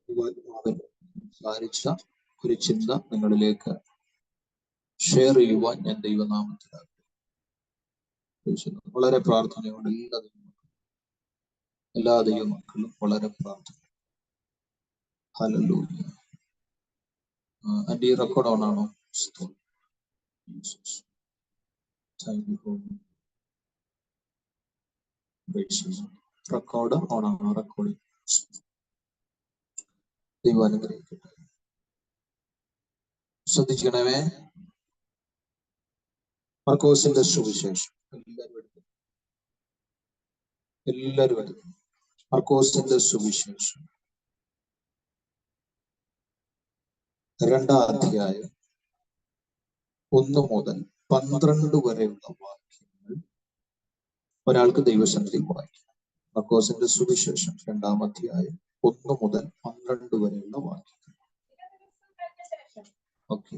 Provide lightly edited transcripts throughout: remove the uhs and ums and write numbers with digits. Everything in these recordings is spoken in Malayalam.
സംസാരിച്ച ഒരു ചിന്ത നിങ്ങളിലേക്ക് ഷെയർ ചെയ്യുവാൻ ഞാൻ ദൈവനാമത്തിൽ ആഗ്രഹിക്കുന്നു. വളരെ പ്രാർത്ഥനയോടെ എല്ലാ ദൈവമക്കളും വളരെ പ്രാർത്ഥന. ഹല്ലേലൂയ. ആൻഡ് ഈ റെക്കോർഡ് ഓൺ ആണോ? റെക്കോർഡ് ഓൺ ആണോ? റെക്കോർഡ് ദൈവം അനുഗ്രഹിക്കട്ടെ. ശ്രദ്ധിക്കണമേ. മർക്കോസിന്റെ സുവിശേഷം എല്ലാവരും എടുക്കും. മർക്കോസിന്റെ സുവിശേഷം 2-ാം അധ്യായം 1 മുതൽ 12 വരെയുള്ള വാക്യങ്ങൾ ഒരാൾക്ക് ദൈവസന്നിധി വായിക്കും. മർക്കോസിന്റെ സുവിശേഷം 2-ാം അധ്യായം 1 മുതൽ 12 വരെയുള്ള വാക്യങ്ങൾ. ഓക്കെ.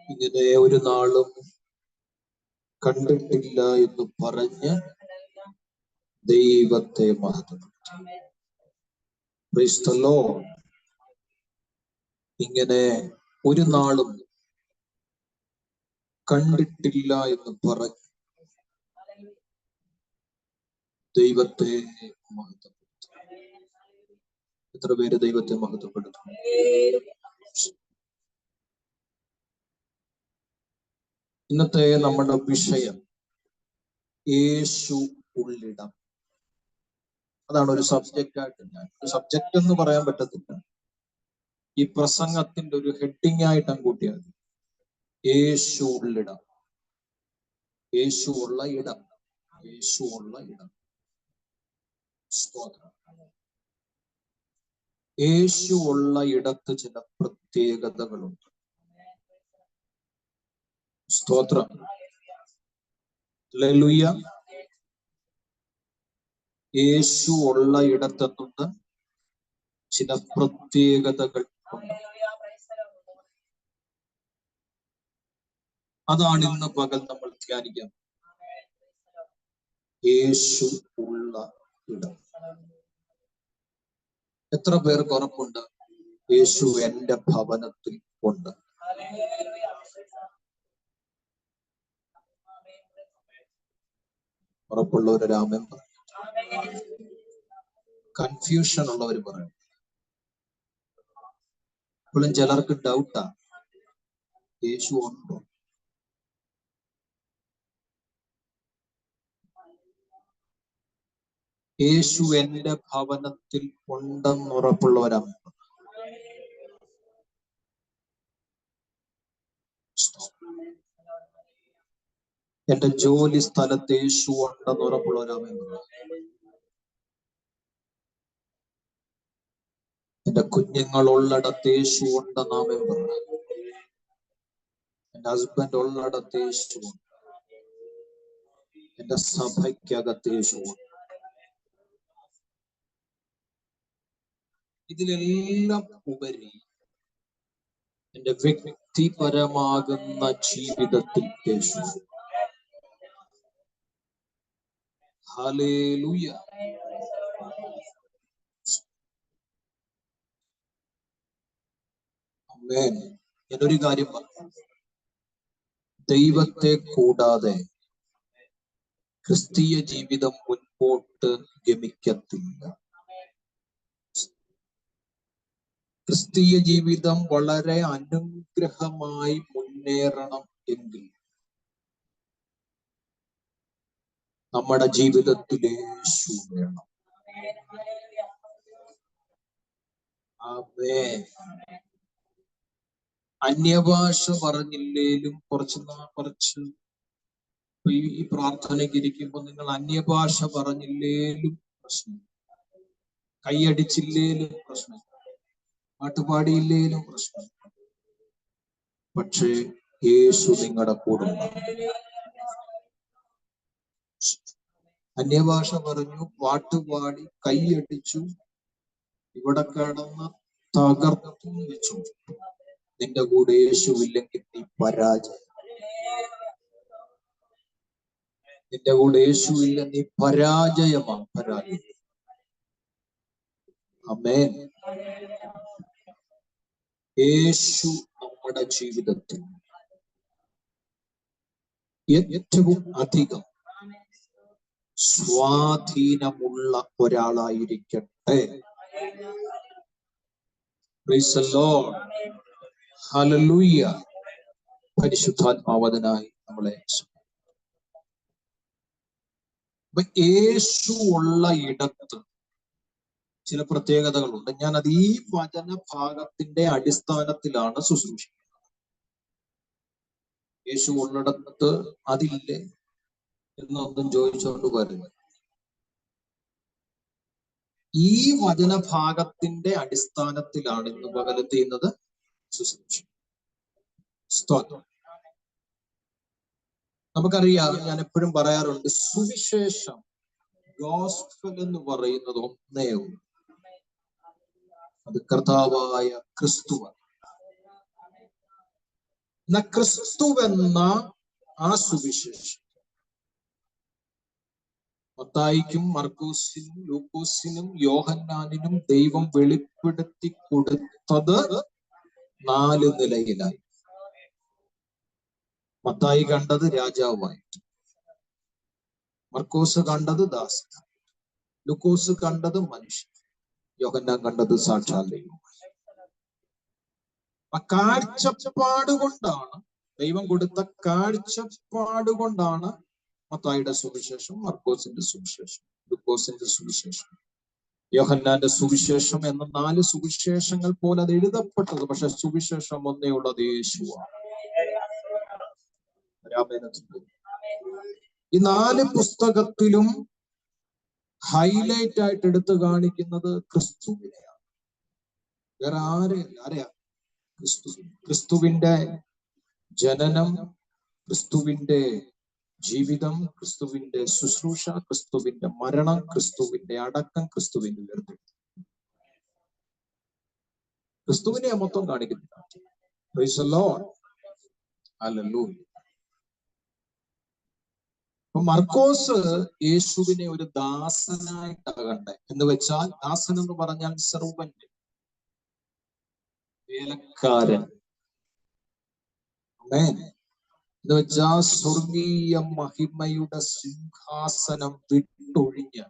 ഇങ്ങനെ ഒരു നാളും കണ്ടിട്ടില്ല എന്ന് പറഞ്ഞ് ദൈവത്തെ മഹത്വപ്പെടുത്തി. Price the Lord. ഇങ്ങനെ ഒരു നാളും കണ്ടിട്ടില്ല എന്ന് പറഞ്ഞ് ദൈവത്തെ മഹത്വപ്പെടുത്തി. എത്ര പേര് ദൈവത്തെ മഹത്വപ്പെടുത്തും? ഇന്നത്തെ നമ്മുടെ വിഷയം യേശു ഉള്ളിടം. അതാണ് ഒരു സബ്ജക്റ്റ് ആയിട്ട് ഒരു സബ്ജക്റ്റ് എന്ന് പറയാൻ പറ്റത്തില്ല. ഈ പ്രസംഗത്തിന്റെ ഒരു ഹെഡിങ് ആയിട്ട് കൂട്ടിയാൽ യേശു ഉള്ളിടം. യേശു ഉള്ള ഇടം. യേശു ഉള്ള ഇടം. സ്തോത്രം. യേശു ഉള്ള ഇടത്ത് ചില പ്രത്യേകതകളുണ്ട്. സ്തോത്രം. ഹല്ലേലൂയ. യേശു ഉള്ള ഇടത്തുണ്ട് ചില പ്രത്യേകതകൾ ഉണ്ട്. അതാണ് ഇന്ന് പകൽ നമ്മൾ ധ്യാനിക്കാം. യേശു ഉള്ള ഇടം. എത്ര പേർക്ക് ഉറപ്പുണ്ട് യേശു എന്റെ ഭവനത്തിൽ ഉണ്ട്? ഉറപ്പുള്ളവര് രാമൻ പറയും. കൺഫ്യൂഷൻ ഉള്ളവർ പറയും. ഇപ്പോഴും ചിലർക്ക് ഡൗട്ടാ, യേശു ഉണ്ടോ? യേശു എന്റെ ഭവനത്തിൽ ഉണ്ടെന്ന് ഉറപ്പുള്ളവരാ. എന്റെ ജോലി സ്ഥലത്ത് യേശു ഉണ്ടെന്ന് ഉറപ്പുള്ളവരാമേ. എന്റെ കുഞ്ഞുങ്ങളുള്ളിടത്ത് യേശു ഉണ്ടെന്നാമേ പറഞ്ഞു. എന്റെ ഹസ്ബൻഡ് ഉള്ളിടത്ത് യേശു ഉണ്ട്. എന്റെ സഭയ്ക്കകത്ത് യേശു ഉണ്ട്. ഇതിലെല്ലാം ഉപരി എന്റെ വ്യക്തിപരമാകുന്ന ജീവിതത്തിൽ യേശു. ഹല്ലേലൂയ. ആമേൻ. എന്നൊരു കാര്യം പറഞ്ഞു, ദൈവത്തെ കൂടാതെ ക്രിസ്തീയ ജീവിതം മുൻപോട്ട് ഗമിക്കത്തില്ല. ക്രിസ്തീയ ജീവിതം വളരെ അനുഗ്രഹമായി മുന്നേറണം എങ്കിൽ നമ്മുടെ ജീവിതത്തിൽ യേശു വേണം. ആമേൻ. അന്യഭാഷ പറഞ്ഞില്ലേലും കുറച്ച് ഈ പ്രാർത്ഥനയ്ക്ക് ഇരിക്കുമ്പോൾ നിങ്ങൾ അന്യഭാഷ പറഞ്ഞില്ലേലും പ്രശ്നം, കൈയടിച്ചില്ലേലും പ്രശ്നം, പാട്ടുപാടിയില്ലേലും പ്രശ്നം, പക്ഷേ യേശു നിങ്ങളുടെ കൂടെ ഉണ്ടാകും. അന്യഭാഷ പറഞ്ഞു, പാട്ടുപാടി, കൈയടിച്ചു, ഇവിടെ കിടന്ന് തകർത്തും വെച്ചു, നിന്റെ കൂടെ യേശുവില്ലെങ്കിൽ നീ പരാജയം. നിന്റെ കൂടെ യേശുവില്ല, നീ പരാജയമാണ്. പരാജയം. ആമേൻ. യേശു നമ്മുടെ ജീവിതത്തിൽ ഏറ്റവും അധികം സ്വാധീനമുള്ള ഒരാളായിരിക്കട്ടെ. Praise the lord. ഹല്ലേലൂയ. പരിശുദ്ധാത്മാവനായി നമ്മളെ യേശു ഉള്ള ഇടത്ത് ചില പ്രത്യേകതകളുണ്ട്. ഞാൻ അത് ഈ വചനഭാഗത്തിന്റെ അടിസ്ഥാനത്തിലാണ് ശുശ്രൂഷിക്കുന്നത്. യേശു ഉള്ളിടത്ത് അതില്ലേ എന്നൊന്നും ചോദിച്ചുകൊണ്ട് വരുന്നു. ഈ വചനഭാഗത്തിന്റെ അടിസ്ഥാനത്തിലാണ് ഇന്ന് പകല് ചെയ്യുന്നത് ശുശ്രൂഷ. സ്തോത്രം. നമുക്കറിയാം, ഞാൻ എപ്പോഴും പറയാറുണ്ട്, സുവിശേഷം, ഗോസ്പൽ എന്ന് പറയുന്നത് ഒന്നേ ഉള്ളൂ. അത് കർത്താവായ ക്രിസ്തുവാണ്. ക്രിസ്തുവെന്ന ആ സുവിശേഷം മത്തായിക്കും മർക്കോസിനും ലൂക്കോസിനും യോഹന്നാനിനും ദൈവം വെളിപ്പെടുത്തി കൊടുത്തത് 4 നിലയിലായി. മത്തായി കണ്ടത് രാജാവായിട്ട്, മർക്കോസ് കണ്ടത് ദാസൻ, ലൂക്കോസ് കണ്ടത് മനുഷ്യൻ, യോഹന്നാൻ കണ്ടത് സാക്ഷാൽ ദൈവം. ആ കാഴ്ചപ്പാട് കൊണ്ടാണ്, ദൈവം കൊടുത്ത കാഴ്ചപ്പാട് കൊണ്ടാണ് മത്തായിയുടെ സുവിശേഷം, മർക്കോസിന്റെ സുവിശേഷം, ലൂക്കോസിന്റെ സുവിശേഷം, യോഹന്നാന്റെ സുവിശേഷം എന്ന 4 സുവിശേഷങ്ങൾ പോലെ അത് എഴുതപ്പെട്ടത്. പക്ഷെ സുവിശേഷം ഒന്നേ ഉള്ളത്, യേശുവാണ്. ഈ 4 പുസ്തകത്തിലും ഹൈലൈറ്റ് ആയിട്ട് എടുത്തു കാണിക്കുന്നത് ക്രിസ്തുവിനെയാണ്. വേറെ ആരെയാ? ക്രിസ്തുവിന്റെ ജനനം, ക്രിസ്തുവിന്റെ ജീവിതം, ക്രിസ്തുവിന്റെ ശുശ്രൂഷ, ക്രിസ്തുവിന്റെ മരണം, ക്രിസ്തുവിന്റെ അടക്കം, ക്രിസ്തുവിന്റെ ഉയർത്തെഴുന്നേൽപ്പ്. ക്രിസ്തുവിനെ മൊത്തം കാണിക്കുന്നില്ല. Price the lord. ഹല്ലേലൂയ. അപ്പൊ മർക്കോസ് യേശുവിനെ ഒരു ദാസനായിട്ടാകണ്ടേ എന്ന് വെച്ചാൽ, ദാസൻ എന്ന് പറഞ്ഞാൽ സെർവന്റ്, വേലക്കാരൻ. എന്ന് വെച്ചാൽ സ്വർഗീയ മഹിമയുടെ സിംഹാസനം വിട്ടൊഴിഞ്ഞ്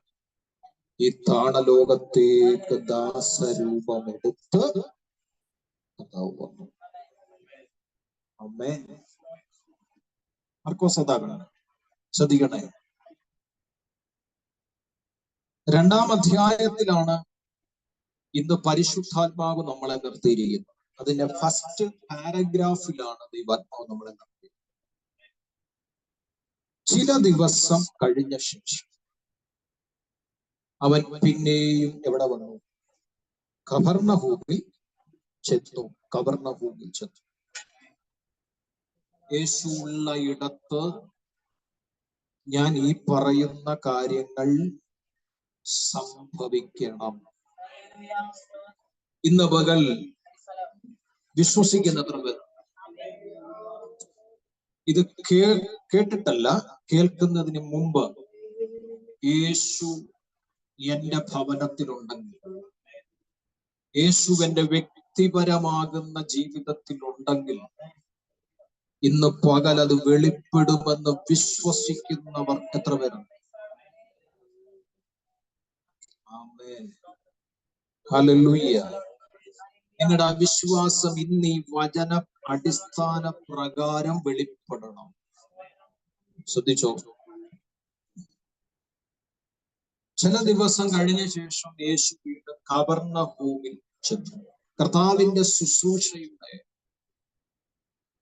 ഈ താണലോകത്തേക്ക് ദാസരൂപമെടുത്ത് വന്നു. ആമേൻ. മർക്കോസ് അതാകണം. ശ്രദ്ധിക്കണേ, 2-ാം അധ്യായത്തിലാണ് ഇന്ന് പരിശുദ്ധാത്മാവ് നമ്മളെ നിർത്തിയിരിക്കുന്നത്. അതിന്റെ ഫസ്റ്റ് പാരഗ്രാഫിലാണ് ദൈവാത്മാവ് നമ്മളെ നിർത്തിയത്. ചില ദിവസം കഴിഞ്ഞ ശേഷം അവൻ പിന്നെയും എവിടെ വന്നു? കഫർന്നഹൂമിൽ ചെന്നു. യേശു ഉള്ള ഇടത്ത് ഞാൻ ഈ പറയുന്ന കാര്യങ്ങൾ സംഭവിക്കണം. ഇന്ന് പകൽ വിശ്വസിക്കുന്ന ഇത് കേട്ടിട്ടല്ല, കേൾക്കുന്നതിന് മുമ്പ് യേശു എന്റെ ഭവനത്തിലുണ്ടെങ്കിൽ, യേശു എന്റെ വ്യക്തിപരമാകുന്ന ജീവിതത്തിലുണ്ടെങ്കിൽ, ഇന്ന് പകൽ അത് വെളിപ്പെടുമെന്ന് വിശ്വസിക്കുന്നവർ എത്ര പേരുണ്ട്? ആമേൻ, ഹല്ലേലൂയ. നിങ്ങളുടെ അവിശ്വാസം ഇന്ന് ഈ വചന അടിസ്ഥാന പ്രകാരം വെളിപ്പെടണം. ശ്രദ്ധിച്ചോ. ചില ദിവസം കഴിഞ്ഞ ശേഷം യേശു വീണ്ടും കവർന്നഹൂമിൽ ചെന്നു. കർത്താവിന്റെ ശുശ്രൂഷയുടെ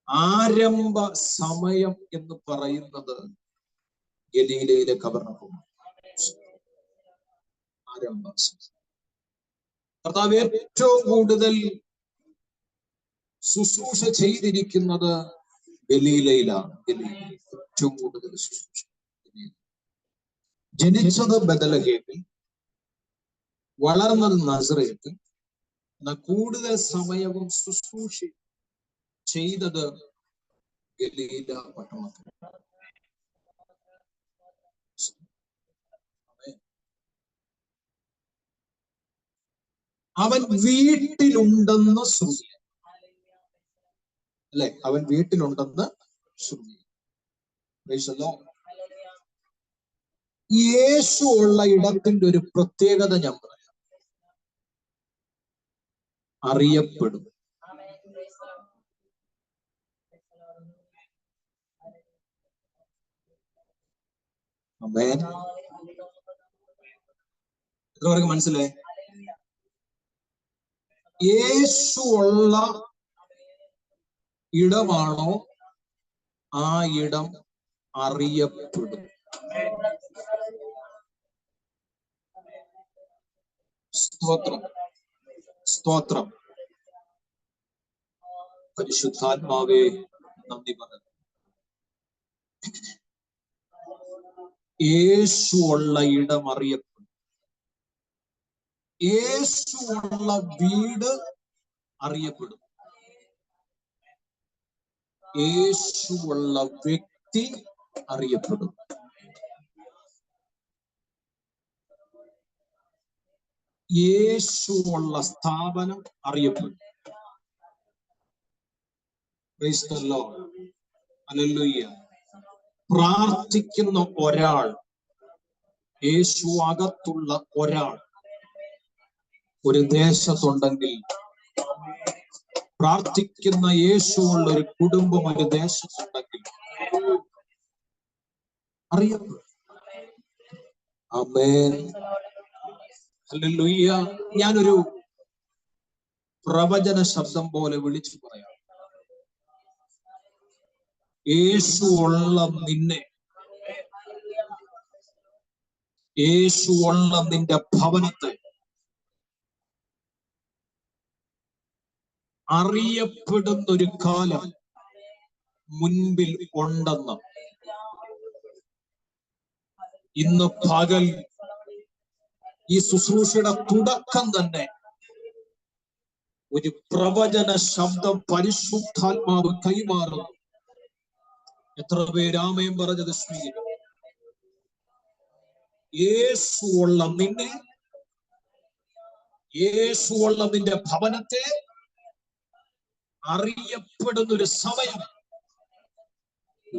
ആരംഭ സമയം എന്ന് പറയുന്നത് ഗലീലയിലെ കവർന്നഹൂം. ആരംഭ കർത്താവ് ഏറ്റവും കൂടുതൽ ശുശ്രൂഷ ചെയ്തിരിക്കുന്നത് ഗലീലയിലാണ്. ഗലീലയിൽ ഏറ്റവും കൂടുതൽ ശുശ്രൂഷ. ജനിച്ചത് ബെത്ലഹേമിൽ, വളർന്നത് നസറേത്തിൽ, കൂടുതൽ സമയവും ശുശ്രൂഷ ചെയ്തത് ഗലീല പട്ടണത്തിൽ. അവൻ വീട്ടിലുണ്ടെന്ന് ശ്രുതി, അല്ലെ? അവൻ വീട്ടിലുണ്ടെന്ന് ശ്രുതി. യേശു ഉള്ള ഇടത്തിന്റെ ഒരു പ്രത്യേകത ഞാൻ പറയാം. അറിയപ്പെടും. ആമേൻ. എത്ര പേർക്ക് മനസ്സിലായി? യേശു ഉള്ള ഇടമാണോ ആ ഇടം അറിയപ്പെടും. സ്തോത്രം, സ്തോത്രം. പരിശുദ്ധാത്മാവേ നന്ദി പറഞ്ഞു. യേശു ഉള്ള ഇടം അറിയപ്പെടും. യേശു ഉള്ള വീട് അറിയപ്പെടും. യേശു ഉള്ള വ്യക്തി അറിയപ്പെടും. യേശു ഉള്ള സ്ഥാപനം അറിയപ്പെടും. പ്രൈസ് ദി ലോർഡ്, ഹല്ലേലൂയ. പ്രാർത്ഥിക്കുന്ന ഒരാൾ, യേശു അകത്തുള്ള ഒരാൾ ഒരു ദേശത്തുണ്ടെങ്കിൽ, പ്രാർത്ഥിക്കുന്ന യേശുവുള്ള ഒരു കുടുംബം ഒരു ദേശത്തുണ്ടെങ്കിൽ അറിയപ്പെടും. ആമേൻ, ഹല്ലേലൂയ. ഞാനൊരു പ്രവചന ശബ്ദം പോലെ വിളിച്ചു പറയാം. യേശു ഉള്ള നിന്നെ, യേശു ഉള്ള നിന്റെ ഭവനത്തെ അറിയപ്പെടുന്ന ഒരു കാലം മുൻപിൽ ഉണ്ടെന്ന് ഇന്ന് പകൽ ഈ ശുശ്രൂഷയുടെ തുടക്കം തന്നെ ഒരു പ്രവചന ശബ്ദം പരിശുദ്ധാത്മാവ് കൈമാറുന്നു. എത്ര പേര് ആമേൻ പറഞ്ഞത് സ്വീകരിക്കും? യേശു ഉള്ള നിന്നെ, യേശു ഉള്ള നിന്റെ ഭവനത്തെ അറിയപ്പെടുന്ന ഒരു സമയം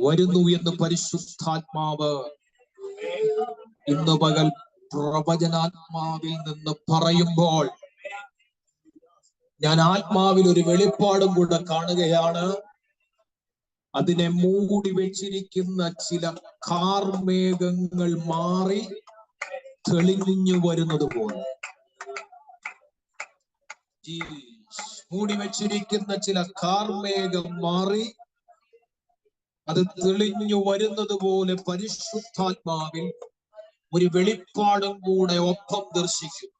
വരുന്നു എന്ന് പരിശുദ്ധാത്മാവ് ഇന്ന് പകൽ പ്രവചനാത്മാവിൽ നിന്ന് പറയുമ്പോൾ ഞാൻ ആത്മാവിൽ ഒരു വെളിപ്പാടും കൂടെ കാണുകയാണ്. അതിനെ മൂടി വെച്ചിരിക്കുന്ന ചില കാർമേഘങ്ങൾ മാറി തെളിഞ്ഞു വരുന്നത് പോലെ, മൂടി വെച്ചിരിക്കുന്ന ചില കാർമേഘം മാറി അത് തെളിഞ്ഞു വരുന്നത് പോലെ പരിശുദ്ധാത്മാവിൽ ഒരു വെളിപ്പാടും കൂടെ ഒപ്പം ദർശിക്കും.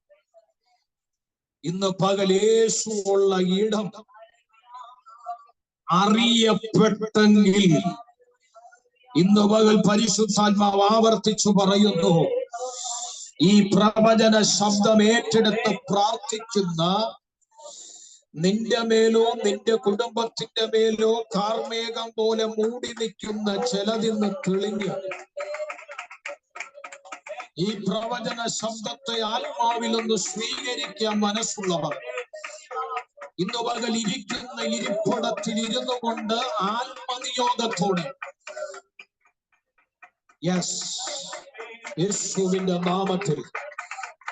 ഇന്ന് പകൽ യേശു ഉള്ള ഇടം അറിയപ്പെട്ടെങ്കിൽ ഇന്ന് പകൽ പരിശുദ്ധാത്മാവ് ആവർത്തിച്ചു പറയുന്നു, ഈ പ്രവചന ശബ്ദം ഏറ്റെടുത്ത് പ്രാർത്ഥിക്കുന്ന നിന്റെ മേലോ നിന്റെ കുടുംബത്തിന്റെ മേലോ കാർമേഘം പോലെ മൂടി നിൽക്കുന്ന ചിലതിന്ന് തെളിഞ്ഞ് ഈ പ്രവചന ശബ്ദത്തെ ആത്മാവിലൊന്ന് സ്വീകരിക്കാൻ മനസ്സുള്ളവർ ഇന്ന് പകൽ ഇരിക്കുന്ന ഇരിപ്പിടത്തിൽ ഇരുന്നു കൊണ്ട് ആത്മനിയോഗത്തോടെ യേശുവിന്റെ നാമത്തിൽ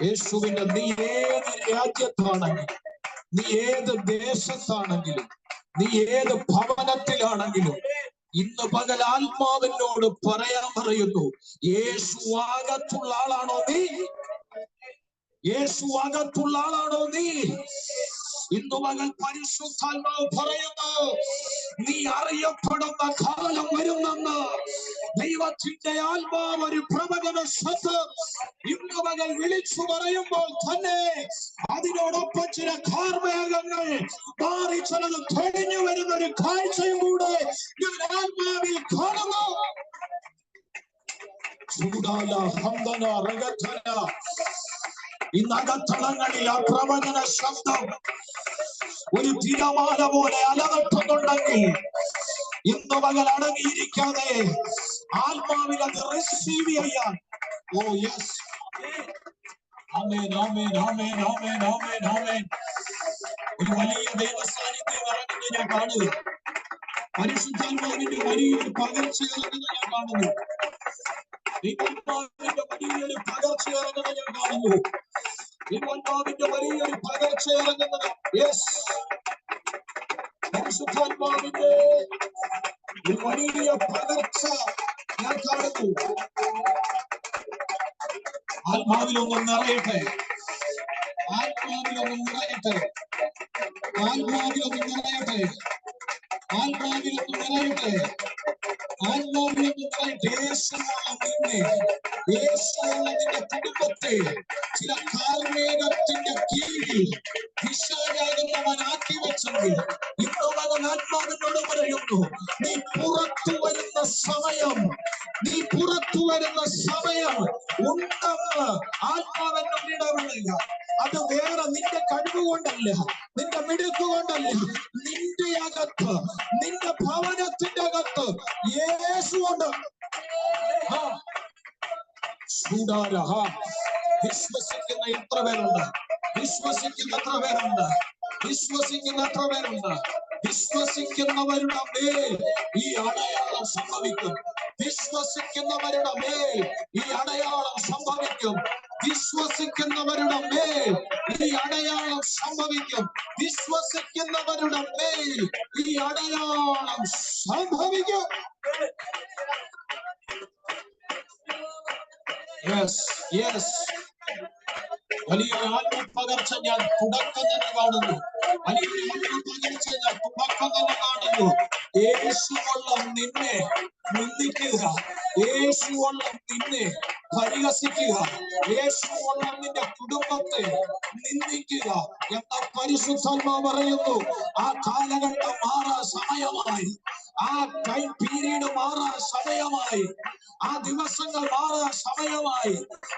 യേശുവിന്റെ നീ ഏത് രാജ്യത്താണെങ്കിലും നീ ഏത് ദേശത്താണെങ്കിലും നീ ഏത് ഭവനത്തിലാണെങ്കിലും ഇന്ന് പകൽ ആത്മാവിനോട് പറയാൻ പറയുന്നു, യേശു അകത്തുള്ള ആളാണോ നീ? യേശു അകത്തുള്ള ആളാണോ നീ? ഇന്ന് പകൽ പരിശുദ്ധാത്മാവ് പറയുന്നു, നീ അറിയപ്പെടുന്ന കാലം വരുന്നെന്ന്. ദൈവത്തിന്റെ ആത്മാവ് ഒരു പ്രവചന ശബ്ദം ഇന്ന് പകൽ വിളിച്ചു പറയുമ്പോൾ തന്നെ അതിനോടൊപ്പം ചില കാർമേഘങ്ങൾ മാറി ചിലത് തെളിഞ്ഞു വരുന്ന ഒരു കാഴ്ചയും കൂടെ ഞാൻ ആത്മാവിൽ കാണുന്നു. ചൂടാല ഹംദന റഗധന ഇന്ന് അകത്തളങ്ങളിൽ ആ പ്രവചന ശബ്ദം ഒരു തിരമാല പോലെ അലതട്ടുന്നുണ്ടെങ്കിൽ ഇന്ന് പകൽ അടങ്ങിയിരിക്കാതെ ആത്മാവിൽ അത് റിസീവ് ചെയ്യാൻ. ഓ യെസ്, ആമേൻ ആമേൻ ആമേൻ ആമേൻ ആമേൻ ആമേൻ. ഒരു വലിയ ദൈവ സാന്നിധ്യം ഇറങ്ങുന്നത് ഞാൻ കാണുക. പരിശുദ്ധാത്മാവിന്റെ വലിയൊരു പകർച്ച ഇറങ്ങുന്നത് ഞാൻ കാണുന്നു. ദൈവാത്മാവിന്റെ വലിയൊരു പകർച്ച ഇറങ്ങുന്നത് ഞാൻ കാണുന്നു. ദൈവാത്മാവിന്റെ വലിയൊരു പകർച്ച ഇറങ്ങുന്നത് പരിശുദ്ധാത്മാവിന്റെ ഒരു വലിയ പകർച്ച ഞാൻ കാണുന്നു. ആത്മാവിലൊന്നും നിറയട്ടെ, ആത്മാവിലൊന്നും നിറയട്ടെ, ആത്മാവിലൊന്നും നിറയട്ടെ, ആത്മാവിലൊന്നും നിറയട്ടെ, ആത്മാവിലൊന്നും നിറയട്ടെ. യേശുവുള്ള നിന്റെ കുടുംബത്തെ ചില കാർമേഘത്തിന്റെ കീഴിൽ പിശാചാകുന്നവനാക്കി വെച്ചെങ്കിൽ ഇന്നോടവൻ ആത്മാവിനോട് പറയുന്നു, നീ പുറത്തു വരുന്ന സമയം, നീ പുറത്തു വരുന്ന സമയം ഉണ്ടെന്ന് ആത്മാവിനോട് ഇടപെടുക. അത് വേറെ നിന്റെ കഴിവുകൊണ്ടല്ല, നിന്റെ മിടുക്കുകൊണ്ടല്ല, നിന്റെ അകത്ത്, നിന്റെ ഭവനത്തിന്റെ അകത്ത് യേശുവുണ്ട്. വിശ്വസിക്കുന്ന എത്ര പേരുണ്ട്? വിശ്വസിക്കുന്ന എത്ര പേരുണ്ട്? വിശ്വസിക്കുന്ന എത്ര പേരുണ്ട്? വിശ്വസിക്കുന്നവരുടെ മേൽ ഈ അടയാളം സംഭവിക്കും. വിശ്വസിക്കുന്നവരുടെ മേൽ ഈ അടയാളം സംഭവിക്കും. വിശ്വസിക്കുന്നവരുടെ മേൽ ഈ അടയാളം സംഭവിക്കും. വിശ്വസിക്കുന്നവരുടെ മേൽ ഈ അടയാളം സംഭവിക്കും. വലിയൊരു ആത്മപകർച്ച ഞാൻ തുടക്കം തന്നെ കാണുന്നു. വലിയൊരു ആത്മപകർച്ച ഞാൻ തുടക്കം തന്നെ കാണുന്നു. യേശുവുള്ള നിന്നെ നിന്ദിക്കുക, യേശുവുള്ള നിന്നെ പരിഹസിക്കുക, യേശുവുള്ള നിന്റെ കുടുംബത്തെ നിന്ദിക്കുക എന്ന പരിശുദ്ധാത്മാവ് പറയുന്നു. ആ കാലഘട്ടം മാറാൻ സമയമായി, ആ ടൈം പീരീഡ് മാറാൻ സമയമായി, ആ ദിവസങ്ങൾ മാറാൻ സമയമായി,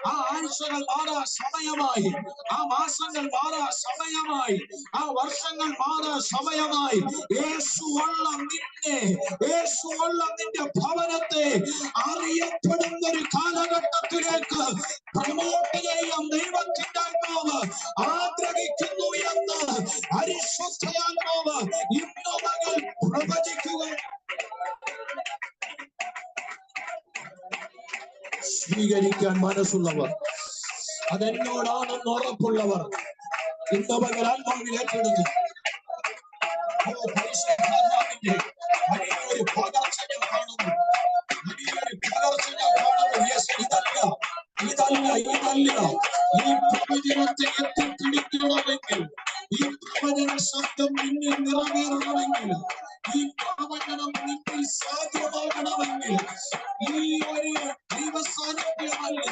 ആ ആഴ്ചകൾ മാറാൻ സമയമായി, ആ മാസങ്ങൾ മാറാൻ സമയമായി, ആ വർഷങ്ങൾ മാറാൻ സമയമായി. യേശുവുള്ള നിന്നെ, യേശുവുള്ള നിന്റെ ഭവനത്തെ അറിയപ്പെടുന്ന ഒരു കാലഘട്ടത്തിലേക്ക് പ്രമോട്ട് ചെയ്യാൻ ദൈവത്തിന്റെ ആത്മാവ് ആഗ്രഹിക്കുന്നു എന്ന് പരിശുദ്ധാത്മാവ് ഇന്ന് പകൽ പ്രവചിക്കുക. സ്വീകരിക്കാൻ മനസ്സുള്ളവർ, അതെന്നോടാണെന്ന് ഉറപ്പുള്ളവർ ഇന്ന് പകൽ ആത്മാവിൽ ഏറ്റെടുത്തു. പരിശുദ്ധാത്മാവിന്റെ വലിയൊരു പകർച്ച ഞാൻ കാണുന്നു, വലിയൊരു പകർച്ച ഞാൻ കാണുന്നു. ഇതല്ല ഇതല്ല ഇതല്ല ഈ പ്രവചനത്തെ എത്തിപ്പിടിക്കണമെങ്കിൽ, ഈ പ്രവചന ശബ്ദം നിന്നിൽ നിറവേറണമെങ്കിൽ, ഈ പ്രവചനം നിന്നിൽ സാധ്യമാകണമെങ്കിൽ ഈ ഒരു ദൈവസാന്നിധ്യമല്ല,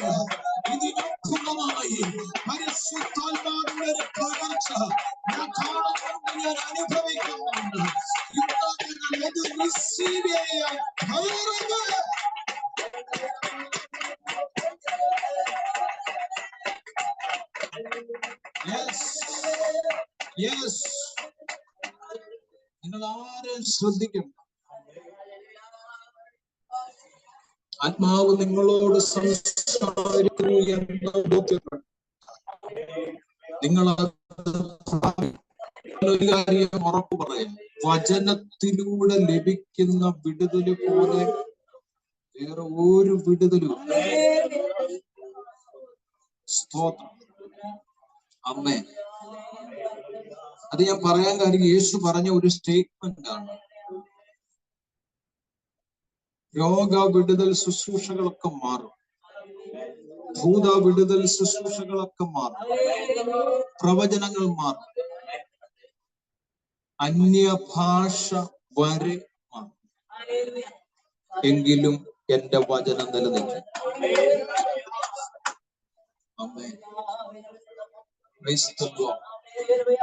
ഇതിനൊപ്പമായി പരിശുദ്ധാത്മാവിന്റെ ഒരു പകർച്ച ഞാൻ കാണുന്നുണ്ട്, ഞാൻ അനുഭവിക്കുന്നുണ്ട്. ഇന്ന് അത് റിസീവ് ചെയ്യാൻ ശ്രദ്ധിക്കണം. ആത്മാവ് നിങ്ങളോട് സംസാരിക്കുന്നു എന്ന ബോധ്യപ്പെട്ടു നിങ്ങൾ ഒരു കാര്യം ഉറപ്പ് പറയാം, വചനത്തിലൂടെ ലഭിക്കുന്ന വിടുതല് പോലെ വേറെ ഒരു വിടുതലും. സ്തോത്രം. അമ്മേ, അത് ഞാൻ പറയാൻ കാര്യം യേശു പറഞ്ഞ ഒരു സ്റ്റേറ്റ്മെന്റ് ആണ്. രോഗ വിടുതൽ ശുശ്രൂഷകളൊക്കെ മാറും, ഭൂത വിടുതൽ ശുശ്രൂഷകളൊക്കെ മാറും, പ്രവചനങ്ങൾ മാറും, അന്യഭാഷ വരെ മാറും. എങ്കിലും എന്റെ വചനം നിലനിൽക്കും.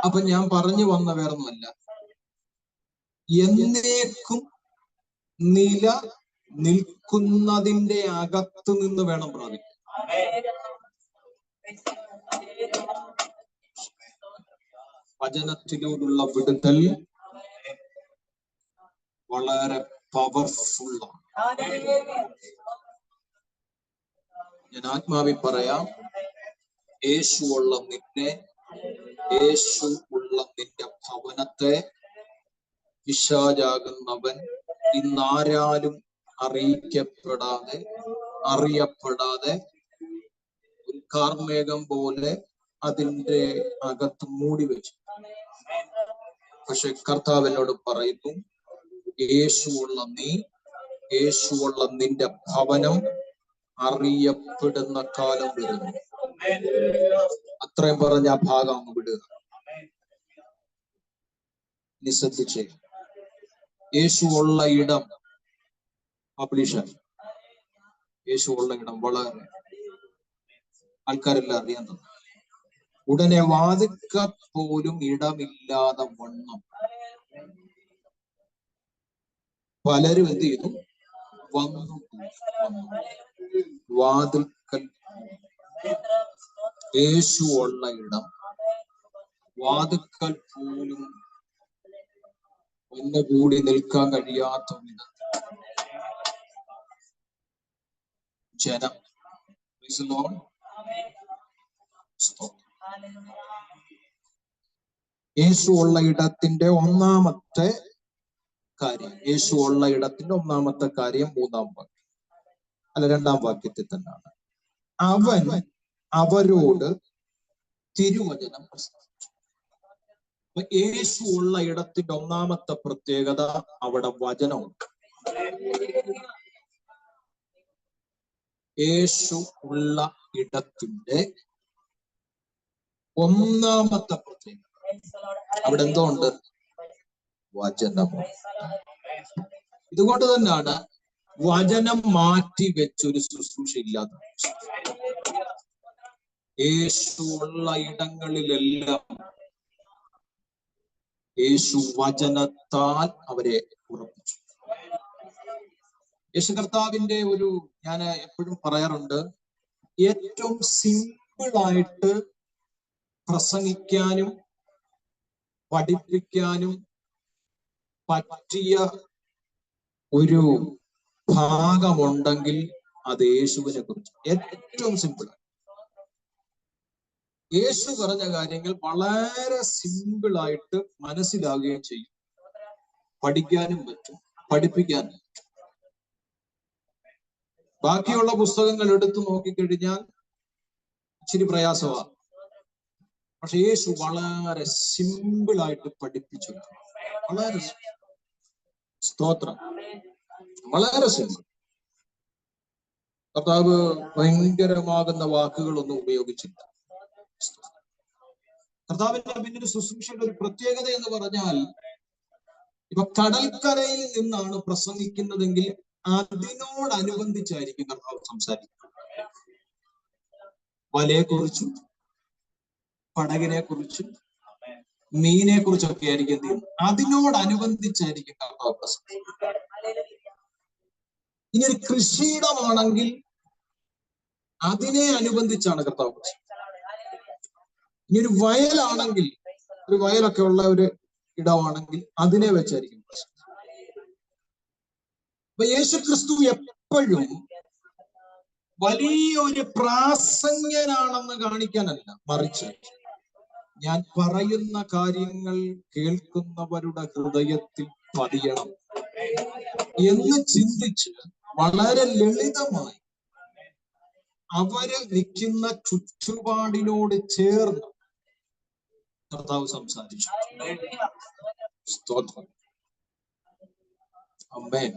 അപ്പൊ ഞാൻ പറഞ്ഞു വന്ന വേറൊന്നുമല്ല, എന്നേക്കും നില നിൽക്കുന്നതിന്റെ അകത്ത് നിന്ന് വേണം പ്രാപിക്കാൻ. വചനത്തിലൂടുള്ള വിടുതൽ വളരെ പവർഫുള്ളാണ്. ഞാൻ ആത്മാവിൽ പറയാം, യേശു ഉള്ള നിന്നെ, യേശു ഉള്ള നിന്റെ ഭവനത്തെ പിശാചാകുന്നവൻ ഇന്നാരാലും അറിയപ്പെടാതെ ഒരു കാർമേഘം പോലെ അതിന്റെ അകത്ത് മൂടി വെച്ചു. പക്ഷെ കർത്താവ് എന്നോട് പറയുന്നു, യേശുവുള്ള നീ, യേശുവുള്ള നിന്റെ ഭവനം അറിയപ്പെടുന്ന കാലം വരുന്നു. അത്രയും പറഞ്ഞ ആ ഭാഗം അങ്ങ് വിടുക. നീ ശ്രദ്ധിച്ചേ, യേശുവുള്ള ഇടം പബ്ലിഷർ, യേശുവുള്ള ഇടം വളരെ ആൾക്കാരെല്ലാം അറിയാൻ തന്നെ. ഉടനെ വാതിക്ക പോലും ഇടമില്ലാതെ വണ്ണം പലരും എന്ത് ചെയ്തു? വന്നു. വാതിൽക്കൽ യേശു ഉള്ള ഇടം വാതിൽക്കൽ പോലും ഒന്നുകൂടി നിൽക്കാൻ കഴിയാത്ത വിധം ജനം. യേശു ഉള്ള ഇടത്തിന്റെ ഒന്നാമത്തെ കാര്യം, യേശു ഉള്ള ഇടത്തിന്റെ ഒന്നാമത്തെ കാര്യം 3-ാം വാക്യം, അല്ല 2-ാം വാക്യത്തിൽ തന്നെയാണ്. അവൻ അവരോട് തിരുവചനം പ്രസംഗിച്ചു. അപ്പൊ യേശു ഉള്ള ഇടത്തിന്റെ ഒന്നാമത്തെ പ്രത്യേകത, അവിടെ വചനമുണ്ട്. യേശു ഉള്ള ഇടത്തിന്റെ ഒന്നാമത്തെ പ്രത്യേകത, അവിടെ എന്തോ ഉണ്ട്? വചനമുണ്ട്. ഇതുകൊണ്ട് തന്നെയാണ് വചനം മാറ്റി വെച്ചൊരു ശുശ്രൂഷ ഇല്ലാത്ത. യേശു ഉള്ള ഇടങ്ങളിലെല്ലാം യേശു വചനത്താൽ അവരെ ഉറപ്പിച്ചു. യേശു കർത്താവിന്റെ ഒരു, ഞാൻ എപ്പോഴും പറയാറുണ്ട്, ഏറ്റവും സിമ്പിളായിട്ട് പ്രസംഗിക്കാനും പഠിപ്പിക്കാനും പറ്റിയ ഒരു ഭാഗമുണ്ടെങ്കിൽ അത് യേശുവിനെ കുറിച്ച്. ഏറ്റവും സിമ്പിൾ. യേശു പറഞ്ഞ കാര്യങ്ങൾ വളരെ സിമ്പിളായിട്ട് മനസ്സിലാവുകയും ചെയ്യും, പഠിക്കാനും പറ്റും, പഠിപ്പിക്കാനും പറ്റും. ബാക്കിയുള്ള പുസ്തകങ്ങൾ എടുത്തു നോക്കിക്കഴിഞ്ഞാൽ ഇച്ചിരി പ്രയാസമാണ്. പക്ഷെ യേശു വളരെ സിമ്പിളായിട്ട് പഠിപ്പിച്ചു. വളരെ സ്തോത്രം, വളരെ സിമ്പിൾ. കർത്താവ് ഭയങ്കരമാകുന്ന വാക്കുകളൊന്നും ഉപയോഗിച്ചില്ല. കർത്താവിന്റെ പിന്നീട് ശുശ്രൂഷയുടെ ഒരു പ്രത്യേകത എന്ന് പറഞ്ഞാൽ, ഇപ്പൊ കടൽക്കരയിൽ നിന്നാണ് പ്രസംഗിക്കുന്നതെങ്കിൽ അതിനോടനുബന്ധിച്ചായിരിക്കും കർത്താവ് സംസാരിക്കുന്നത്. വലയെ കുറിച്ചും പടകിനെ കുറിച്ചും മീനെ കുറിച്ചൊക്കെ ആയിരിക്കും എന്ത് ചെയ്യുന്നത്, അതിനോടനുബന്ധിച്ചായിരിക്കും കർത്താവ് പ്രസംഗിക്കുന്നത്. ഇനി ഒരു കൃഷിയിടമാണെങ്കിൽ അതിനെ അനുബന്ധിച്ചാണ് കർത്താവ് പ്രസംഗിക്കുന്നത്. ഇനി ഒരു വയലാണെങ്കിൽ, ഒരു വയലൊക്കെ ഉള്ള ഒരു ഇടമാണെങ്കിൽ അതിനെ വെച്ചായിരിക്കും പ്രസംഗിക്കുന്നത്. അപ്പൊ യേശുക്രിസ്തു എപ്പോഴും വലിയൊരു പ്രാസംഗനാണെന്ന് കാണിക്കാനല്ല, മറിച്ച് ഞാൻ പറയുന്ന കാര്യങ്ങൾ കേൾക്കുന്നവരുടെ ഹൃദയത്തിൽ പതിയണം എന്ന് ചിന്തിച്ച് വളരെ ലളിതമായി അവര് നിൽക്കുന്ന ചുറ്റുപാടിനോട് ചേർന്ന് കർത്താവ് സംസാരിച്ചു. സ്തോത്രം. ആമേൻ.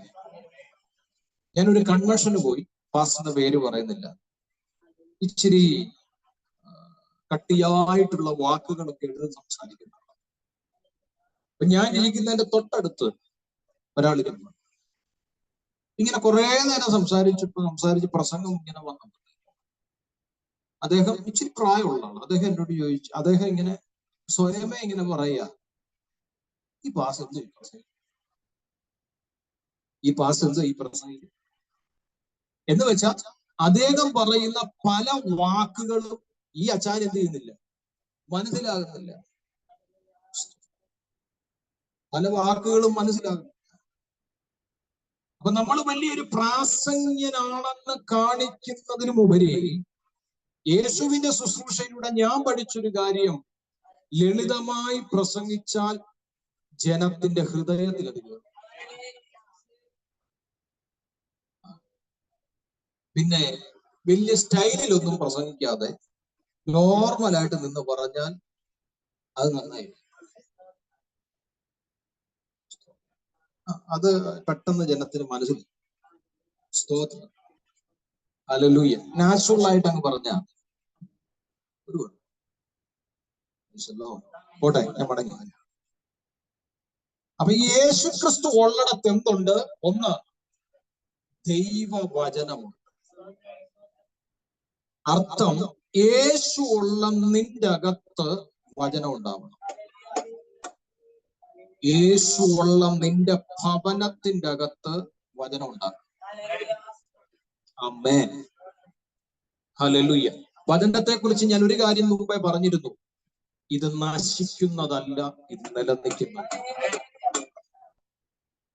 ഞാനൊരു കൺവെൻഷന് പോയി, പാസ്റ്ററിന്റെ പേര് പറയുന്നില്ല. ഇച്ചിരി കട്ടിയായിട്ടുള്ള വാക്കുകളൊക്കെ എഴുതി സംസാരിക്കുന്നുണ്ട്. അപ്പൊ ഞാൻ ഇരിക്കുന്നതിന്റെ തൊട്ടടുത്ത് ഒരാളിരുന്നു. ഇങ്ങനെ കുറെ നേരം സംസാരിച്ച് പ്രസംഗം ഇങ്ങനെ വന്നു. അദ്ദേഹം ഇച്ചിരി പ്രായമുള്ള ആളാണ്. അദ്ദേഹം എന്നോട് ചോദിച്ചു, അദ്ദേഹം ഇങ്ങനെ സ്വയമേ ഇങ്ങനെ പറയുക, ഈ പാസ് എന്ത് ഈ പ്രസംഗം എന്ന് വെച്ചാൽ അദ്ദേഹം പറയുന്ന പല വാക്കുകളും ഈ ആചാര്യ എന്ത് ചെയ്യുന്നില്ല, മനസ്സിലാകുന്നില്ല. പല വാക്കുകളും മനസ്സിലാകുന്നില്ല. അപ്പൊ നമ്മൾ വലിയൊരു പ്രാസംഗ്യനാണെന്ന് കാണിക്കുന്നതിനുമുപരി യേശുവിന്റെ ശുശ്രൂഷയിലൂടെ ഞാൻ പഠിച്ചൊരു കാര്യം, ലളിതമായി പ്രസംഗിച്ചാൽ ജനത്തിന്റെ ഹൃദയത്തിൽ അത് കയറും. പിന്നെ വലിയ സ്റ്റൈലിലൊന്നും പ്രസംഗിക്കാതെ നോർമലായിട്ട് നിന്ന് പറഞ്ഞാൽ അത് നന്നായി. അത് പെട്ടെന്ന് ജനത്തിന് മനസ്സിലായി. സ്തോത്രം. ഹല്ലേലൂയ. നാച്ചുറൽ ആയിട്ട് അങ്ങ് പറഞ്ഞ ഒരു പോട്ടെ, ഞാൻ മടങ്ങി. അപ്പൊ യേശുക്രിസ്തു ഉള്ളിടത്ത് എന്തുണ്ട്? ഒന്ന്, ദൈവവചനമുണ്ട്. അർത്ഥം, യേശു ഉള്ള നിന്റെ അകത്ത് വചനം ഉണ്ടാവണം. യേശു ഉള്ള നിന്റെ ഭവനത്തിന്റെ അകത്ത് വചനം ഉണ്ടാകും. ആമേൻ. ഹല്ലേലൂയ. വചനത്തെ കുറിച്ച് ഞാൻ ഒരു കാര്യം മുമ്പേ പറഞ്ഞിരുന്നു. ഇത് നശിക്കുന്നതല്ല, ഇത് നിലനിൽക്കുന്നത്.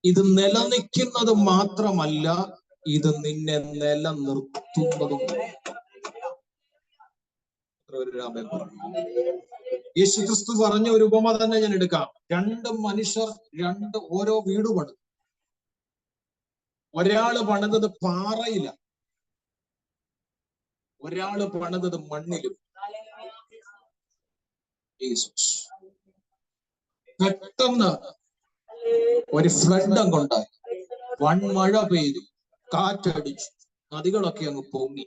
ഇത് നിലനിൽക്കുന്നത് മാത്രമല്ല, ഇത് നിന്നെ നിലനിർത്തുന്നതും. യേശുക്രിസ്തു പറഞ്ഞ ഒരു ഉപമ തന്നെ ഞാൻ എടുക്കാം. രണ്ട് മനുഷ്യർ ഓരോ വീട് പണിതു. ഒരാള് പണിതത് പാറയില, ഒരാള് പണിതത് മണ്ണിലും. പെട്ടെന്ന് ഒരു ഫ്ലഡ് അങ്ങുണ്ടായി. വൻമഴ പെയ്തു, കാറ്റടിച്ചു, നദികളൊക്കെ അങ്ങ് പൊങ്ങി.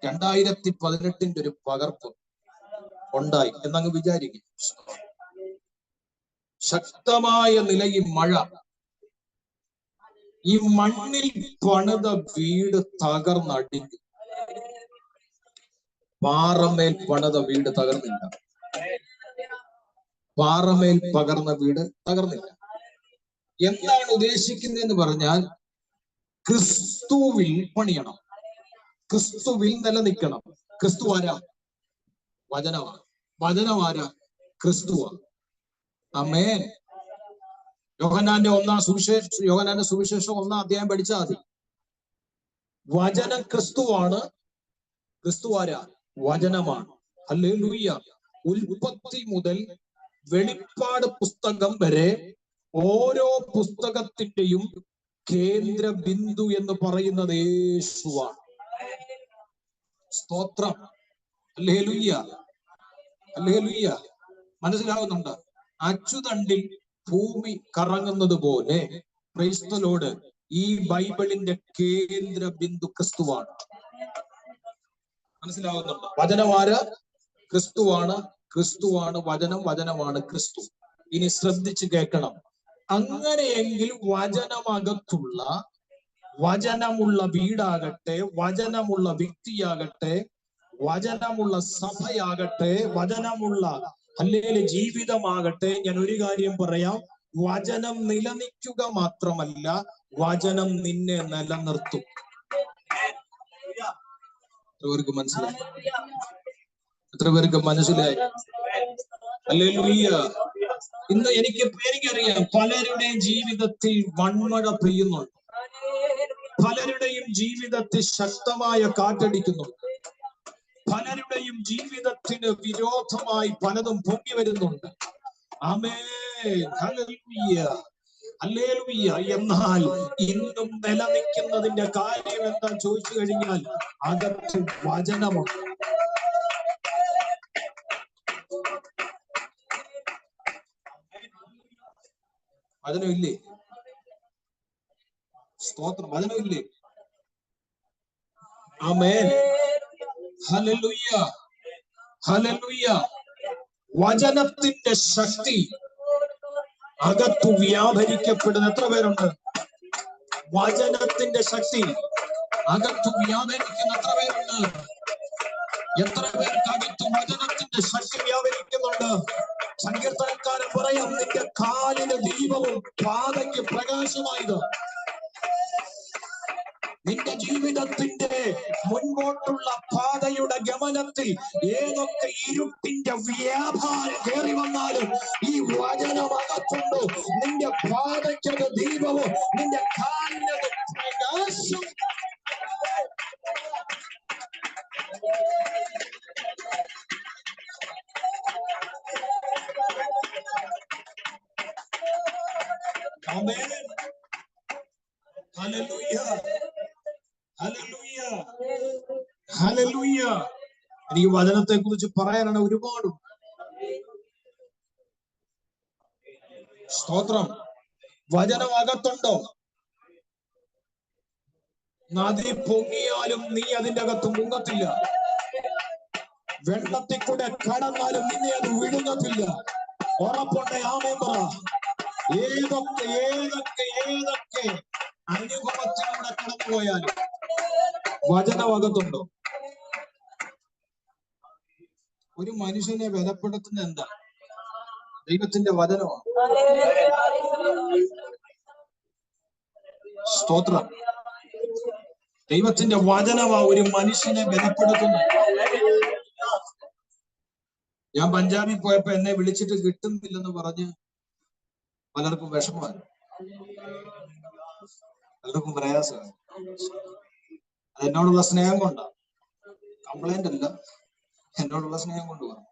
2018 ഒരു പകർപ്പ് ഉണ്ടായി എന്നങ്ങ് വിചാരിക്കും. ശക്തമായ നിലയിൽ മഴ. ഈ മണ്ണിൽ പണിത വീട് തകർന്നടിഞ്ഞു. പാറമേൽ പണിത വീട് തകർന്നില്ല. പാറമേൽ പകർന്ന വീട് തകർന്നില്ല. എന്താണ് ഉദ്ദേശിക്കുന്നതെന്ന് പറഞ്ഞാൽ, ക്രിസ്തുവിൽ പണിയണം, ക്രിസ്തുവിൽ നിലനിൽക്കണം. ക്രിസ്തു ആരാ? വചനമാണ്. വചനം ആരാ? ക്രിസ്തുവാണ്. ആമേൻ. യോഹന്നാന്റെ സുവിശേഷം 1-ാം അധ്യായം പഠിച്ചാൽ മതി. വചനം ക്രിസ്തുവാണ്. ക്രിസ്തു ആരാ? വചനമാണ്. ഹല്ലേലൂയ. ഉൽപ്പത്തി മുതൽ വെളിപ്പാട് പുസ്തകം വരെ ഓരോ പുസ്തകത്തിന്റെയും കേന്ദ്ര ബിന്ദു എന്ന് പറയുന്നത് യേശുവാണ്. സ്തോത്രം. ഹല്ലേലൂയ. ഹല്ലേലൂയ. മനസ്സിലാവുന്നുണ്ട്? അച്ചുതണ്ടിൽ ഭൂമി കറങ്ങുന്നത് പോലെ പ്രൈസ് ദി ലോർഡ്, ഈ ബൈബിളിന്റെ കേന്ദ്ര ബിന്ദു ക്രിസ്തുവാണ്. മനസ്സിലാവുന്നുണ്ട്? വചനമാര്? ക്രിസ്തുവാണ്. ക്രിസ്തുവാണ് വചനം, വചനമാണ് ക്രിസ്തു. ഇനി ശ്രദ്ധിച്ച് കേൾക്കണം. അങ്ങനെയെങ്കിൽ വചനമുള്ള വീടാകട്ടെ, വചനമുള്ള വ്യക്തിയാകട്ടെ, വചനമുള്ള സഭയാകട്ടെ, വചനമുള്ള ഹല്ലേലൂയ ജീവിതമാകട്ടെ, ഞാൻ ഒരു കാര്യം പറയാം, വചനം നിലനിൽക്കുക മാത്രമല്ല, വചനം നിന്നെ നിലനിർത്തും. എത്ര മനസ്സിലായി? എത്ര പേർക്ക് മനസ്സിലായി? ഹല്ലേലൂയ. ഇന്ന് എനിക്കറിയാം, പലരുടെയും ജീവിതത്തിൽ വൻമഴ പെയ്യുന്നുണ്ട്. പലരുടെയും ജീവിതത്തിൽ ശക്തമായ കാറ്റടിക്കുന്നുണ്ട്. പലരുടെയും ജീവിതത്തിന് വിരോധമായി പലതും പൊങ്ങി വരുന്നുണ്ട്. ആമേൻ, ഹല്ലേലൂയ, ഹല്ലേലൂയ. എന്നാൽ ഇന്നും നിലനിൽക്കുന്നതിന്റെ കാര്യം എന്താ ചോദിച്ചു കഴിഞ്ഞാൽ അകത്ത് വചനമുണ്ട്. വചനമില്ലേ? സ്തോത്രം, വചനമില്ലേ? ആമേൻ, ഹല്ലേലൂയ, ഹല്ലേലൂയ. വചനത്തിന്റെ ശക്തി അകത്തു വ്യാപരിക്കപ്പെടുന്ന എത്ര പേരുണ്ട്? വചനത്തിന്റെ ശക്തി അകത്തു വ്യാപരിക്കുന്ന എത്ര പേരുണ്ട്? എത്ര പേർക്ക് അകത്തു വചനത്തിന്റെ ശക്തി വ്യാപരിക്കുന്നുണ്ട്? സങ്കീർത്തനക്കാരൻ പറയാം, നിന്റെ കാലിന് ദീപവും പാതയ്ക്ക് പ്രകാശമായത്. നിന്റെ ജീവിതത്തിന്റെ മുൻപോട്ടുള്ള പാതയുടെ ഗമനത്തിൽ ഏതൊക്കെ ഇരുട്ടിന്റെ വ്യാപാരം കയറി വന്നാലും ഈ വചനം അകത്തുണ്ട്. നിന്റെ പാതയ്ക്കത് ദീപവും നിന്റെ കാലിനത് പ്രകാശം. ആമേൻ, ഹല്ലേലൂയ, ഹല്ലേലൂയ, ഹല്ലേലൂയ. എനിക്ക് വചനത്തെ കുറിച്ച് പറയാനാണ് ഒരുപാട്. സ്തോത്രം. വചനം അകത്തുണ്ടോ? നദി പൊങ്ങിയാലും നീ അതിന്റെ അകത്ത് മുങ്ങത്തില്ല. വെള്ളത്തിൽ കൂടെ കടന്നാലും നിന്നെ അത് വിഴുങ്ങത്തില്ല. ഉറപ്പുണ്ടെ ആമേൻ പറ. ഏതൊക്കെ ഏതൊക്കെ ഏതൊക്കെ അനുഭവത്തിലൂടെ കടന്നുപോയാലും വചനം അകത്തുണ്ടോ? ഒരു മനുഷ്യനെ ബലപ്പെടുത്തുന്ന എന്താ? ദൈവത്തിന്റെ വചനമാണ്. സ്തോത്രം. ദൈവത്തിന്റെ വചനമാ ഒരു മനുഷ്യനെ ബലപ്പെടുത്തുന്നത്. ഞാൻ പഞ്ചാബിൽ പോയപ്പോ എന്നെ വിളിച്ചിട്ട് കിട്ടുന്നില്ലെന്ന് പറഞ്ഞ് പലർക്കും വിഷമമാണ്, പലർക്കും പ്രയാസമാണ്. അത് എന്നോടുള്ള സ്നേഹം കൊണ്ടാണ്, കംപ്ലൈന്റ് അല്ല, എന്നോടുള്ള സ്നേഹം കൊണ്ടുപോകാം.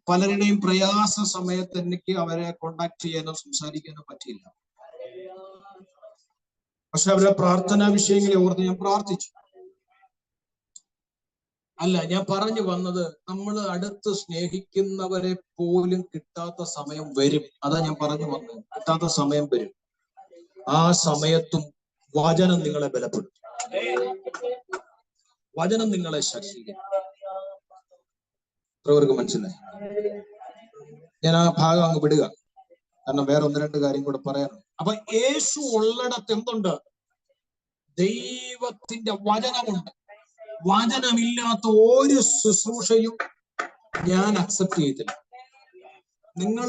പലരുടെയും പ്രയാസ സമയത്ത് എനിക്ക് അവരെ കോണ്ടാക്ട് ചെയ്യാനോ സംസാരിക്കാനോ പറ്റിയില്ല. പക്ഷെ അവരുടെ പ്രാർത്ഥനാ വിഷയങ്ങളെ ഓർത്ത് ഞാൻ പ്രാർത്ഥിച്ചു. അല്ല, ഞാൻ പറഞ്ഞു വന്നത്, നമ്മൾ അടുത്ത് സ്നേഹിക്കുന്നവരെ പോലും കിട്ടാത്ത സമയം വരും. അതാ ഞാൻ പറഞ്ഞു വന്നത്, കിട്ടാത്ത സമയം വരും. ആ സമയത്തും വചനം നിങ്ങളെ ബലപ്പെടുത്തും, വചനം നിങ്ങളെ ശക്തീകരിക്കും. അവർക്ക് മനസ്സിലായി? ഞാൻ ആ ഭാഗം അങ്ങ് വിടുക, കാരണം വേറെ ഒന്ന് രണ്ട് കാര്യം കൂടെ പറയാനുണ്ട്. അപ്പൊ യേശു ഉള്ളിടത്ത് എന്തുണ്ട്? ദൈവത്തിന്റെ വചനമുണ്ട്. വചനമില്ലാത്ത ഒരു ശുശ്രൂഷയും ഞാൻ അക്സെപ്റ്റ് ചെയ്തില്ല. നിങ്ങൾ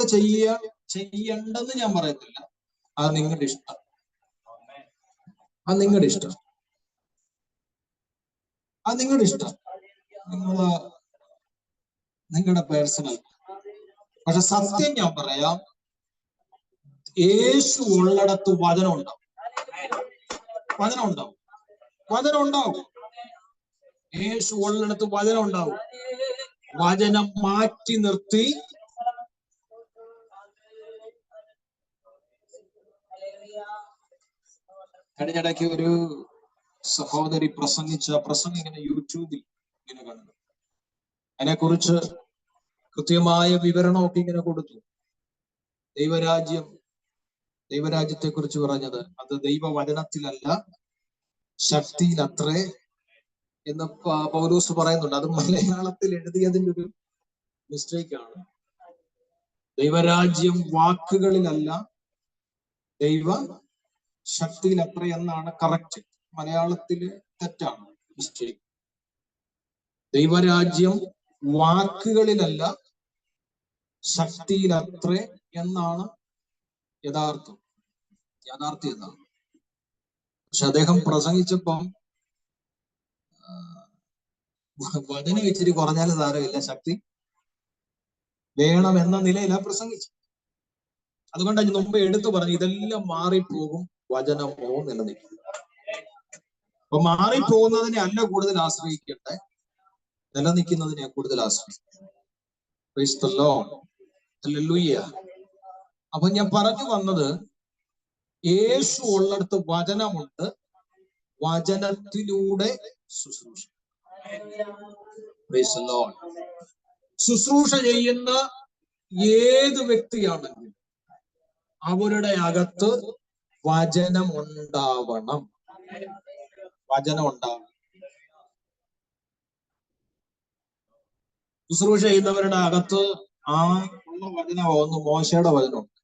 ചെയ്യണ്ടെന്ന് ഞാൻ പറയത്തില്ല, അത് നിങ്ങളുടെ ഇഷ്ടം, അത് നിങ്ങളുടെ ഇഷ്ടം, അത് നിങ്ങളുടെ ഇഷ്ടം, നിങ്ങളുടെ പേഴ്സണൽ. പക്ഷെ സത്യം ഞാൻ പറയാം, യേശു ഉള്ളിടത്ത് വചനം ഉണ്ടാവും, വചനം ഉണ്ടാവും, വചനം ഉണ്ടാവും. യേശു ഉള്ളിടത്ത് വചനം ഉണ്ടാവും. വചനം മാറ്റി നിർത്തി കഴിഞ്ഞിടയ്ക്ക് ഒരു സഹോദരി പ്രസംഗിച്ച പ്രസംഗം ഇങ്ങനെ യൂട്യൂബിൽ ഇങ്ങനെ കണ്ടു. അതിനെക്കുറിച്ച് കൃത്യമായ വിവരണമൊക്കെ ഇങ്ങനെ കൊടുത്തു. ദൈവരാജ്യത്തെ കുറിച്ച് പറഞ്ഞത് അത് ദൈവവചനത്തിലല്ല, ശക്തിയിലത്രേ എന്ന് പൗലോസ് പറയുന്നുണ്ട്. അത് മലയാളത്തിൽ എഴുതിയതിൻ്റെ ഒരു മിസ്റ്റേക്കാണ്. ദൈവരാജ്യം വാക്കുകളിലല്ല, ദൈവ ശക്തിയിലത്ര എന്നാണ് കറക്റ്റ്. മലയാളത്തില് തെറ്റാണ്, മിസ്റ്റേക്ക്. ദൈവരാജ്യം വാക്കുകളിലല്ല, ശക്തിയിലത്ര എന്നാണ് യാഥാർത്ഥ്യം എന്നാണ്. പക്ഷെ അദ്ദേഹം പ്രസംഗിച്ചപ്പം വചനം ഇച്ചിരി കുറഞ്ഞാലും സാരമില്ല, ശക്തി വേണം എന്ന നിലയിലാണ് പ്രസംഗിച്ചത്. അതുകൊണ്ട് അതിന് മുമ്പ് എടുത്തു പറഞ്ഞു, ഇതെല്ലാം മാറിപ്പോകും, വചനമോ നിലനിൽക്കും. അപ്പൊ മാറിപ്പോകുന്നതിനെ അല്ല കൂടുതൽ ആശ്രയിക്കട്ടെ, നിലനിൽക്കുന്നതിനെ കൂടുതൽ ആശ്രയിക്കും. Praise the lord. ഹല്ലേലൂയ. അപ്പൊ ഞാൻ പറഞ്ഞു വന്നത്, യേശു ഉള്ളിടത്ത് വചനമുണ്ട്, വചനത്തിലൂടെ ശുശ്രൂഷ. Praise the lord. ശുശ്രൂഷ ചെയ്യുന്ന ഏത് വ്യക്തിയാണെങ്കിലും അവരുടെ അകത്ത് വചനം ഉണ്ടാവണം. വചനം ഉണ്ടാവണം. ശുശ്രൂഷ ചെയ്യുന്നവരുടെ അകത്ത് ഉള്ള വചനം, ഒന്ന് മോശയുടെ വചനമുണ്ട്,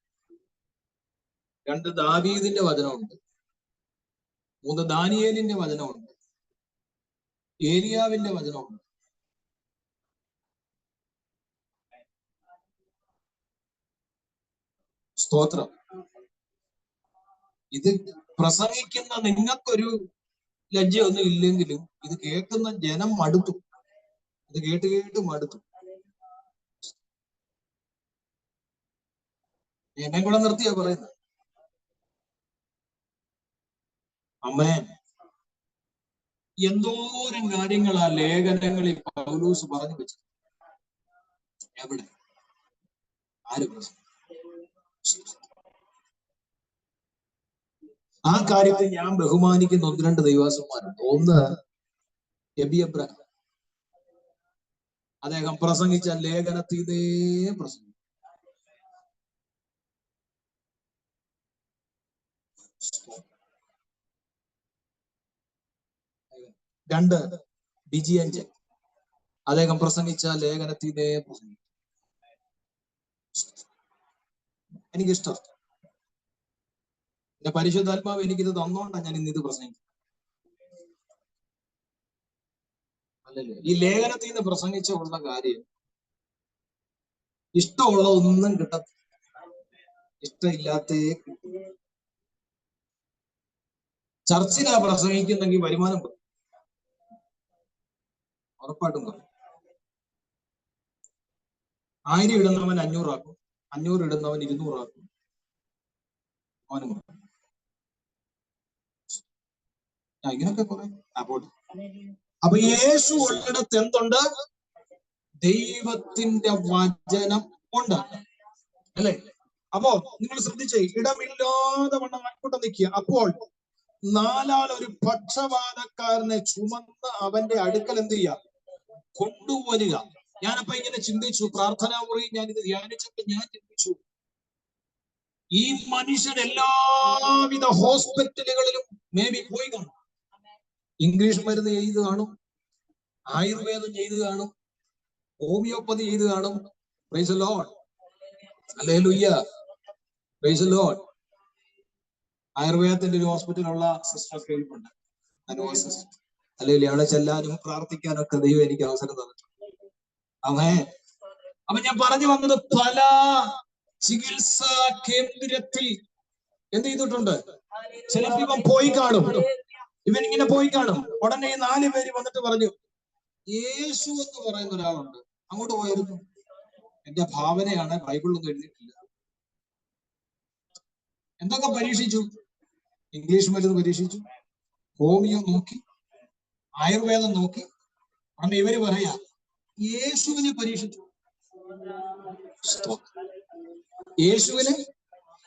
2 ദാവീദിന്റെ വചനമുണ്ട്, 3 ദാനിയേലിന്റെ വചനമുണ്ട്, ഏലിയാവിന്റെ വചനമുണ്ട്. സ്തോത്രം. ഇത് പ്രസംഗിക്കുന്ന നിങ്ങൾക്കൊരു ലജ്ജയൊന്നും ഇല്ലെങ്കിലും ഇത് കേൾക്കുന്ന ജനം മടുത്തു. ഇത് കേട്ട് കേട്ട് മടുത്തു. എന്നെ കൂടെ നിർത്തിയാ പറയുന്നത്. അമ്മേ, എന്തോരം കാര്യങ്ങളാ ലേഖനങ്ങളിൽ പൗലോസ് പറഞ്ഞു വെച്ചത്. എവിടെ? ആര് പ്രശ്നം? ആ കാര്യത്തിൽ ഞാൻ ബഹുമാനിക്കുന്ന 1-2 ദൈവദാസന്മാരുണ്ട്. ഒന്ന് എബി എബ്രഹാം. അദ്ദേഹം പ്രസംഗിച്ച ലേഖനത്തിലേ പ്രസംഗിച്ചു. 2 ബിജിയഞ്ചൻ. അദ്ദേഹം പ്രസംഗിച്ച ലേഖനത്തിലേ പ്രസംഗിച്ചു. എനിക്കിഷ്ടം. എന്റെ പരിശുദ്ധാത്മാവ് എനിക്കിത് തന്നോണ്ടാണ് ഞാൻ ഇന്നിത് പ്രസംഗിക്കും. അല്ലല്ലേ? ഈ ലേഖനത്തിൽ നിന്ന് പ്രസംഗിച്ച ഉള്ള കാര്യം ഇഷ്ടമുള്ള ഒന്നും കിട്ടത്തില്ല, ഇഷ്ടമില്ലാത്തേ കിട്ടും. ചർച്ചിലാ പ്രസംഗിക്കുന്നെങ്കിൽ വരുമാനം പറയും, ഉറപ്പായിട്ടും പറയും. 1000 ഇടുന്നവൻ 500 ആക്കും, 500 ഇടുന്നവൻ 200 ആക്കും. അവനും ഇങ്ങനൊക്കെ കുറെ പോട്ടെ. അപ്പൊ യേശു ഉള്ളിടത്ത് എന്തുണ്ട്? ദൈവത്തിന്റെ വചനം ഉണ്ട്, അല്ലെ? അപ്പോ നിങ്ങൾ ശ്രദ്ധിച്ചേ, ഇടമില്ലാതെ വണ്ണം അങ്ങോട്ട് നിൽക്കുക. അപ്പോൾ 4 ഒരു പക്ഷപാതക്കാരനെ ചുമന്ന് അവന്റെ അടുക്കൽ എന്ത് ചെയ്യുക? കൊണ്ടുവരിക. ഞാനപ്പോ ഇങ്ങനെ ചിന്തിച്ചു, പ്രാർത്ഥനാ മുറി ഞാൻ ഇത് ധ്യാനിച്ചപ്പോൾ ഞാൻ ചിന്തിച്ചു, ഈ മനുഷ്യൻ എല്ലാവിധ ഹോസ്പിറ്റലുകളിലും മേ ബി പോയി കാണും. ഇംഗ്ലീഷ് മരുന്ന് ചെയ്ത് കാണും, ആയുർവേദം ചെയ്ത് കാണും, ഹോമിയോപ്പതി ചെയ്ത് കാണും. Praise the lord. ഹല്ലേലൂയ. Praise the lord. ആയുർവേദത്തിന്റെ ഒരു ഹോസ്പിറ്റലുള്ള സിസ്റ്റർ കേൾപ്പുണ്ട്, അല്ലെങ്കിൽ അവിടെ ചെല്ലാനും പ്രാർത്ഥിക്കാനൊക്കെ ദൈവം എനിക്ക് അവസരം തന്നിട്ടുണ്ട്. അപ്പൊ ഞാൻ പറഞ്ഞു വന്നത്, പല ചികിത്സാ കേന്ദ്രത്തിൽ എന്ത് ചെയ്തിട്ടുണ്ട്? ചിലപ്പോ ഇവൻ പോയി കാണും, ഇവൻ ഇങ്ങനെ പോയി കാണും. ഉടനെ 4 പേര് വന്നിട്ട് പറഞ്ഞു, യേശു എന്ന് പറയുന്ന ഒരാളുണ്ട്, അങ്ങോട്ട് പോയിരുന്നു. എന്റെ ഭാവനയാണ്, ബൈബിളൊന്നും എഴുതിയിട്ടില്ല. എന്തൊക്കെ പരീക്ഷിച്ചു? ഇംഗ്ലീഷ് മരുന്ന് പരീക്ഷിച്ചു, ഹോമിയോ നോക്കി, ആയുർവേദം നോക്കി. അന്ന് ഇവര് പറയാ യേശുവിനെ പരീക്ഷിച്ചു. യേശുവിനെ.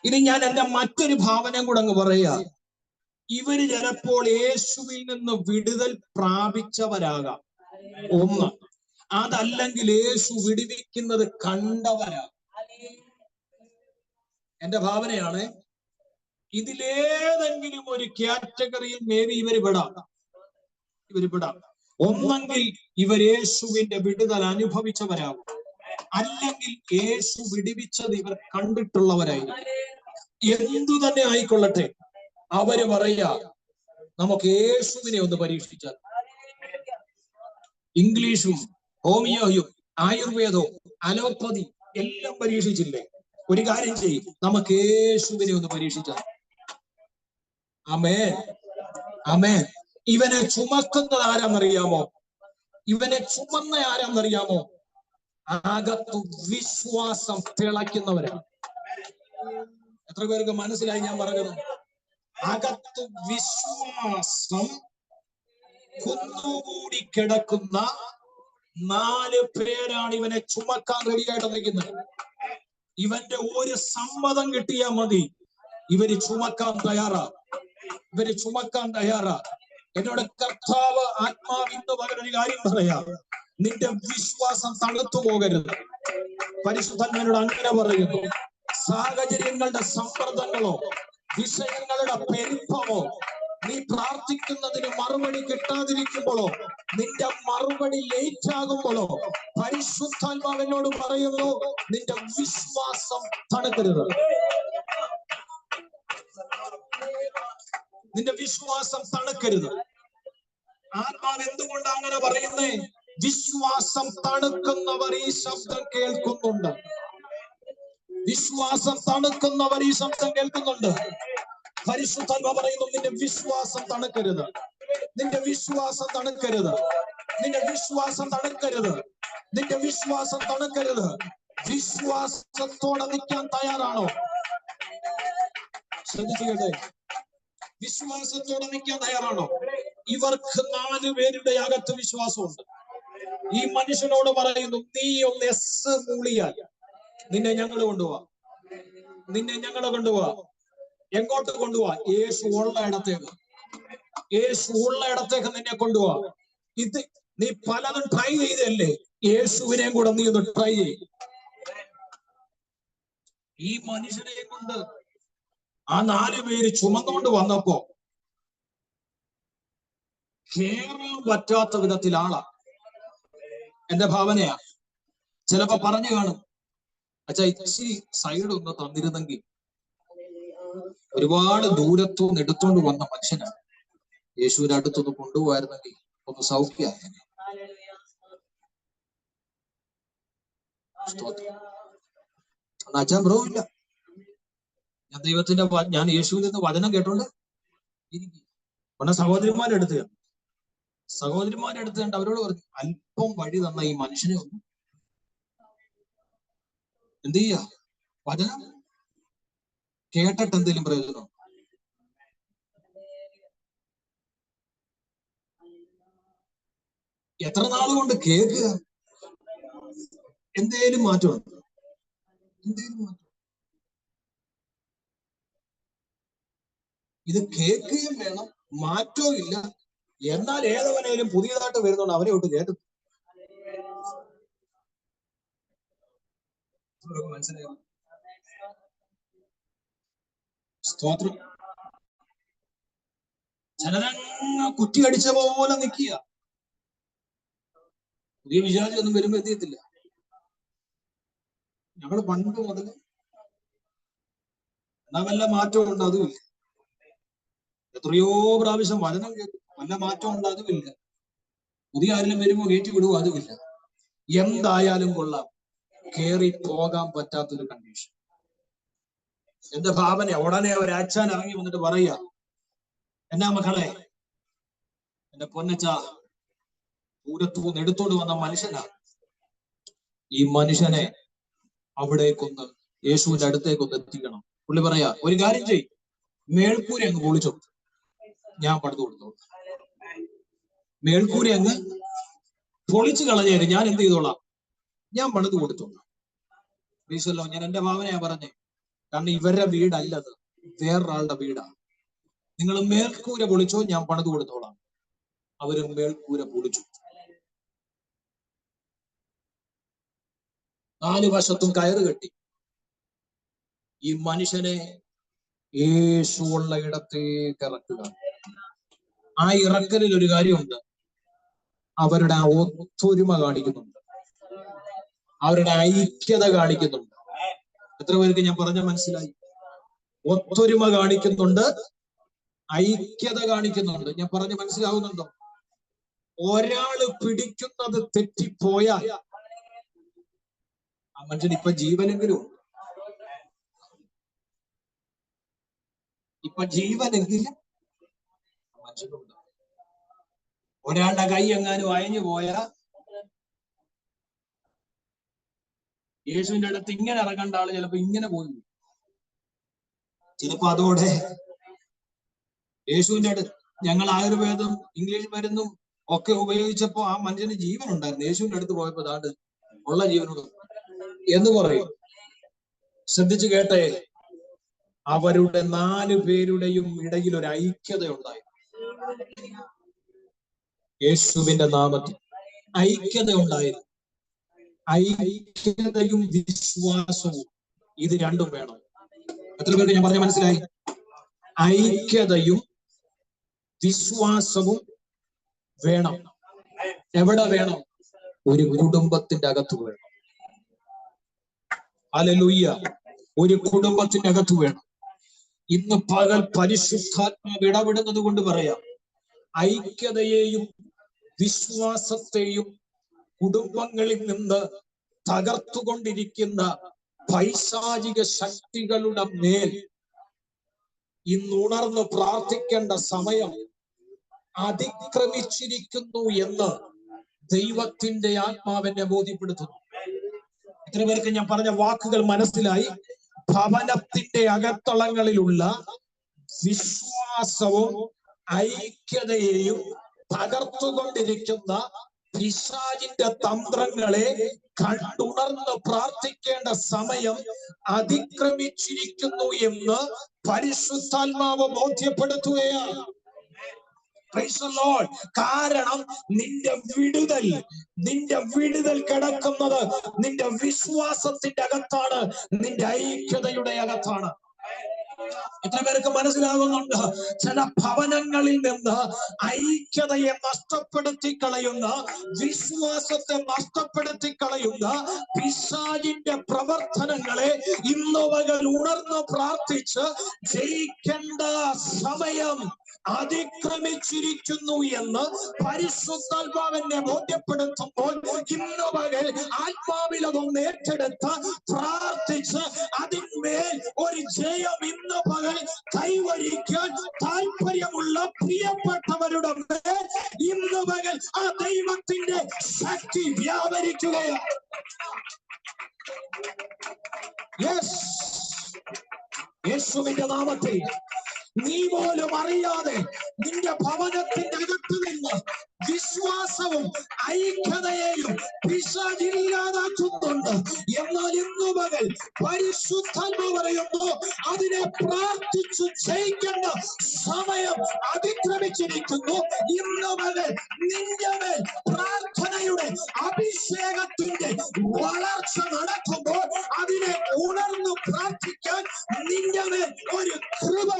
ഇനി ഞാൻ എന്റെ മറ്റൊരു ഭാവനയും കൂടെ അങ്ങ് പറയാ, ഇവര് ചിലപ്പോൾ യേശുവിൽ നിന്ന് വിടുതൽ പ്രാപിച്ചവരാകാം. ഒന്ന്, അതല്ലെങ്കിൽ യേശു വിടുവിക്കുന്നത് കണ്ടവരാകാം. എന്റെ ഭാവനയാണ്, ഇതിലേതെങ്കിലും ഒരു കാറ്റഗറിയിൽ മേ ബി ഇവര് പെടാം. ഒന്നെങ്കിൽ ഇവർ യേശുവിന്റെ വിടുതൽ അനുഭവിച്ചവരാകും, അല്ലെങ്കിൽ യേശു വിടുവിച്ചത് ഇവർ കണ്ടിട്ടുള്ളവരായിരിക്കും. എന്തു തന്നെ ആയിക്കൊള്ളട്ടെ, അവര് പറയാ നമുക്ക് യേശുവിനെ ഒന്ന് പരീക്ഷിച്ചാൽ. ഇംഗ്ലീഷും ഹോമിയോയും ആയുർവേദവും അലോപ്പതി എല്ലാം പരീക്ഷിച്ചില്ലേ? ഒരു കാര്യം ചെയ്യും, നമുക്ക് യേശുവിനെ ഒന്ന് പരീക്ഷിച്ചാൽ. ആമേൻ, ആമേൻ. ഇവനെ ചുമക്കുന്നത് ആരാന്നറിയാമോ? ഇവനെ ചുമന്ന ആരാന്നറിയാമോ? അകത്ത് വിശ്വാസം തിളയ്ക്കുന്നവരാണ്. എത്ര പേർക്ക് മനസ്സിലായി ഞാൻ പറഞ്ഞത്? അകത്ത് വിശ്വാസം കുന്നുകൂടി കിടക്കുന്ന 4 പേരാണ് ഇവനെ ചുമക്കാൻ റെഡിയായിട്ട് നിൽക്കുന്നത്. ഇവന്റെ ഒരു സമ്മതം കിട്ടിയാൽ മതി, ഇവര് ചുമക്കാൻ തയ്യാറാ. എന്നോട് കർത്താവ് ആത്മാവിന്റെ പകരം കാര്യം പറയാ, നിന്റെ വിശ്വാസം തണുത്തു പോകരുത്. പരിശുദ്ധന്മാരോട് അങ്ങനെ പറയുന്നു. സാഹചര്യങ്ങളുടെ സമ്മർദ്ദങ്ങളോ വിഷയങ്ങളുടെ പെരുപ്പമോ നീ പ്രാർത്ഥിക്കുന്നതിന് മറുപടി കിട്ടാതിരിക്കുമ്പോഴോ നിന്റെ മറുപടി ലേറ്റ് ആകുമ്പോഴോ പരിശുദ്ധാത്മാവിനോട് പറയുന്നു, നിന്റെ വിശ്വാസം തണുക്കരുത്. നിന്റെ വിശ്വാസം തണുക്കരുത്. ആത്മാവ് എന്തുകൊണ്ട് അങ്ങനെ പറയുന്നേ? വിശ്വാസം തണുക്കുന്നവർ ഈ ശബ്ദം കേൾക്കുന്നുണ്ട്. പരിശുദ്ധാത്മാവ് പറയുന്നു, നിന്റെ വിശ്വാസം തണുക്കരുത്. നിന്റെ വിശ്വാസം തണുക്കരുത്. വിശ്വാസത്തോടെ നിൽക്കാൻ തയ്യാറാണോ? ശ്രദ്ധിച്ചേ, വിശ്വാസത്തോടെ നിൽക്കാൻ തയ്യാറാണോ? ഇവർക്ക് 4 പേരുടെ അകത്ത് വിശ്വാസമുണ്ട്. ഈ മനുഷ്യനോട് പറയുന്നു, നീ ഒന്ന് എസ് മൂളിയാൽ നിന്നെ ഞങ്ങൾ കൊണ്ടുപോവാ. എങ്ങോട്ട് കൊണ്ടുപോവാ? യേശു ഉള്ള ഇടത്തേക്ക് നിന്നെ കൊണ്ടുപോവാ. ഇത് നീ പലതും ട്രൈ ചെയ്തല്ലേ, യേശുവിനെയും കൂടെ നീ ഒന്ന് ട്രൈ ചെയ്യും. ഈ മനുഷ്യനെ കൊണ്ട് ആ 4 പേര് ചുമന്നുകൊണ്ട് വന്നപ്പോ കേറാൻ പറ്റാത്ത വിധത്തിൽ ആളാ. എന്റെ ഭാവനയാ. ചിലപ്പോ പറഞ്ഞു കാണും, അച്ഛാ ഇച്ചിരി സൈഡ് ഒന്ന് തന്നിരുന്നെങ്കിൽ. ഒരുപാട് ദൂരത്തുനിന്ന് എടുത്തോണ്ട് വന്ന മനുഷ്യനാണ്. യേശുവിന്റെ അടുത്തൊന്ന് കൊണ്ടുപോകായിരുന്നെങ്കിൽ ഒന്ന് സൗഖ്യമായി. അച്ഛൻ ബ്രോ ഇല്ല, ഞാൻ യേശുവിൽ നിന്ന് വചനം കേട്ടോണ്ട് ഉടനെ സഹോദരിമാരെ എടുത്ത് കണ്ട് അവരോട് പറഞ്ഞു, അല്പം വഴി തന്ന ഈ മനുഷ്യനെ ഒന്ന് എന്ത് ചെയ്യാ? വചനം കേട്ടിട്ട് എന്തെങ്കിലും പ്രയോജനം? എത്ര നാളുകൊണ്ട് കേൾക്കുക? എന്തേലും മാറ്റമുണ്ടോ? ഇത് കേൾക്കുകയും വേണം, മാറ്റവും ഇല്ല. എന്നാൽ ഏതവനേലും പുതിയതായിട്ട് വരുന്നുണ്ട്, അവനെ ഒട്ട് കേട്ടു. മനസ്സിലായോ? സ്തോത്രം. ചിലരങ്ങ് കുറ്റി അടിച്ച പോലെ നിൽക്കുക. പുതിയ വിചാരം ഒന്നും വരുമ്പോ എത്തിയത്തില്ല. ഞങ്ങൾ പണ്ട് മുതൽ എന്നാ വല്ല മാറ്റവും ഉണ്ട്, അതുമില്ല. എത്രയോ പ്രാവശ്യം വചനം കേൾക്കും, വല്ല മാറ്റം ഉണ്ട്, അതുമില്ല. പുതിയ ആരെങ്കിലും വരുമ്പോ കയറ്റി വിടുവോ, അതുമില്ല. എന്തായാലും കൊള്ളാം, കേറി പോകാൻ പറ്റാത്തൊരു കണ്ടീഷൻ. എന്റെ ഭാവന ഉടനെ ഒരാച്ചാൻ ഇറങ്ങി വന്നിട്ട് പറയാ, എന്നാ മക്കളെ, എന്റെ പൊന്നച്ച ദൂരത്തുനിന്ന് എടുത്തോണ്ട് വന്ന മനുഷ്യനാ. ഈ മനുഷ്യനെ അവിടേക്കൊന്ന് യേശുവിന്റെ അടുത്തേക്കൊന്ന് എത്തിക്കണം. പുള്ളി പറയാ, ഒരു കാര്യം ചെയ്യും, മേൽക്കൂര അങ്ങ് പൊളിച്ചോ, ഞാൻ പണിത് കൊടുത്തോളാം. മേൽക്കൂര അങ്ങ് പൊളിച്ചു കളഞ്ഞേര്, ഞാൻ എന്ത് ചെയ്തോളാം, ഞാൻ പണിത് കൊടുത്തോളാം. പ്ലീസല്ലോ, ഞാൻ എന്റെ ഭാവനയാ പറഞ്ഞേ. കാരണം ഇവരുടെ വീടല്ലത്, വേറൊരാളുടെ വീടാ. നിങ്ങൾ മേൽക്കൂര പൊളിച്ചോ, ഞാൻ പണിത് കൊടുത്തോളാം. അവര് മേൽക്കൂര പൊളിച്ചു. 4 വശത്തും കയറ് കെട്ടി ഈ മനുഷ്യനെ യേശുവുള്ള ഇടത്തേക്ക് ഇറക്കുക. ആ ഇറക്കലിൽ ഒരു കാര്യമുണ്ട്, അവരുടെ ആ ഒത്തൊരുമ കാണിക്കുന്നുണ്ട്, അവരുടെ ഐക്യത കാണിക്കുന്നുണ്ട്. എത്ര പേർക്ക് ഞാൻ പറഞ്ഞ മനസ്സിലായി? ഒത്തൊരുമ കാണിക്കുന്നുണ്ട്, ഐക്യത കാണിക്കുന്നുണ്ട്. ഞാൻ പറഞ്ഞ് മനസ്സിലാവുന്നുണ്ടോ? ഒരാള് പിടിക്കുന്നത് തെറ്റിപ്പോയാൽ ആ മനുഷ്യൻ ഇപ്പൊ ജീവനെങ്കിലും മനുഷ്യനുണ്ട്. ഒരാളുടെ കൈ എങ്ങാനും അയഞ്ഞു പോയാ യേശുവിന്റെ അടുത്ത് ഇങ്ങനെ ഇറങ്ങേണ്ട ആള് ചിലപ്പോ ഇങ്ങനെ പോയി. ചിലപ്പോ അതോടെ യേശുവിന്റെ അടുത്ത് ഞങ്ങൾ ആയുർവേദം ഇംഗ്ലീഷ് മരുന്നും ഒക്കെ ഉപയോഗിച്ചപ്പോ ആ മനുഷ്യന് ജീവൻ ഉണ്ടായിരുന്നു. യേശുവിന്റെ അടുത്ത് പോയപ്പോ അതാണ്ട് ഉള്ള ജീവനോട് എന്ന് പറയും. ശ്രദ്ധിച്ചു കേട്ടേ, അവരുടെ 4 പേരുടെയും ഇടയിൽ ഒരു ഐക്യത ഉണ്ടായി. യേശുവിന്റെ നാമത്തിൽ ഐക്യത ഉണ്ടായിരുന്നു. ഐക്യതയും വിശ്വാസവും, ഇത് രണ്ടും വേണം. എത്ര പേർക്ക് ഞാൻ പറഞ്ഞ മനസ്സിലായി? ഐക്യതയും വിശ്വാസവും വേണം. എവിടെ വേണം? ഒരു കുടുംബത്തിന്റെ അകത്ത് വേണം. ഹല്ലേലൂയ. ഒരു കുടുംബത്തിന്റെ അകത്ത് വേണം. ഇന്ന് പകൽ പരിശുദ്ധാത്മാവ് ഇടപെടുന്നത് കൊണ്ട് പറയാം, ഐക്യതയെയും വിശ്വാസത്തെയും കുടുംബങ്ങളിൽ നിന്ന് തകർത്തുകൊണ്ടിരിക്കുന്ന പൈശാചിക ശക്തികളുടെ മേൽ ഇന്ന് ഉണർന്ന് പ്രാർത്ഥിക്കേണ്ട സമയം അതിക്രമിച്ചിരിക്കുന്നു എന്ന് ദൈവത്തിന്റെ ആത്മാവിനെ ബോധ്യപ്പെടുത്തുന്നു. എത്ര പേർക്ക് ഞാൻ പറഞ്ഞ വാക്കുകൾ മനസ്സിലായി? ഭവനത്തിന്റെ അകത്തളങ്ങളിലുള്ള വിശ്വാസവും ഐക്യതയെയും തകർത്തുകൊണ്ടിരിക്കുന്ന പിശാചിന്റെ തന്ത്രങ്ങളെ കണ്ടുണർന്ന് പ്രാർത്ഥിക്കേണ്ട സമയം അതിക്രമിച്ചിരിക്കുന്നു എന്ന് പരിശുദ്ധാത്മാവ് ബോധ്യപ്പെടുത്തുകയാണ്. കാരണം നിന്റെ വിടുതൽ കിടക്കുന്നത് നിന്റെ വിശ്വാസത്തിന്റെ അകത്താണ്, നിന്റെ ഐക്യതയുടെ അകത്താണ്. എത്ര പേർക്ക് മനസ്സിലാകുന്നുണ്ട്? ചില ഭവനങ്ങളിൽ നിന്ന് ഐക്യതയെ നഷ്ടപ്പെടുത്തി കളയുന്ന, വിശ്വാസത്തെ നഷ്ടപ്പെടുത്തി കളയുന്ന പിശാചിന്റെ പ്രവർത്തനങ്ങളെ ഇന്ന് പകൽ ഉണർന്ന് പ്രാർത്ഥിച്ച് ജയിക്കേണ്ട സമയം അതിക്രമിച്ചിരിക്കുന്നു എന്ന് പരിശുദ്ധാത്മാവിനെ ബോധ്യപ്പെടുത്തുമ്പോൾ ഇന്ന് പകൽ ആത്മാവിൽ അതൊന്ന് ഏറ്റെടുത്ത് പ്രാർത്ഥിച്ച് അതിന്മേൽ ഒരു ജയം ഇന്ന് പകൽ കൈവരിക്കാൻ താല്പര്യമുള്ള പ്രിയപ്പെട്ടവരുടെ മേൽ ഇന്ന് പകൽ ആ ദൈവത്തിന്റെ ശക്തി വ്യാപരിക്കുകയാണ്. യേശുവിന്റെ നാമത്തിൽ നീ പോലും അറിയാതെ നിന്റെ ഭവനത്തിന്റെ അകത്ത് നിന്ന് വിശ്വാസവും ഐക്യതയെയും പിശാചില്ലാതാക്കുന്നുണ്ട്. എന്നാൽ ഇന്നു പകൽ പരിശുദ്ധാത്മാവ് പറയുന്നു, അതിനെ പ്രാർത്ഥിച്ചു ജയിക്കേണ്ട സമയം അതിക്രമിച്ചിരിക്കുന്നു. ഇന്നു പകൽ നിന്റെ മേൽ പ്രാർത്ഥനയുടെ അഭിഷേകത്തിന്റെ വളർച്ച നടക്കുമ്പോൾ അതിനെ ഉണർന്നു പ്രാർത്ഥിക്കാൻ നിന്റെ മേൽ ഒരു കൃപ.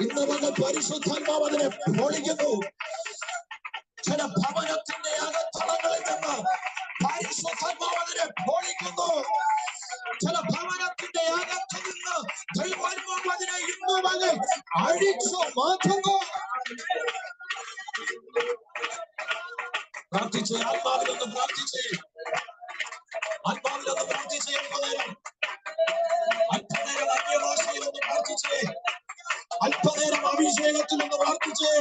ഇന്ന് വന്ന് പരിശുദ്ധാത്മാവ് അതിനെ പൊളിക്കുന്നു. ചില ഭവനത്തിന്റെ അകത്തളങ്ങളിൽ നിന്ന് പരിശുദ്ധാത്മാവ് അതിനെ പൊളിക്കുന്നു. ചില ഭവനത്തിന്റെ അകത്ത് നിന്ന് ദൈവാത്മാവ് അതിനെ ഇന്ന് വന്ന് അഴിച്ചു മാറ്റുന്നു. പ്രാർത്ഥിച്ച് ആത്മാവിലൊന്ന് പ്രാർത്ഥിച്ച്, ആത്മാവിലൊന്ന് പ്രാർത്ഥിച്ച്, അല്പനേരം അന്യഭാഷയിലൊന്ന് പ്രാർത്ഥിച്ച്, അല്പനേരം അഭിഷേകത്തിലൊന്ന് പ്രാർത്ഥിച്ച്,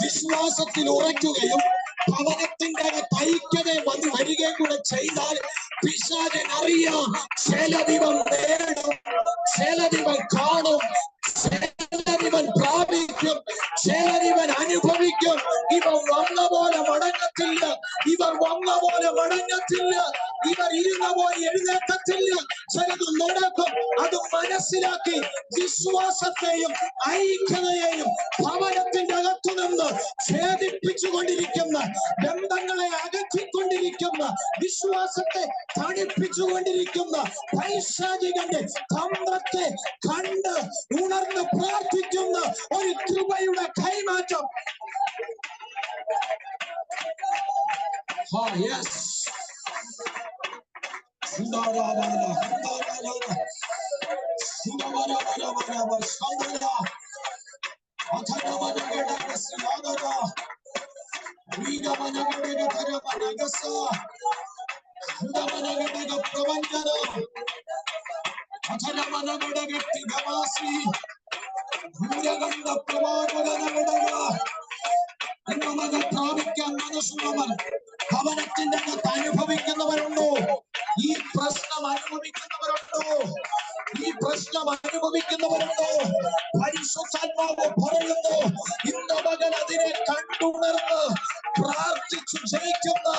വിശ്വാസത്തിൽ ഉറയ്ക്കുകയും ഭവനത്തിന്റെ ഐക്യതയെ വന്ന് വരികയും കൂടെ ചെയ്താൽ പിശാചിനറിയാം ചിലതിവൻ നേടും, ചിലതിവൻ കാണും, ചിലതിവൻ പ്രാപിക്കും, ചിലതിവൻ അനുഭവിക്കും. ഇവർ വന്ന പോലെ മടങ്ങത്തില്ല, ഇവർ വന്ന പോലെ മടങ്ങത്തില്ല, ഇവർ ഇരുന്ന പോലെ എഴുന്നേക്കത്തില്ല. ചിലത് നടക്കും. അത് മനസ്സിലാക്കി വിശ്വാസത്തെയും ഐക്യതയെയും ഭവനത്തിന്റെ അകത്തു നിന്ന് ഛേദിപ്പിച്ചുകൊണ്ടിരിക്കുന്ന, ബന്ധങ്ങളെ അകറ്റിക്കൊണ്ടിരിക്കുന്ന, വിശ്വാസത്തെ തടിപ്പിച്ചുകൊണ്ടിരിക്കുന്ന പൈശാചികന്റെ തന്ത്രത്തെ കണ്ട് ഉണർന്ന് പ്രാർത്ഥിക്കുന്ന ഒരു കൃപയുടെ കൈമാറ്റം. പ്രാപിക്കാൻ മനസ്സുള്ളവർ ഭവനത്തിന്റെ അകത്ത് അനുഭവിക്കുന്നവരുണ്ടോ? ഈ പ്രശ്നം അനുഭവിക്കുന്നവരുണ്ടോ? ഈ പ്രശ്നം അനുഭവിക്കുന്നവരുണ്ടോ? പരിശുദ്ധാത്മാവ് പറയുന്നു, ഇന്ന് മകൻ അതിനെ കണ്ടുണർന്ന് പ്രാർത്ഥിച്ചു ജയിക്കുന്ന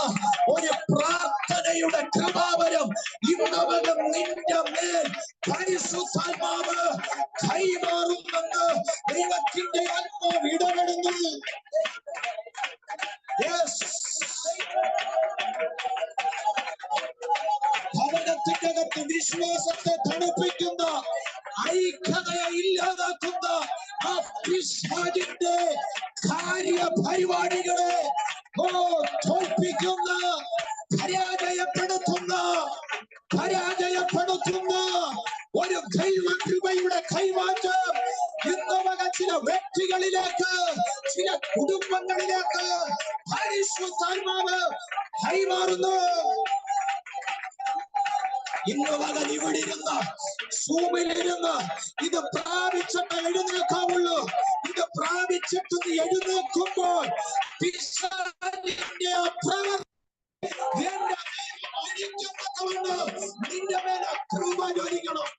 ഒരു പ്രാർത്ഥനയുടെ കൃപാവരം ഇന്ന് മകൻ നിന്റെ മേൽ പരിശുദ്ധാത്മാവ് കൈമാറുമെന്ന് ദൈവത്തിന്റെ ആത്മാവ് ഇടപെടുന്നു. ഭവനത്തിന്റെ അകത്ത് വിശ്വാസത്തെ തണുപ്പിക്കുന്ന, ഐക്യതയെ ഇല്ലാതാക്കുന്ന ആ പിശാചിന്റെ കാര്യപരിപാടികളെ തോൽപ്പിക്കുന്ന, പരാജയപ്പെടുത്തുന്ന ഒരു ദൈവകൃപയുടെ കൈമാറ്റം ഇന്ന് ചില വ്യക്തികളിലേക്ക്, ചില കുടുംബങ്ങളിലേക്ക് പരിശുദ്ധാത്മാവ് കൈമാറുന്നു. ഇന്ന് മകൻ ഇവിടെ ഇരുന്ന്, സൂമിലിരുന്ന് ഇത് പ്രാപിച്ചിട്ട് എഴുന്നേൽക്കാവുള്ളൂ. ഇത് പ്രാപിച്ചിട്ട് എഴുന്നേൽക്കുമ്പോൾ പിശാചിന്റെ നിന്റെ മേലെ കൃപ ജ്വലിക്കണം.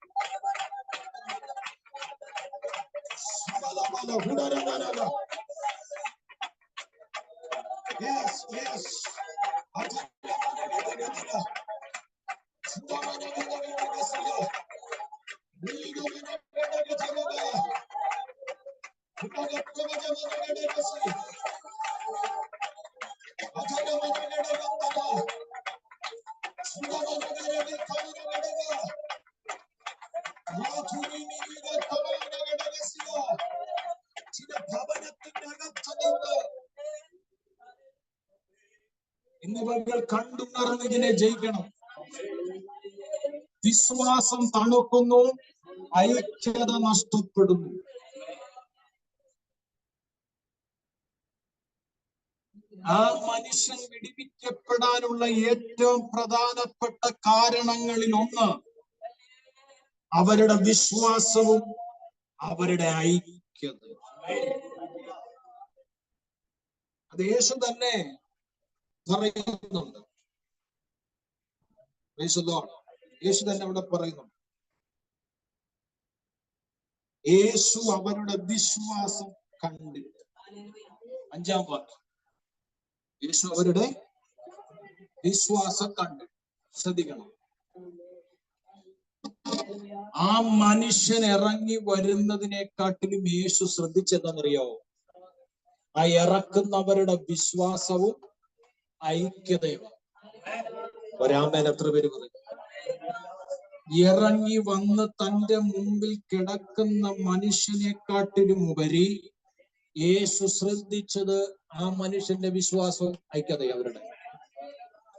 ഇന്ന് കണ്ടുണർന്ന് ഇതിനെ ജയിക്കണം. വിശ്വാസം തണുക്കുന്നു, ഐക്യത നഷ്ടപ്പെടുന്നു. ആ മനുഷ്യൻ വിടിവിക്കപ്പെടാനുള്ള ഏറ്റവും പ്രധാനപ്പെട്ട കാരണങ്ങളിൽ ഒന്ന് അവരുടെ വിശ്വാസവും അവരുടെ ഐക്യതയും. അത് യേശു തന്നെ പറയുന്നുണ്ട്. യേശു തന്നെ അവിടെ പറയുന്നുണ്ട്. യേശു അവരുടെ വിശ്വാസം കണ്ടിട്ട്, 5-ാം വാക്യം, യേശു അവരുടെ വിശ്വാസം കണ്ടിട്ട്. ശ്രദ്ധിക്കണം, ആ മനുഷ്യൻ ഇറങ്ങി വരുന്നതിനെക്കാട്ടിലും യേശു ശ്രദ്ധിച്ചെന്നറിയാവോ? ആ ഇറക്കുന്നവരുടെ വിശ്വാസവും ഐക്യതയും. ഒരാമേൻ എത്ര പേര് പറയും? ഇറങ്ങി വന്ന് തന്റെ മുമ്പിൽ കിടക്കുന്ന മനുഷ്യനെക്കാട്ടിലും ഉപരി യേശു ശ്രദ്ധിച്ചത് ആ മനുഷ്യന്റെ വിശ്വാസവും ഐക്യതയും അവരുടെ.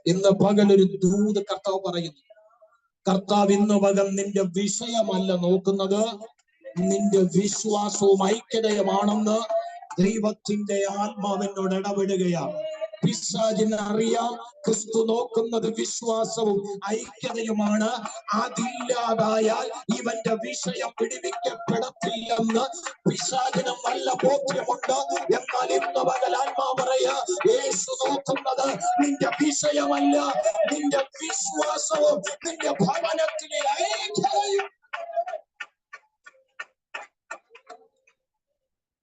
ഇന്ന് പകലൊരു ദൂത് കർത്താവ് പറയുന്നു. കർത്താവ് ഇന്ന് പകൽ നിന്റെ വിഷയമല്ല നോക്കുന്നത്, നിന്റെ വിശ്വാസവും ഐക്യതയുമാണെന്ന് ദൈവത്തിന്റെ ആത്മാവിനോട് ഇടപെടുകയാണ്. പിശാചിനറിയാം ക്രിസ്തു നോക്കുന്നത് വിശ്വാസവും ഐക്യതയുമാണ്. അതില്ലാതായാൽ ഇവന്റെ വിഷയം വിടിവിക്കപ്പെടത്തില്ലെന്ന് പിശാചിന് നല്ല ബോധ്യമുണ്ട്. എന്നാൽ ഇന്ന് പകൽ ആത്മാവ് പറയാ, യേശു നോക്കുന്നത് നിന്റെ വിഷയമല്ല, നിന്റെ വിശ്വാസവും നിന്റെ ഭവനത്തിലെ ഐക്യതയും.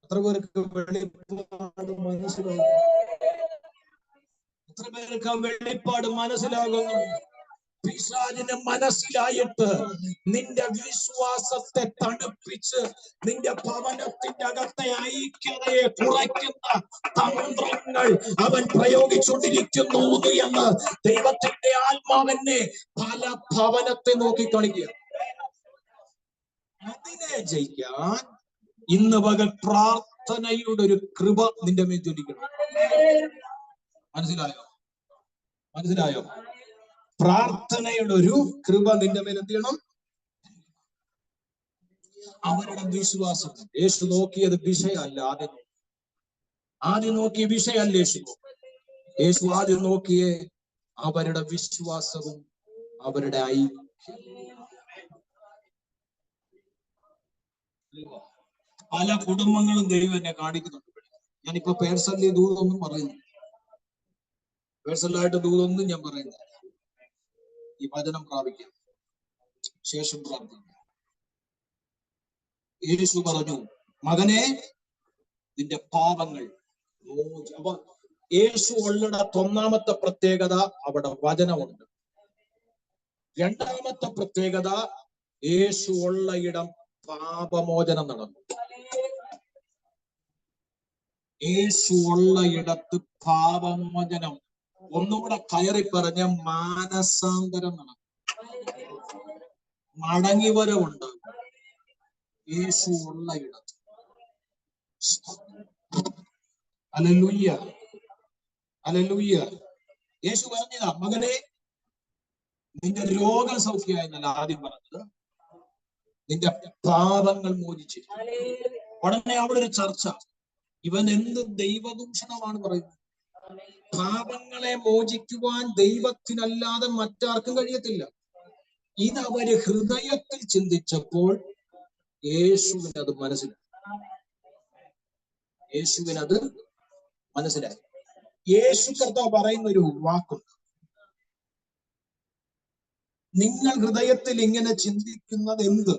എത്ര പേർക്ക് വെളിപ്പാട് മനസ്സിലാകും? എത്ര പേർക്ക് വെളിപ്പാട് മനസ്സിലാകുന്നു? പിശാചിന് മനസ്സിലായിട്ട് നിന്റെ വിശ്വാസത്തെ തണുപ്പിച്ച് നിന്റെ ഭവനത്തിന്റെ അകത്തെ ഐക്യതയെ കുറയ്ക്കുന്ന തന്ത്രങ്ങൾ അവൻ പ്രയോഗിച്ചുകൊണ്ടിരിക്കുന്നു എന്ന് ദൈവത്തിന്റെ ആത്മാവെന്നെ പല ഭവനത്തെ നോക്കിക്കാണിക്കുക. അതിനെ ജയിക്കാൻ ഇന്ന് പകൽ പ്രാർത്ഥനയുടെ ഒരു കൃപ നിന്റെ മേൽ ജ്വലിക്കണം. മനസ്സിലായോ? പ്രാർത്ഥനയുടെ ഒരു കൃപ നിന്റെ മേൽ എന്ത് ചെയ്യണം? അവരുടെ വിശ്വാസം. യേശു നോക്കിയത് വിഷയമല്ല. ആദ്യം നോക്കിയ വിഷയമല്ല യേശു ആദ്യം നോക്കിയേ അവരുടെ വിശ്വാസവും അവരുടെ ഐക്യം. പല കുടുംബങ്ങളും ദൈവം എന്നെ കാണിക്കുന്നുണ്ട്. ഞാനിപ്പോ പേഴ്സണലി ദൂരമൊന്നും പറയുന്നു. പേഴ്സണലായിട്ട് ദൂതൊന്നും ഞാൻ പറയുന്നില്ല. ഈ വചനം പ്രാപിക്കാം, ശേഷം പ്രാർത്ഥിക്കാം. യേശു പറഞ്ഞു, മകനെ നിന്റെ പാപങ്ങൾ. അപ്പൊ യേശു ഉള്ളിടത്ത് ഒന്നാമത്തെ പ്രത്യേകത അവിടെ വചനമുണ്ട്. രണ്ടാമത്തെ പ്രത്യേകത, യേശു ഉള്ള ഇടം പാപമോചനം നടന്നു. യേശു ഉള്ള ഇടത്ത് പാപമോചനം, ഒന്നുകൂടെ കയറി പറഞ്ഞ മാനസാന്തരം നടന്നു, മടങ്ങിവരവുണ്ട്. യേശു ഉള്ള ഇടത്ത്. Hallelujah, hallelujah. യേശു പറഞ്ഞതാ, മകനെ നിന്റെ രോഗം സൗഖ്യമായെന്നല്ല ആദ്യം പറഞ്ഞത്, നിന്റെ പാപങ്ങൾ മോചിച്ചിരിക്കും. ഉടനെ അവിടെ ഒരു ചർച്ച, ഇവൻ എന്ത് ദൈവദൂഷണമാണ് പറയുന്നത്? പാപങ്ങളെ മോചിക്കുവാൻ ദൈവത്തിനല്ലാതെ മറ്റാർക്കും കഴിയത്തില്ല. ഇതവര് ഹൃദയത്തിൽ ചിന്തിച്ചപ്പോൾ യേശുവിനത് മനസ്സിലായി. യേശുവിനത് മനസ്സിലായി. യേശു കർത്താവ് പറയുന്ന ഒരു വാക്കുണ്ട്, നിങ്ങൾ ഹൃദയത്തിൽ ഇങ്ങനെ ചിന്തിക്കുന്നത് എന്ത്?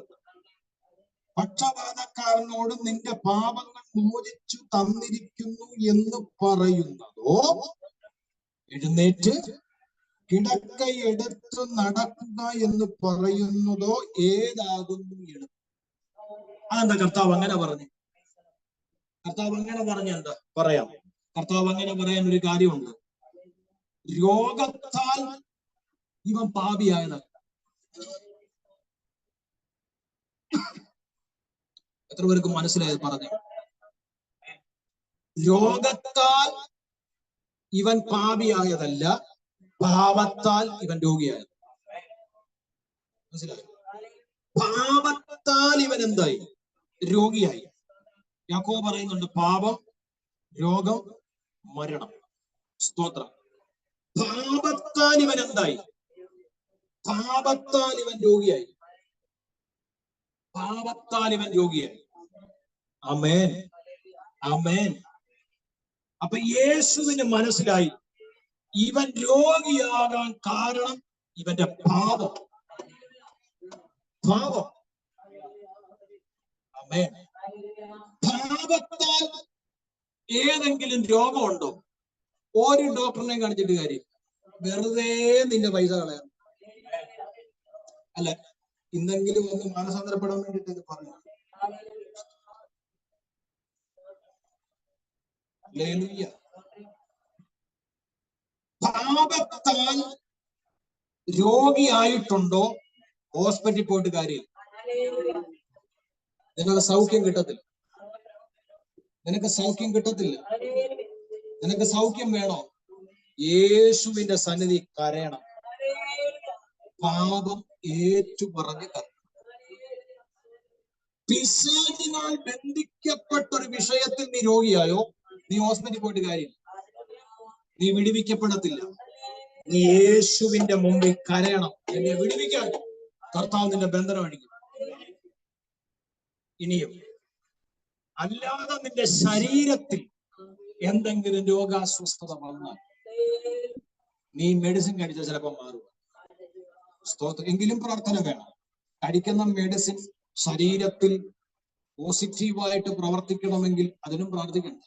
പക്ഷപാതക്കാരനോട് നിന്റെ പാപങ്ങൾ മോചിച്ചു തന്നിരിക്കുന്നു എന്ന് പറയുന്നതോ, എഴുന്നേറ്റ് കിടക്കയെടുത്ത് നടക്കുക എന്ന് പറയുന്നതോ ഏതാകുന്നു എളുപ്പം? അതെന്താ കർത്താവ് അങ്ങനെ പറഞ്ഞു? കർത്താവ് അങ്ങനെ പറഞ്ഞ എന്താ പറയാം? കർത്താവ് അങ്ങനെ പറയാൻ ഒരു കാര്യമുണ്ട്. രോഗത്താൽ ഇവൻ പാപിയായതല്ല. എത്ര പേർക്ക് മനസ്സിലായത് പറഞ്ഞു? രോഗത്താൽ ഇവൻ പാപിയായതല്ല, പാപത്താൽ ഇവൻ രോഗിയായത്. മനസ്സിലായോ? പാപത്താൽ ഇവൻ എന്തായി? രോഗിയായി. യാക്കോബ് പറയുന്നുണ്ട്, പാപം, രോഗം, മരണം. സ്തോത്രം. പാപത്താൽ ഇവൻ എന്തായി? പാപത്താൽ ഇവൻ രോഗിയായി. പാപത്താൽ ഇവൻ രോഗിയായി. ആമേൻ, ആമേൻ. അപ്പൊ യേശുവിന് മനസ്സിലായി, ഇവൻ രോഗിയാകാൻ കാരണം ഇവന്റെ പാപം. പാപം. ആമേൻ. പാപത്താൽ ഏതെങ്കിലും രോഗമുണ്ടോ? ഒരു ഡോക്ടറിനെ കാണിച്ചിട്ട് കാര്യം, വെറുതെ നിന്റെ പൈസ കളയാം. അല്ല, ഇന്നെങ്കിലും ഒന്ന് മാനസാന്തരപ്പെടാൻ വേണ്ടിട്ട് ഇത് പറഞ്ഞു. പാപത്താൽ രോഗിയായിട്ടുണ്ടോ? ഹോസ്പിറ്റലിൽ പോയിട്ട് കാര്യമില്ല. നിനക്ക് സൗഖ്യം കിട്ടത്തില്ല. നിനക്ക് സൗഖ്യം കിട്ടത്തില്ല. നിനക്ക് സൗഖ്യം വേണോ? യേശുവിന്റെ സന്നിധി കരയണം. പാപം ഏറ്റുപറഞ്ഞ് കരയണം. പിശാചിനാൽ ബന്ധിക്കപ്പെട്ട ഒരു വിഷയത്തിൽ നീ രോഗിയായോ, നീ ഹോസ്പിറ്റലിൽ പോയിട്ട് കാര്യമില്ല. നീ വിടുവിക്കപ്പെടത്തില്ല. നീ യേശുവിന്റെ മുമ്പിൽ കരയണം. എന്നെ വിടുവിക്കാൻ കർത്താവ് നിന്റെ ബന്ധനം അടിക്കും. ഇനിയും അല്ലാതെ നിന്റെ ശരീരത്തിൽ എന്തെങ്കിലും രോഗാസ്വസ്ഥത വന്നാൽ നീ മെഡിസിൻ കഴിച്ച ചിലപ്പോൾ മാറുക. സ്തോത്രം. എങ്കിലും പ്രാർത്ഥന വേണം. കഴിക്കുന്ന മെഡിസിൻ ശരീരത്തിൽ പോസിറ്റീവായിട്ട് പ്രവർത്തിക്കണമെങ്കിൽ അതിനും പ്രാർത്ഥിക്കണം.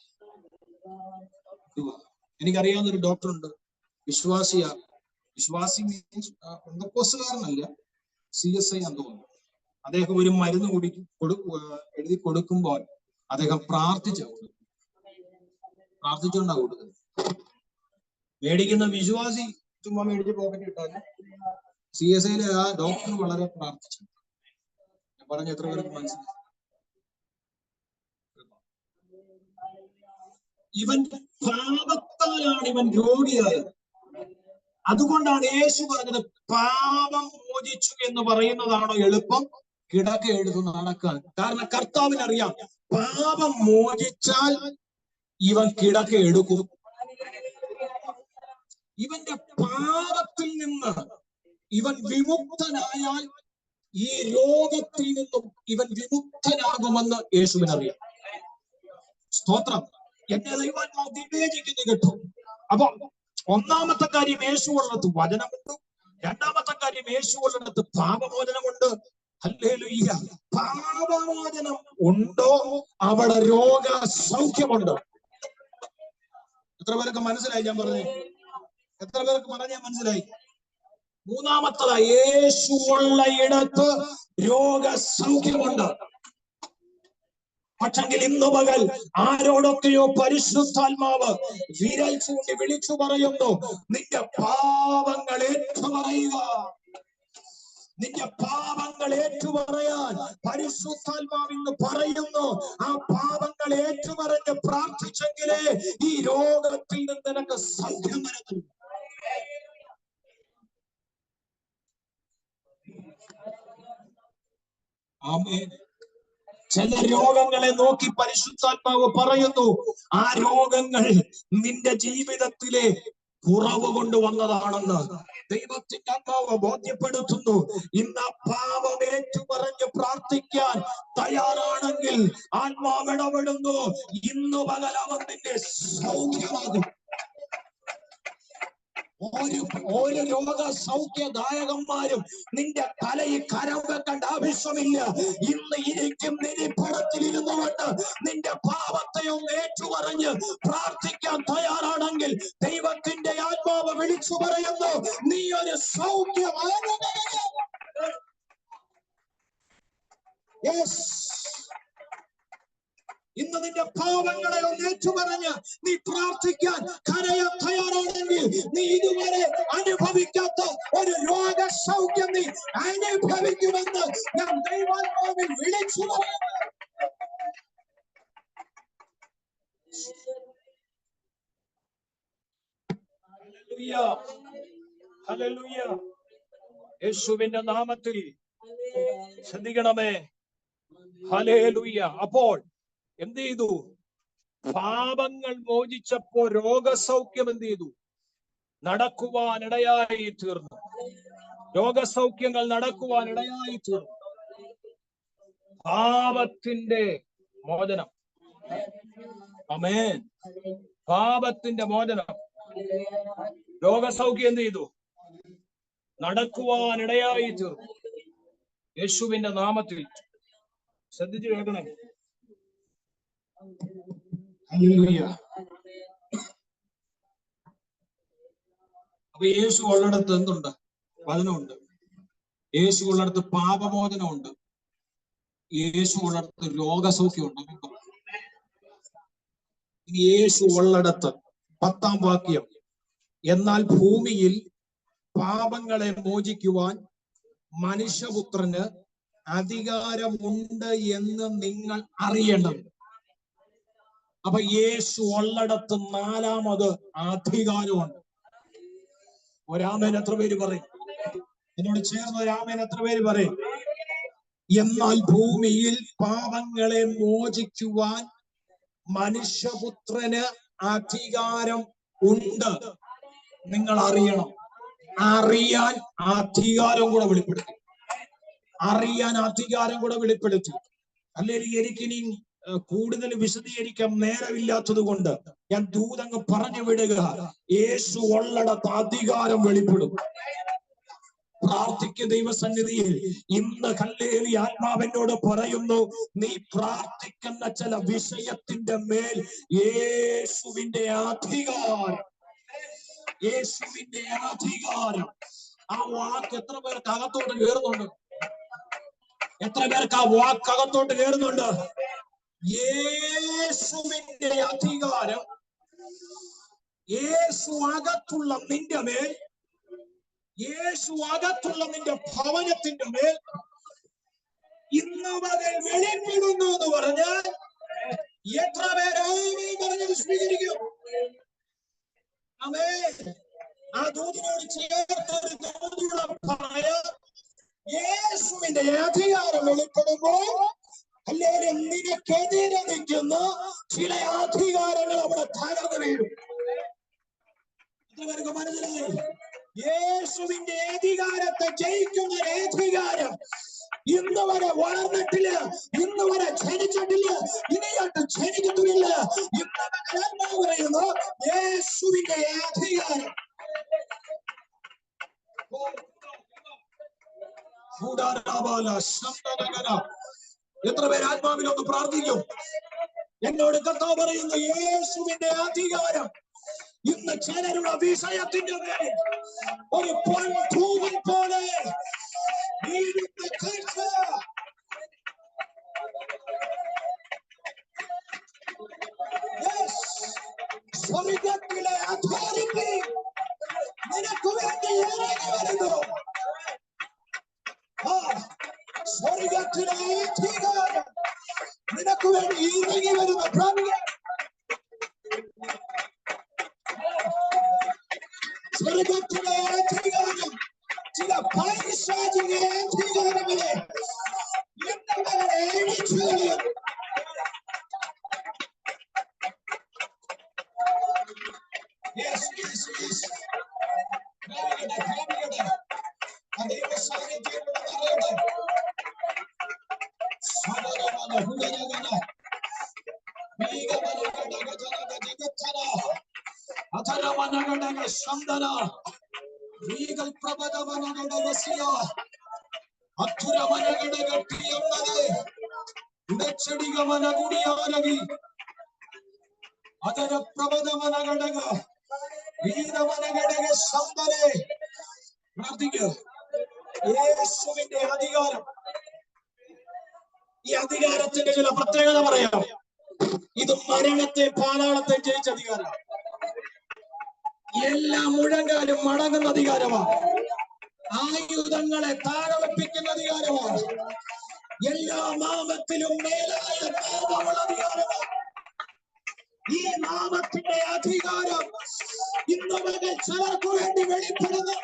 എനിക്കറിയാവുന്ന ഒരു ഡോക്ടറുണ്ട്, വിശ്വാസിയ. വിശ്വാസി മീൻസ് പെന്തക്കോസ്തുകാരനല്ല, CSI ആണെന്ന് തോന്നുന്നു. അദ്ദേഹം ഒരു മരുന്ന് എഴുതി കൊടുക്കുമ്പോൾ അദ്ദേഹം പ്രാർത്ഥിച്ചുകൊണ്ടാ കൊടുക്കുന്നത്. മേടിക്കുന്ന വിശ്വാസി ചുമ്മാ മേടിച്ച് പോക്കറ്റ് ഇട്ടാൽ, CSIയിലെ ആ ഡോക്ടർ വളരെ പ്രാർത്ഥിച്ചു. ഞാൻ പറഞ്ഞ എത്ര പേർക്ക് മനസ്സിലായി? ഇവൻ പാപത്താലാണ് ഇവൻ രോഗിയായത്. അതുകൊണ്ടാണ് യേശു പറഞ്ഞത്, പാപം മോചിച്ചു എന്ന് പറയുന്നതാണോ എളുപ്പം, കിടക്ക എടുത്ത് നടക്കാൻ? കാരണം കർത്താവിനറിയാം, പാപം മോചിച്ചാൽ ഇവൻ കിടക്ക എടുക്കും. ഇവന്റെ പാപത്തിൽ നിന്ന് ഇവൻ വിമുക്തനായാൽ ഈ രോഗത്തിൽ നിന്നും ഇവൻ വിമുക്തനാകുമെന്ന് യേശുവിനറിയാം. സ്തോത്രം. എന്നെ ദൈവാത്മാവ് വിവേചിക്കുന്നു കേട്ടോ. അപ്പൊ ഒന്നാമത്തെ കാര്യം യേശുവുള്ളിടത്ത് വചനമുണ്ട്. രണ്ടാമത്തെ കാര്യം യേശുവുള്ളിടത്ത് പാപമോചനമുണ്ട്. ഹല്ലേലൂയ. പാപമോചനം ഉണ്ടോ അവിടെ രോഗസൗഖ്യമുണ്ടോ? എത്ര പേർക്ക് മനസ്സിലായി ഞാൻ പറഞ്ഞേ? എത്ര പേർക്ക് പറഞ്ഞാൽ മനസ്സിലായി? മൂന്നാമത്തതാ, യേശുവുള്ള ഇടത്ത് രോഗസൗഖ്യമുണ്ട്. പക്ഷെങ്കിൽ ഇന്ന് പകൽ ആരോടൊക്കെയോ പരിശുദ്ധാത്മാവ് വിരൽ ചൂണ്ടി വിളിച്ചു പറയുന്നു, നിന്റെ പാപങ്ങൾ ഏറ്റുപറയുക. നിന്റെ പാപങ്ങൾ ഏറ്റുപറയാൻ പരിശുദ്ധാത്മാവ് ഇന്ന് പറയുന്നു. ആ പാപങ്ങൾ ഏറ്റുപറഞ്ഞ് പ്രാർത്ഥിച്ചെങ്കിലേ ഈ രോഗത്തിൽ നിന്ന് നിനക്ക് സൗഖ്യം വരുന്നു. ആമേൻ. ചില രോഗങ്ങളെ നോക്കി പരിശുദ്ധാത്മാവ് പറയുന്നു, ആ രോഗങ്ങൾ നിന്റെ ജീവിതത്തിലെ കുറവ് കൊണ്ടുവന്നതാണെന്ന് ദൈവത്തിന്റെ ആത്മാവ് ബോധ്യപ്പെടുത്തുന്നു. ഇന്ന് പാപം ഏറ്റുപറഞ്ഞ് പ്രാർത്ഥിക്കാൻ തയ്യാറാണെങ്കിൽ ആത്മാവ് ഇടപെടുന്നു. ഇന്ന് പകൽ അവർ നിന്നെ സൗഖ്യമാകും. ഒരു രോഗസൗഖ്യദായകന്മാരും നിന്റെ തലയിൽ കരം വെക്കേണ്ട ആവശ്യമില്ല. ഇന്ന് ഇരിക്കും നിരിപ്പടത്തിൽ ഇരുന്നുകൊണ്ട് നിന്റെ പാപത്തെ ഒന്ന് ഏറ്റുപറഞ്ഞ് പ്രാർത്ഥിക്കാൻ തയ്യാറാണെങ്കിൽ ദൈവത്തിന്റെ ആത്മാവ് വിളിച്ചു പറയുന്നു, നീ ഒരു സൗഖ്യമാണ്. ഇന്ന് നിന്റെ പാപങ്ങളെ ഒന്ന് ഏറ്റുപറഞ്ഞ് നീ പ്രാർത്ഥിക്കാൻ കരയാൻ തയ്യാറാണെങ്കിൽ നീ ഇതുവരെ അനുഭവിക്കാത്ത ഒരു രോഗസൗഖ്യം നീ അനുഭവിക്കുമെന്ന് ഞാൻ ദൈവാത്മാവിൽ വിളിച്ചു പറയുന്നു. ഹല്ലേലൂയ. യേശുവിന്റെ നാമത്തിൽ ശ്രദ്ധിക്കണമേ. ഹല്ലേലൂയ. അപ്പോൾ എന്ത് ചെയ്തു? പാപങ്ങൾ മോചിച്ചപ്പോ രോഗസൗഖ്യം എന്ത് ചെയ്തു? നടക്കുവാനിടയായി തീർന്നു. രോഗസൗഖ്യങ്ങൾ നടക്കുവാനിടയായി തീർന്നു. പാപത്തിന്റെ മോചനം. ആമേൻ. പാപത്തിന്റെ മോചനം, രോഗസൗഖ്യം എന്ത് ചെയ്തു? നടക്കുവാനിടയായി തീർന്നു. യേശുവിന്റെ നാമത്തിൽ ശ്രദ്ധിച്ചു കേൾക്കണേ. ഹല്ലേലൂയ. അപ്പൊ യേശു ഉള്ളിടത്ത് എന്തുണ്ട്? വചനമുണ്ട്. യേശു ഉള്ളിടത്ത് പാപമോചനമുണ്ട്. യേശു ഉള്ളിടത്ത് രോഗസൗഖ്യമുണ്ട്. യേശു ഉള്ളിടത്ത് 10-ാം വാക്യം, എന്നാൽ ഭൂമിയിൽ പാപങ്ങളെ മോചിക്കുവാൻ മനുഷ്യപുത്രന് അധികാരമുണ്ട് എന്ന് നിങ്ങൾ അറിയേണ്ടത്. അപ്പൊ യേശു ഉള്ളിടത്ത് 4-ാമത് അധികാരമുണ്ട്. ഒരാമേൻ എത്ര പേര് പറയും? എന്നോട് ചേർന്ന് ഒരാമേൻ എത്ര പേര് പറയും? എന്നാൽ ഭൂമിയിൽ പാപങ്ങളെ മോചിക്കുവാൻ മനുഷ്യപുത്രന് അധികാരം ഉണ്ട്. നിങ്ങൾ അറിയണം. അറിയാൻ അധികാരം കൂടെ വെളിപ്പെടുത്തി. അറിയാൻ അധികാരം കൂടെ വെളിപ്പെടുത്തി. അല്ലെങ്കിൽ എനിക്കിനി കൂടുതൽ വിശദീകരിക്കാൻ നേരമില്ലാത്തത് കൊണ്ട് ഞാൻ ദൂതങ്ങ് പറഞ്ഞു വിടുക. യേശു ഉള്ളിടത്ത് അധികാരം വെളിപ്പെടും. പ്രാർത്ഥിക്കുന്ന ദൈവസന്നിധിയിൽ ഇന്ന് ഹല്ലേലൂയ ആത്മാവിനോട് പറയുന്നു, നീ പ്രാർത്ഥിക്കുന്ന ചില വിഷയത്തിന്റെ മേൽ യേശുവിന്റെ അധികാരം, യേശുവിന്റെ അധികാരം. ആ വാക്ക് എത്ര പേർക്ക് അകത്തോട്ട് കയറുന്നുണ്ട്? എത്ര പേർക്ക് ആ വാക്ക് അകത്തോട്ട് കയറുന്നുണ്ട്? യേശുവിന്റെ അധികാരം, യേശു അകത്തുള്ള നിന്റെ മേൽ, യേശു അകത്തുള്ള നിന്റെ ഭവനത്തിന്റെ മേൽ ഇന്ന് വരെ വെളിപ്പെടുന്നു എന്ന് പറഞ്ഞാൽ എത്ര പേര് പറഞ്ഞത് സ്വീകരിക്കും? ആമേൻ. ആ ദൂതിനോട് ചേർത്തൊരു ദൂതിയുടെ പറയാം, യേശുവിന്റെ അധികാരം വെളിപ്പെടുമ്പോൾ അല്ലെങ്കിൽ നിനക്കെതിരെ നിൽക്കുന്ന ചില അധികാരങ്ങൾ അവിടെ തകർന്നു വീഴും. എത്ര മനസ്സിലായി? യേശുവിന്റെ അധികാരത്തെ ജയിക്കുന്ന അധികാരം ഇന്ന് വരെ വളർന്നിട്ടില്ല, ഇന്ന് വരെ ജനിച്ചിട്ടില്ല, ഇനിയായിട്ട് ജനിക്കത്തില്ല. ഇന്ന് ആത്മാവ് പറയുന്നു യേശുവിന്റെ അധികാരം. എത്ര പേര് ആത്മാവിലൊന്ന് പ്രാർത്ഥിക്കും? എന്നോട് കർത്താവ് പറയുന്നു യേശുവിന്റെ അധികാരം ഇന്ന് ചിലരുടെ വിഷയത്തിന്റെ മേൽ ഒരു പൊൻതൂവൽ പോലെ വീഴുന്ന കാഴ്ച. സ്വർഗ്ഗത്തിലെ അതോറിറ്റി നിനക്ക് വേണ്ടി ഇറങ്ങി വരുന്നു. സ്വർഗ്ഗത്തിലെ അധികാരം നിനക്ക് വേണ്ടി ഇറങ്ങി വരുന്നു. സ്വർഗ്ഗത്തിലെ അധികാരം, ചില പൈശാചിക അധികാരങ്ങളെ എന്നവരെ എഴുതിച്ചു കളയും. യേശുവിന്റെ അധികാരം. ഈ അധികാരത്തിന്റെ ചില പ്രത്യേകത പറയാം. ഇത് മരണത്തെ പാതാളത്തെ ജയിച്ച അധികാരമാണ്. എല്ലാ മുഴങ്കാലും മടങ്ങുന്ന അധികാരമാണ്. ആയുധങ്ങളെ താഴെ വെപ്പിക്കുന്ന അധികാരമാണ്. എല്ലാ നാമത്തിലും മേലായ നാമമുള്ള അധികാരമാണ്. ഈ നാമത്തിന്റെ അധികാരം ഇന്ന് മുതൽ ചിലർക്ക് വേണ്ടി വെളിപ്പെടുന്നത്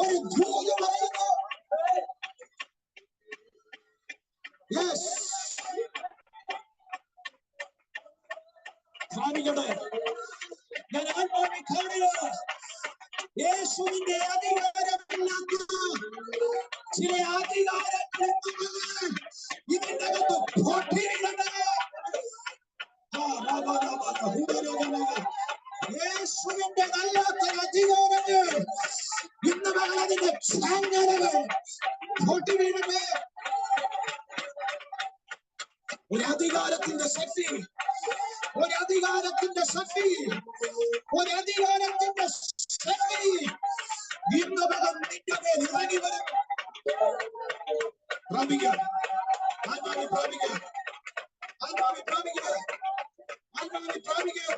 ഒരു ദൂത് പറയുന്നു. ഞാൻ ആത്മാവിൽ കാണുക യേശുവിന്റെ അധികാരമില്ലാത്ത ചില അധികാരങ്ങൾ ഇതിന്റെ അകത്ത് പൊട്ടിയിടുന്നത്. യേശുവിന്റെ നല്ലാത്ത അധികാരങ്ങൾ ഇന്ന് അതിന്റെ ചങ്ങലകൾ പൊട്ടി വീഴട്ടെ. ഒരു അധികാരത്തിന്റെ ശക്തി, ഒരു അധികാരത്തിന്റെ ശക്തി, ഒരു അധികാരത്തിന്റെ ശക്തി ഇന്ന് നിന്റെ മേൽ ഇറങ്ങി വരും. പ്രാപിക്കുക, ആത്മാവി പ്രാപിക്കുക, ആത്മാവി പ്രാപിക്കുക, ആത്മാവി പ്രാപിക്കുക.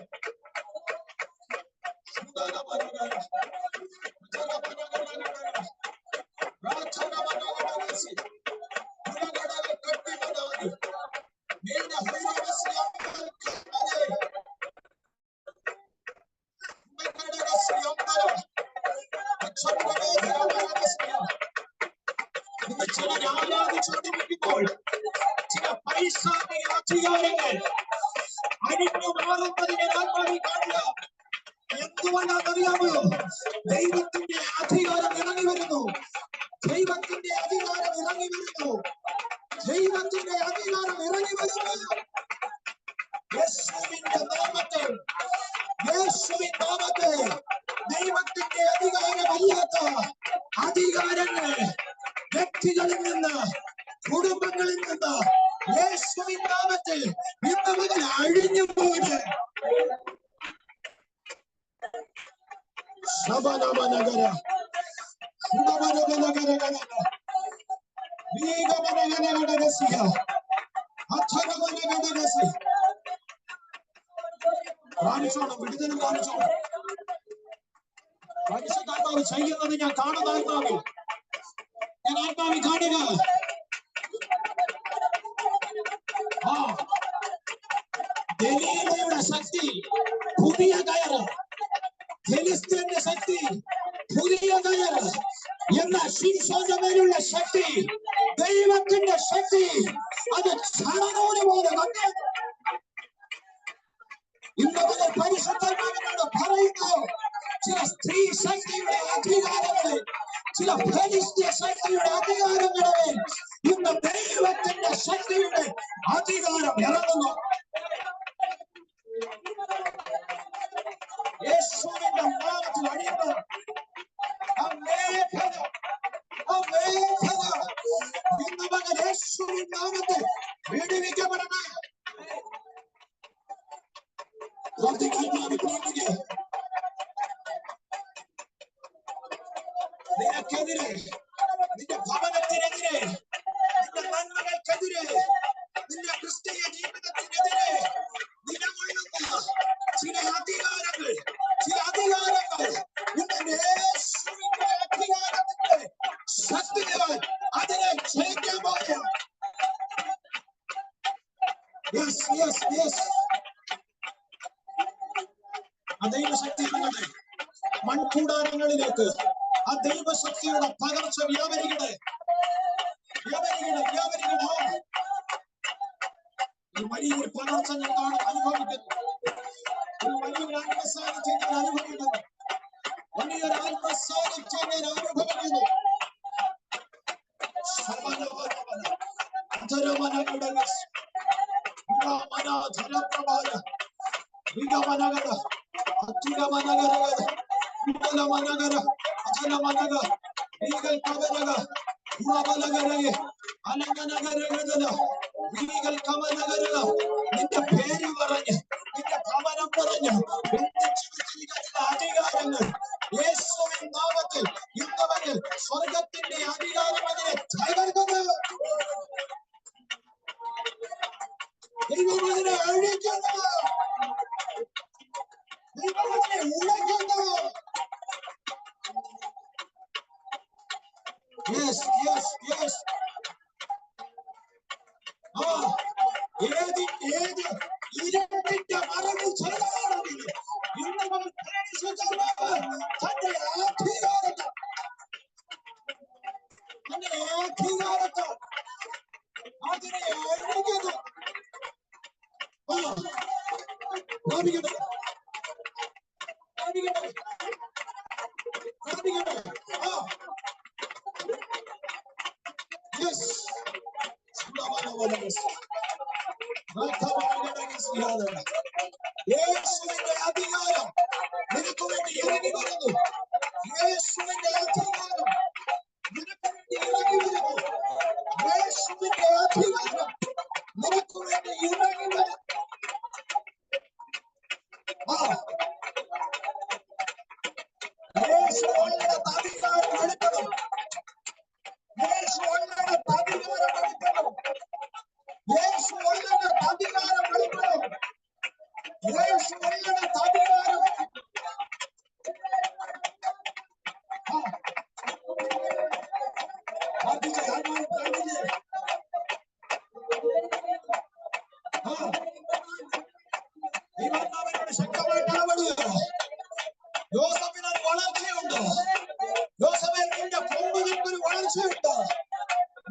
ചിലർ ആരാധിച്ചുകൊണ്ടിരിക്കുമ്പോൾ ചില പൈശാചിക അധികാരങ്ങൾ അഴിഞ്ഞു മാറുന്നതിനെ ആത്മാവിൽ കാണുക. എന്തുകൊണ്ടാണെന്നറിയാമോ? ദൈവത്തിന്റെ അധികാരം ഇറങ്ങി വരുന്നു. ദൈവത്തിന്റെ അധികാരം ഇറങ്ങി വരുന്നു. ദൈവത്തിന്റെ അധികാരം ഇറങ്ങി വരുന്നു. യേശുവിന്റെ നാമത്തിൽ, യേശുവിൻ നാമത്തിൽ ദൈവത്തിന്റെ അധികാരമല്ലാത്ത അധികാരങ്ങൾ വ്യക്തികളിൽ നിന്ന്, കുടുംബങ്ങളിൽ നിന്ന് യേശുവിൻ നാമത്തിൽ ഇന്ന് മുതൽ അഴിഞ്ഞു പോകട്ടെ. ശബനമനഗര ശുഭമനഗരഗര വീഗമനഗരഗരസിയ അച്ഛനമനഗരഗസി. കാണിച്ചോണം, വിടുതലും കാണിച്ചോണം. പരിശുദ്ധാത്മാവ് ചെയ്യുന്നത് ഞാൻ കാണുന്ന ആത്മാവിൽ, ഞാൻ ആത്മാവിൽ കാണുക. ദലീലയുടെ ശക്തി പുതിയ കയറ്, ഫിലിസ്തീന്റെ ശക്തി പുതിയ കയറ്, എന്നാൽ ശിംശോന്റെ മേലുള്ള ശക്തി, ദൈവത്തിന്റെ ശക്തി, അത് ക്ഷണനൂല് പോലെ വന്നു. ഇന്ന് മുതൽ പരിശുദ്ധാത്മാവിനോട് പറയുന്നു, ചില സ്ത്രീ ശക്തിയുടെ അധികാരങ്ങളെ, ചില ഫെലിസ്ത്യ ശക്തിയുടെ അധികാരങ്ങളുടെ മേൽ ഇന്ന് ദൈവത്തിന്റെ ശക്തിയുടെ അധികാരം ഇറങ്ങുന്നു. യേശുവിന്റെ നാമത്തിൽ അടിയണം ഇന്ന് മകൻ യേശുവിന്റെ നാമത്തിൽ വിടുവിക്കപ്പെടണം. നിനക്കെതിരെ, നിന്റെ ഭവനത്തിനെതിരെ, നിന്റെ നന്മകൾക്കെതിരെ, നിന്റെ ക്രിസ്തീയ ജീവിതത്തിനെതിരെ നിലകൊള്ളുന്ന ചില അധികാരങ്ങൾ ഇന്ന് യേശുവിന്റെ അധികാരത്തിന്റെ ശക്തിയാൽ അതിനെ ജയിക്കാൻ പോവുകയാണ്. ആ ദൈവശക്തികളുടെ മൺകൂടാരങ്ങളിലേക്ക് ആ ദൈവശക്തിയുടെ പകർച്ച വ്യാപരിക്കട്ടെ. ഈ വലിയൊരു പകർച്ച ഞാൻ അനുഭവിക്കുന്നു. ഒരു വലിയൊരു ആത്മസാന്നിധ്യം ഞാൻ അനുഭവിക്കുന്നു. നിന്റെ പേര് പറഞ്ഞ്, നിന്റെ ഭവനം പറഞ്ഞ് അധികാരങ്ങൾ യേശുവിൻ നാമത്തിൽ ഇന്നവരിൽ സ്വർഗത്തിന്റെ അധികാരം അതിനെ തകർക്കുന്നു. ദൈവം അതിനെ അഴിക്കുന്നു. ദൈവം അതിനെ ഉടയ്ക്കുന്നു. ഏത് ഇരുട്ടിന്റെ മറവിൽ ചെയ്താണെങ്കിൽ ഇന്നവൻ തന്റെ അധികാരത്തെ അതിനെ അഴിക്കുന്നു. യേശുവിന്റെ അധികാരം നിനക്ക് വേണ്ടി ഇറങ്ങി വരുന്നു. യേശുവിന്റെ അധികാരം നിനക്ക് വേണ്ടി ഇറങ്ങി വരുന്നു. യേശുവിന്റെ അധികാരം നിനക്ക് വേണ്ടി ഇറങ്ങി വരുന്നു. യേശു ഉള്ളിടത്ത് അധികാരം എടുക്കണം. യേശു ഉള്ളിടത്ത് അധികാരം എടുക്കണം. യേശു ഉള്ളിടത്ത് അധികാരം എടുക്കണം. യേശു ഉള്ളിടത്ത് അധികാരം അവനോട് ശക്തമായിട്ട് ഇടപെടുക. യോസഫിനൊരു വളർച്ചയുണ്ട്. യോസഫേ, നിന്റെ കൊമ്പുകൾക്കൊരു വളർച്ചയുണ്ട്.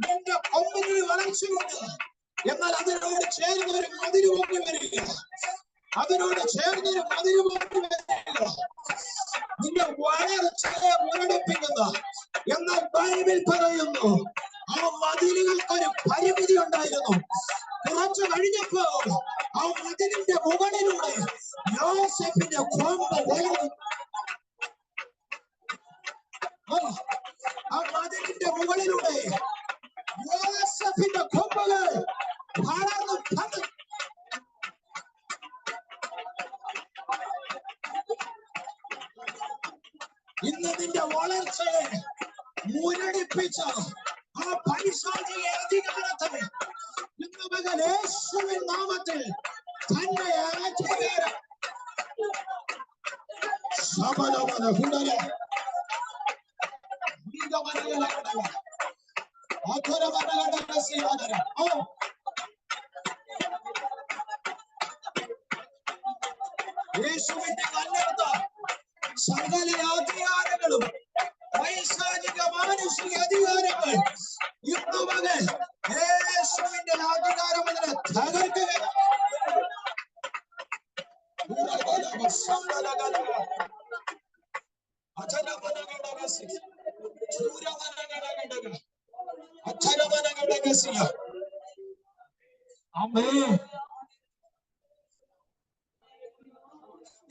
നിന്റെ കൊമ്പിനൊരു വളർച്ചയുണ്ട്. എന്നാൽ അതിനോട് ചേർന്ന് ഒരു മതിര് പൊങ്ങി വരിക. അതിനോട് ചേർന്നൊരു മതിര് പൊങ്ങി വരിക. നിന്റെ വളർച്ചയെ മുരടിപ്പിക്കുന്ന, എന്നാൽ ബൈബിൾ പറയുന്നു ആ മതിലുകൾക്കൊരു പരിമിതി ഉണ്ടായിരുന്നു. കുറച്ചു കഴിഞ്ഞപ്പോൾ ആ മതിലിന്റെ മുകളിലൂടെ യോസഫിന്റെ കൊമ്പ് വളർന്നു. ആ മതിലിന്റെ മുകളിലൂടെ യോസഫിന്റെ കൊമ്പുകൾ വളർന്നു വന്നു. ഇന്ന് നിന്റെ വളർച്ചയെ മുരടിപ്പിച്ച ആ പൈശാചിക അധികാരത്തെ ഇന്ന് മകൻ യേശുവിൻ നാമത്തിൽ തന്നെ അധികാരം യേശുവിന്റെ കല്ലെടുത്ത സകല അധികാരങ്ങളും പൈശാചിക മാനുഷിക അധികാരങ്ങൾ ഇന്ന് മകൻ യേശുവിന്റെ അധികാരം അതിനെ തകർക്കുക.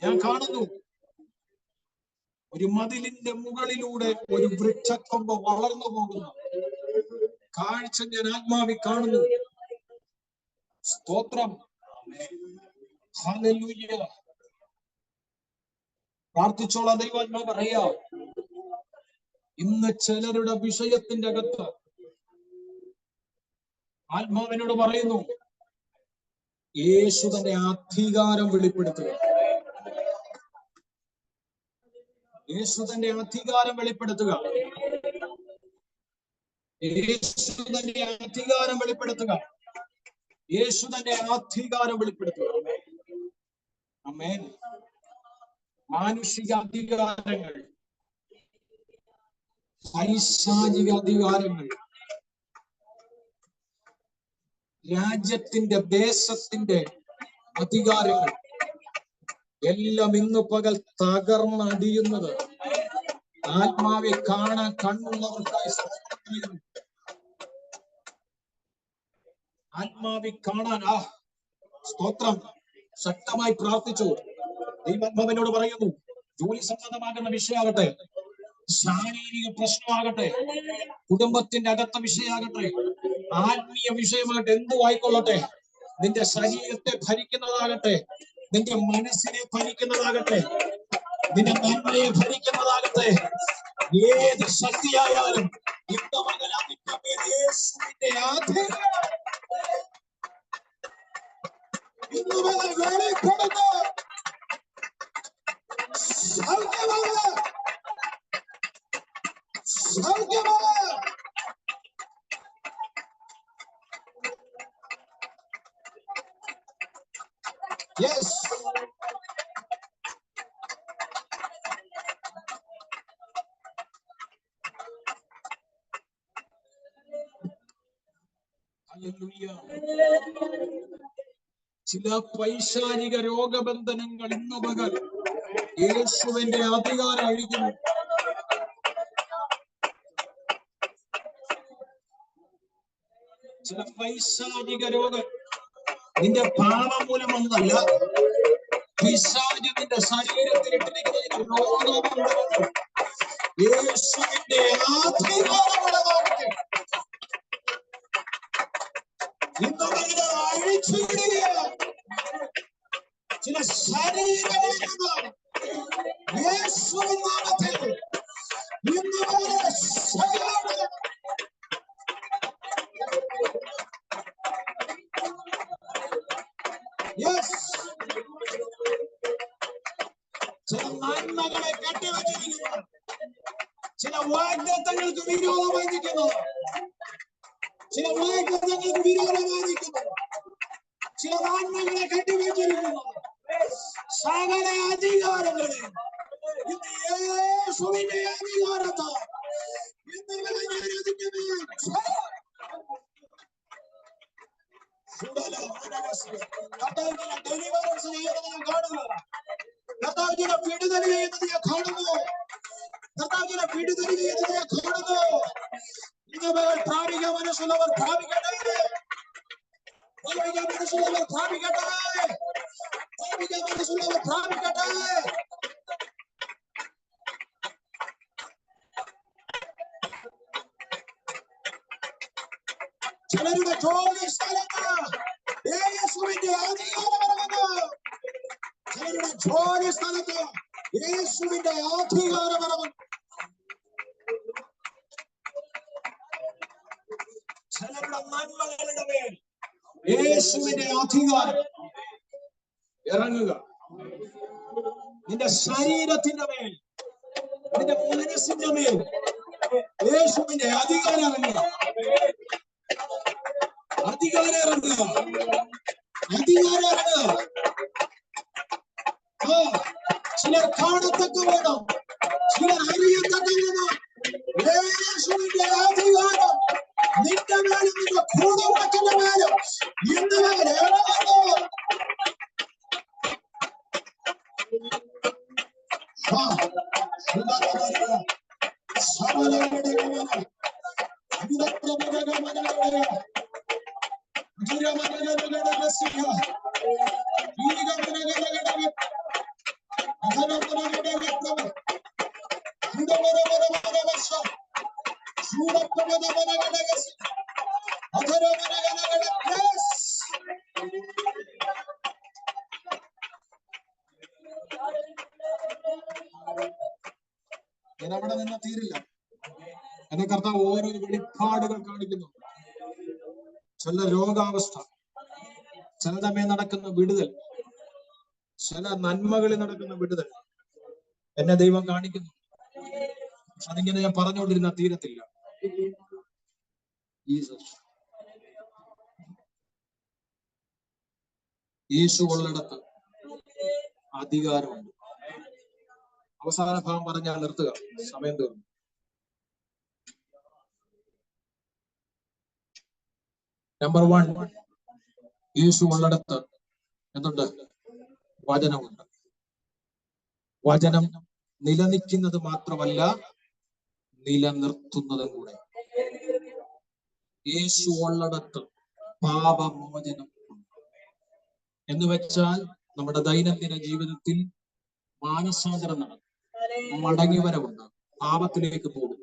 ഞാൻ കാണുന്നു ഒരു മതിലിന്റെ മുകളിലൂടെ ഒരു വൃക്ഷക്കൊമ്പ് വളർന്നു പോകുന്നു. കാഴ്ച ഞാൻ ആത്മാവിൽ കാണുന്നു. സ്തോത്രം. ഹല്ലേലൂയ. പ്രാർത്ഥിച്ചോളാം. ദൈവാത്മാ പറയാ, ഇന്ന് ചിലരുടെ വിഷയത്തിന്റെ അകത്ത് ആത്മാവിനോട് പറയുന്നു, യേശു തന്റെ അധികാരം വെളിപ്പെടുത്തുക. യേശു തന്റെ അധികാരം വെളിപ്പെടുത്തുക. യേശു തന്റെ അധികാരം വെളിപ്പെടുത്തുക. യേശു തന്റെ അധികാരം വെളിപ്പെടുത്തുക. ആമേൻ. മാനുഷിക അധികാരങ്ങൾ, പൈശാചിക അധികാരങ്ങൾ, രാജ്യത്തിന്റെ ദേശത്തിന്റെ അധികാരങ്ങൾ എല്ലാം ഇന്ന് പകൽ തകർന്നടിയുന്നത് ആത്മാവെ കാണാൻ കണ്ണുള്ളവർക്കായി ആത്മാവി കാണാൻ സ്തോത്രം. ശക്തമായി പ്രാർത്ഥിച്ചു. ദൈവാത്മാവിനോട് പറയുന്നു, ജോലി സംബന്ധമാകുന്ന വിഷയമാകട്ടെ, ശാരീരിക പ്രശ്നമാകട്ടെ, കുടുംബത്തിന്റെ അകത്ത വിഷയമാകട്ടെ, ആത്മീയ വിഷയമാകട്ടെ, എന്തു ആയിക്കൊള്ളട്ടെ, നിന്റെ ശരീരത്തെ ഭരിക്കുന്നതാകട്ടെ, നിന്റെ മനസ്സിനെ ഭരിക്കുന്നതാകട്ടെ, നിന്റെ നന്മയെ ഭരിക്കുന്നതാകട്ടെ, ഏത് ശക്തിയായാലും ഇന്ന് മകൻ അതിന്റെ യേശുവിന്റെ അധികാരം ഇന്ന് മകൻ വെളിപ്പെടുന്നു. Yes. Hallelujah. ചില പൈശാചിക രോഗബന്ധനങ്ങൾ ഇന്ന് പകൽ യേശുവിന്റെ അധികാരം അഴിക്കുന്നു. ചില പൈശാചിക രോഗം നിന്റെ പാപം മൂലം ഒന്നല്ല, പിശാച് നിന്റെ ശരീരത്തിലിട്ടിരിക്കുന്ന രോഗം യേശുവിന്റെ അധികാരമുള്ളതാകട്ടെ. ഇന്ന് അഴിച്ചുവിടുക. ചില ശരീരങ്ങൾ യേശുവിൻ നാമത്തിൽ ഇന്ന് ചില നന്മകളെ കെട്ടിവച്ചിരിക്കുന്നു, ചില വാഗ്ദത്തങ്ങൾക്ക് വിരോധമായി നിൽക്കുന്നു, ചില വാഗ്ദത്തങ്ങൾക്ക് വിരോധമായി നിൽക്കുന്നു, ചില നന്മകളെ കെട്ടിവച്ചിരിക്കുന്നു. സകല അധികാരങ്ങളെ ഇന്ന് യേശുവിന്റെ അധികാരത്താൽ ഇന്ന് അതിന്റെ മേൽ ഡെലിവറൻസ് ചെയ്യുന്നത് ഞാൻ കാണുന്നു. കർത്താവിനെ വിടുതൽ ചെയ്യുന്നത് ഞാൻ കാണുന്നു. കർത്താവിനെ വിടുതൽ ചെയ്യുന്നത് ഞാൻ കാണുന്നു. ഇന്ന് പ്രാപിക മനസ്സുള്ളവർ പ്രാപിക്കട്ടെ. പ്രാപിക മനസ്സുള്ളവർ പ്രാപിക്കട്ടെ. പ്രാപിക മനസ്സുള്ളവർ പ്രാപിക്കട്ടെ. ചിലരുടെ ജോലി സ്ഥലത്ത് യേശുവിന്റെ അധികാരമിറങ്ങുന്നു. ചിലരുടെ ജോലി സ്ഥലത്ത് യേശുവിന്റെ അധികാരമിറങ്ങുന്നു. ചിലരുടെ നന്മകളുടെ മേൽ യേശുവിന്റെ അധികാരം ഇറങ്ങുക. നിന്റെ ശരീരത്തിന്റെ മേൽ, നിന്റെ മനസ്സിന്റെ മേൽ യേശുവിന്റെ അധികാരം ഇറങ്ങുക. അധികാരം ഇറങ്ങുക. അധികാരം ഇറങ്ങുക. ചിലർ കാണത്തക്ക വേണം, ചിലർ അറിയത്തക്ക വേണം. യേശുവിന്റെ അധികാരം നിന്റെ മേലും നിന്റെ കുടുംബത്തിന്റെ മേലും ഇന്ന് വരെ ഇറങ്ങുന്നു. ഞാൻ അവിടെ നിന്ന് തീരില്ല. എന്നെ കർത്താവ് ഓരോ വെളിപ്പാടുകൾ കാണിക്കുന്നു. ചില രോഗാവസ്ഥ, ചിലതമേ നടക്കുന്ന വിടുതൽ, ചില നന്മകളിൽ നടക്കുന്ന വിടുതൽ എന്നെ ദൈവം കാണിക്കുന്നു. അതിങ്ങനെ ഞാൻ പറഞ്ഞുകൊണ്ടിരുന്ന തീരത്തില്ല. യേശു ഉള്ളിടത്ത് അധികാരമുണ്ട്. അവസാന ഭാഗം പറഞ്ഞാൽ നിർത്തുക, സമയം തീർന്നു. നമ്പർ 1, യേശു ഉള്ളിടത്ത് എന്തുണ്ട്? വചനമുണ്ട്. വചനം നിലനിൽക്കുന്നത് മാത്രമല്ല, നിലനിർത്തുന്നതും കൂടെ. യേശു ഉള്ളിടത്ത് പാപമോചനം എന്ന് വെച്ചാൽ നമ്മുടെ ദൈനംദിന ജീവിതത്തിൽ മാനസാന്തരം നടക്കും, മടങ്ങിവരവുണ്ട്, പാപത്തിലേക്ക് പോകും.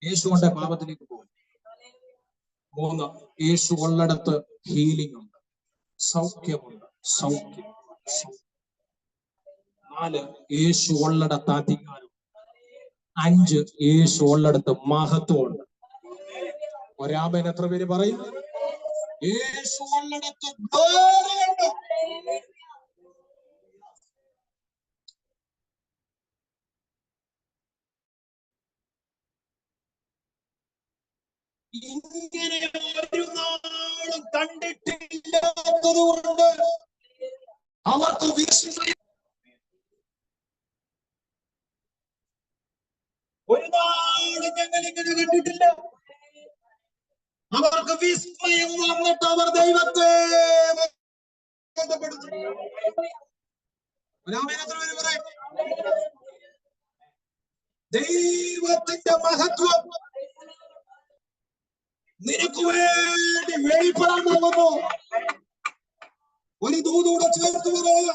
യേശു കൊണ്ട് പാപത്തിലേക്ക് പോകും. 3, യേശു ഉള്ളിടത്ത് ഹീലിംഗ് ഉണ്ട്, സൗഖ്യമുണ്ട്, സൗഖ്യം. 4, യേശു ഉള്ളിടത്ത് അധികാരം. 5, യേശു ഉള്ളിടത്ത് മഹത്വമുണ്ട്. ഒരാമേൻ എത്ര പേര് പറയും? യേശു ഉള്ളിടത്ത് ഗ്ലോറിയുണ്ട്. ഇങ്ങനെ ഒരു നാളും കണ്ടിട്ടില്ലാത്തത് കൊണ്ട് അവർക്ക് വിസ്മയം. ഒരു നാളും ഞങ്ങൾ ഇങ്ങനെ കണ്ടിട്ടില്ല. അവർക്ക് വിസ്മയം വന്നിട്ട് അവർ ദൈവത്തെ ബന്ധപ്പെടുത്തി. ദൈവത്തിന്റെ മഹത്വം നിനക്ക് വേണ്ടി വെളിപ്പെടാൻ പോകുന്നു. ഒരു ദൂതൂടെ ചേർത്ത് പറയുക,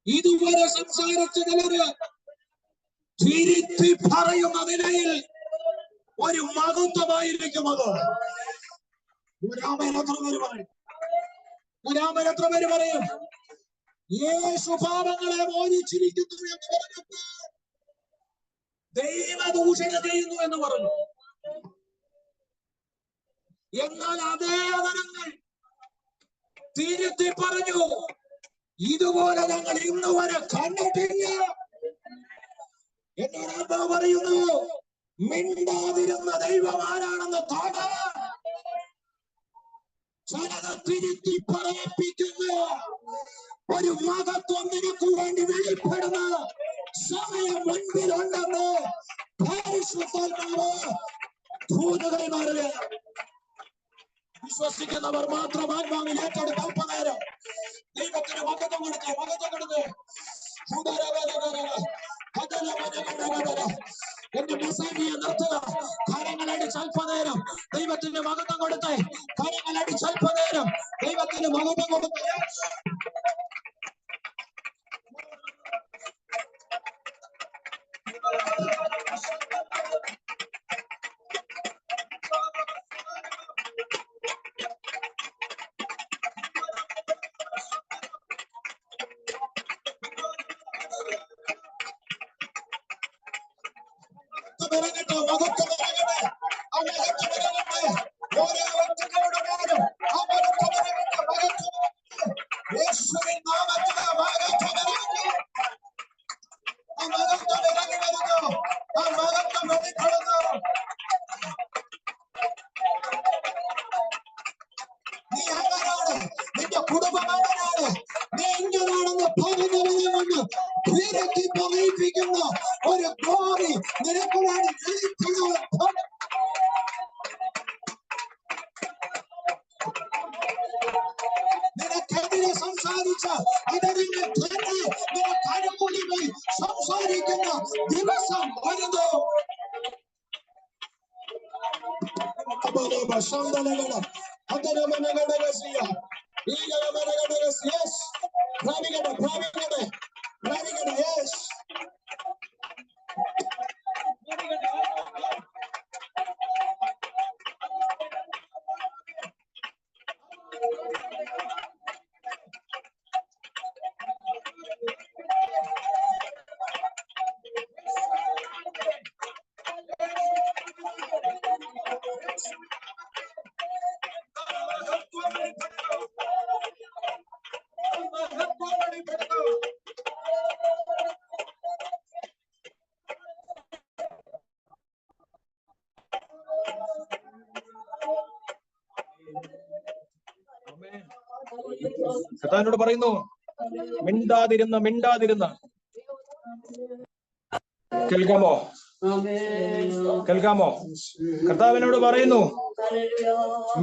ഇതുവരെ സംസാരിച്ച ചിലര് തിരുത്തി പറയുന്ന നിലയിൽ ഒരു മഹത്വമായിരിക്കും അത്. ഒരാമൻ എത്ര പേര് പറയും? ഒരാമൻ എത്ര പേര് പറയും? യേശു പാപങ്ങളെ മോചിച്ചിരിക്കുന്നു എന്ന് പറഞ്ഞിട്ട് ദൈവദൂഷണ ചെയ്യുന്നു എന്ന് പറഞ്ഞു. എന്നാൽ അതേ വചനങ്ങൾ തിരുത്തി പറഞ്ഞു, ഇതുപോലെ ഞങ്ങൾ ഇന്ന് വരെ കണ്ടിട്ടില്ല. എന്നോട് എന്താ പറയുന്നു? മിണ്ടാതിരുന്ന ദൈവം ആരാണെന്ന് കാണാൻ ചിലത് തിരുത്തി പറയിപ്പിക്കുന്ന ഒരു മഹത്വം നിനക്ക് വേണ്ടി വെളിപ്പെടുന്ന സമയം മുൻപിലുണ്ടെന്ന് പരിശുദ്ധാത്മാവ് ദൂതകളെ മാറുക. വിശ്വസിക്കുന്നവർ മാത്രം ആത്മാവിൽ ഏറ്റെടുത്ത് അല്പനേരം ദൈവത്തിന് മഹത്വം കൊടുത്ത് എന്റെ മെസ്സേജിയെ നിർത്തുക. കരങ്ങളടിച്ച് അല്പനേരം ദൈവത്തിന് മഹത്വം കൊടുത്ത്, കരങ്ങളടിച്ച് അല്പനേരം ദൈവത്തിന് മഹത്വം കൊടുത്ത്. നിന്റെ കുടുംബമാണ് നീ എങ്ങനെയാണെന്ന് പറഞ്ഞവരെന്ന് തിരക്കി പറയിപ്പിക്കുന്ന ഒരു ഗ്ലോറി നിനക്ക് വേണ്ടി നിനക്കെതിരെ സംസാരിച്ച അതിനെ തന്നെ നിനക്ക് അനുകൂലമായി സംസാരിക്കുന്ന ദിവസം വരുന്നു. കർത്താവിനോട് പറയുന്നു, മിണ്ടാതിരുന്ന കേൾക്കാമോ? കർത്താവിനോട് പറയുന്നു,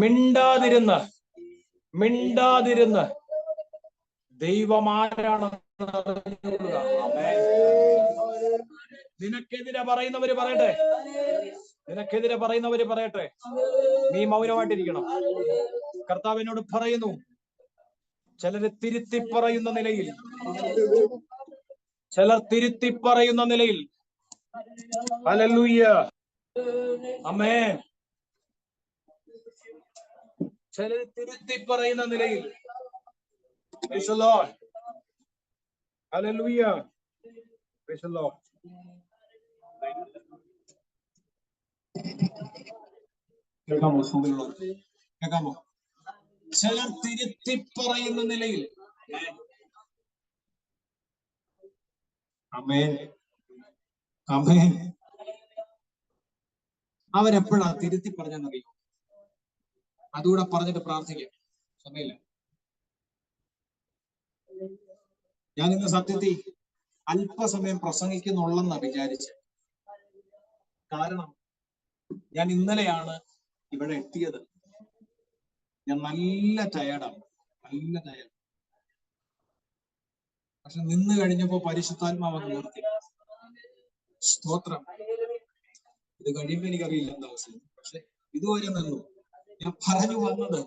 മിണ്ടാതിരുന്ന് ദൈവമാരാണെന്ന് നിനക്കെതിരെ പറയുന്നവര് പറയട്ടെ, നീ മൗനമായിട്ടിരിക്കണം. കർത്താവിനോട് പറയുന്നു, ചിലർ തിരുത്തി പറയുന്ന നിലയിൽ ഹല്ലേലൂയ, ആമേൻ. ചിലർ തിരുത്തി പറയുന്ന നിലയിൽ പ്രൈസ് ദി ലോർഡ്, ഹല്ലേലൂയ, പ്രൈസ് ദി ലോർഡ്. കേൾക്കാമോ? ചിലർ തിരുത്തി പറയുന്ന നിലയിൽ. ആമേൻ, ആമേൻ. അവരെപ്പോഴാ തിരുത്തി പറഞ്ഞെന്നറിയോ? അതുകൂടെ പറഞ്ഞിട്ട് പ്രാർത്ഥിക്കാം, സമയമില്ല. ഞാൻ ഇന്ന് സത്യത്തിൽ അല്പസമയം പ്രസംഗിക്കുന്നുള്ളെന്നാ വിചാരിച്ചത്. കാരണം ഞാൻ ഇന്നലെയാണ് ഇവിടെ എത്തിയത്. ഞാൻ നല്ല ടയേർഡാണ്. പക്ഷെ നിന്ന് കഴിഞ്ഞപ്പോ പരിശുദ്ധാത്മാവ് നിർത്തി. സ്തോത്രം. ഇത് കഴിയുമ്പോ എനിക്കറിയില്ല എന്താ അവസ്ഥ, പക്ഷെ ഇതുവരെ നിന്നു. ഞാൻ പറഞ്ഞു വന്നത്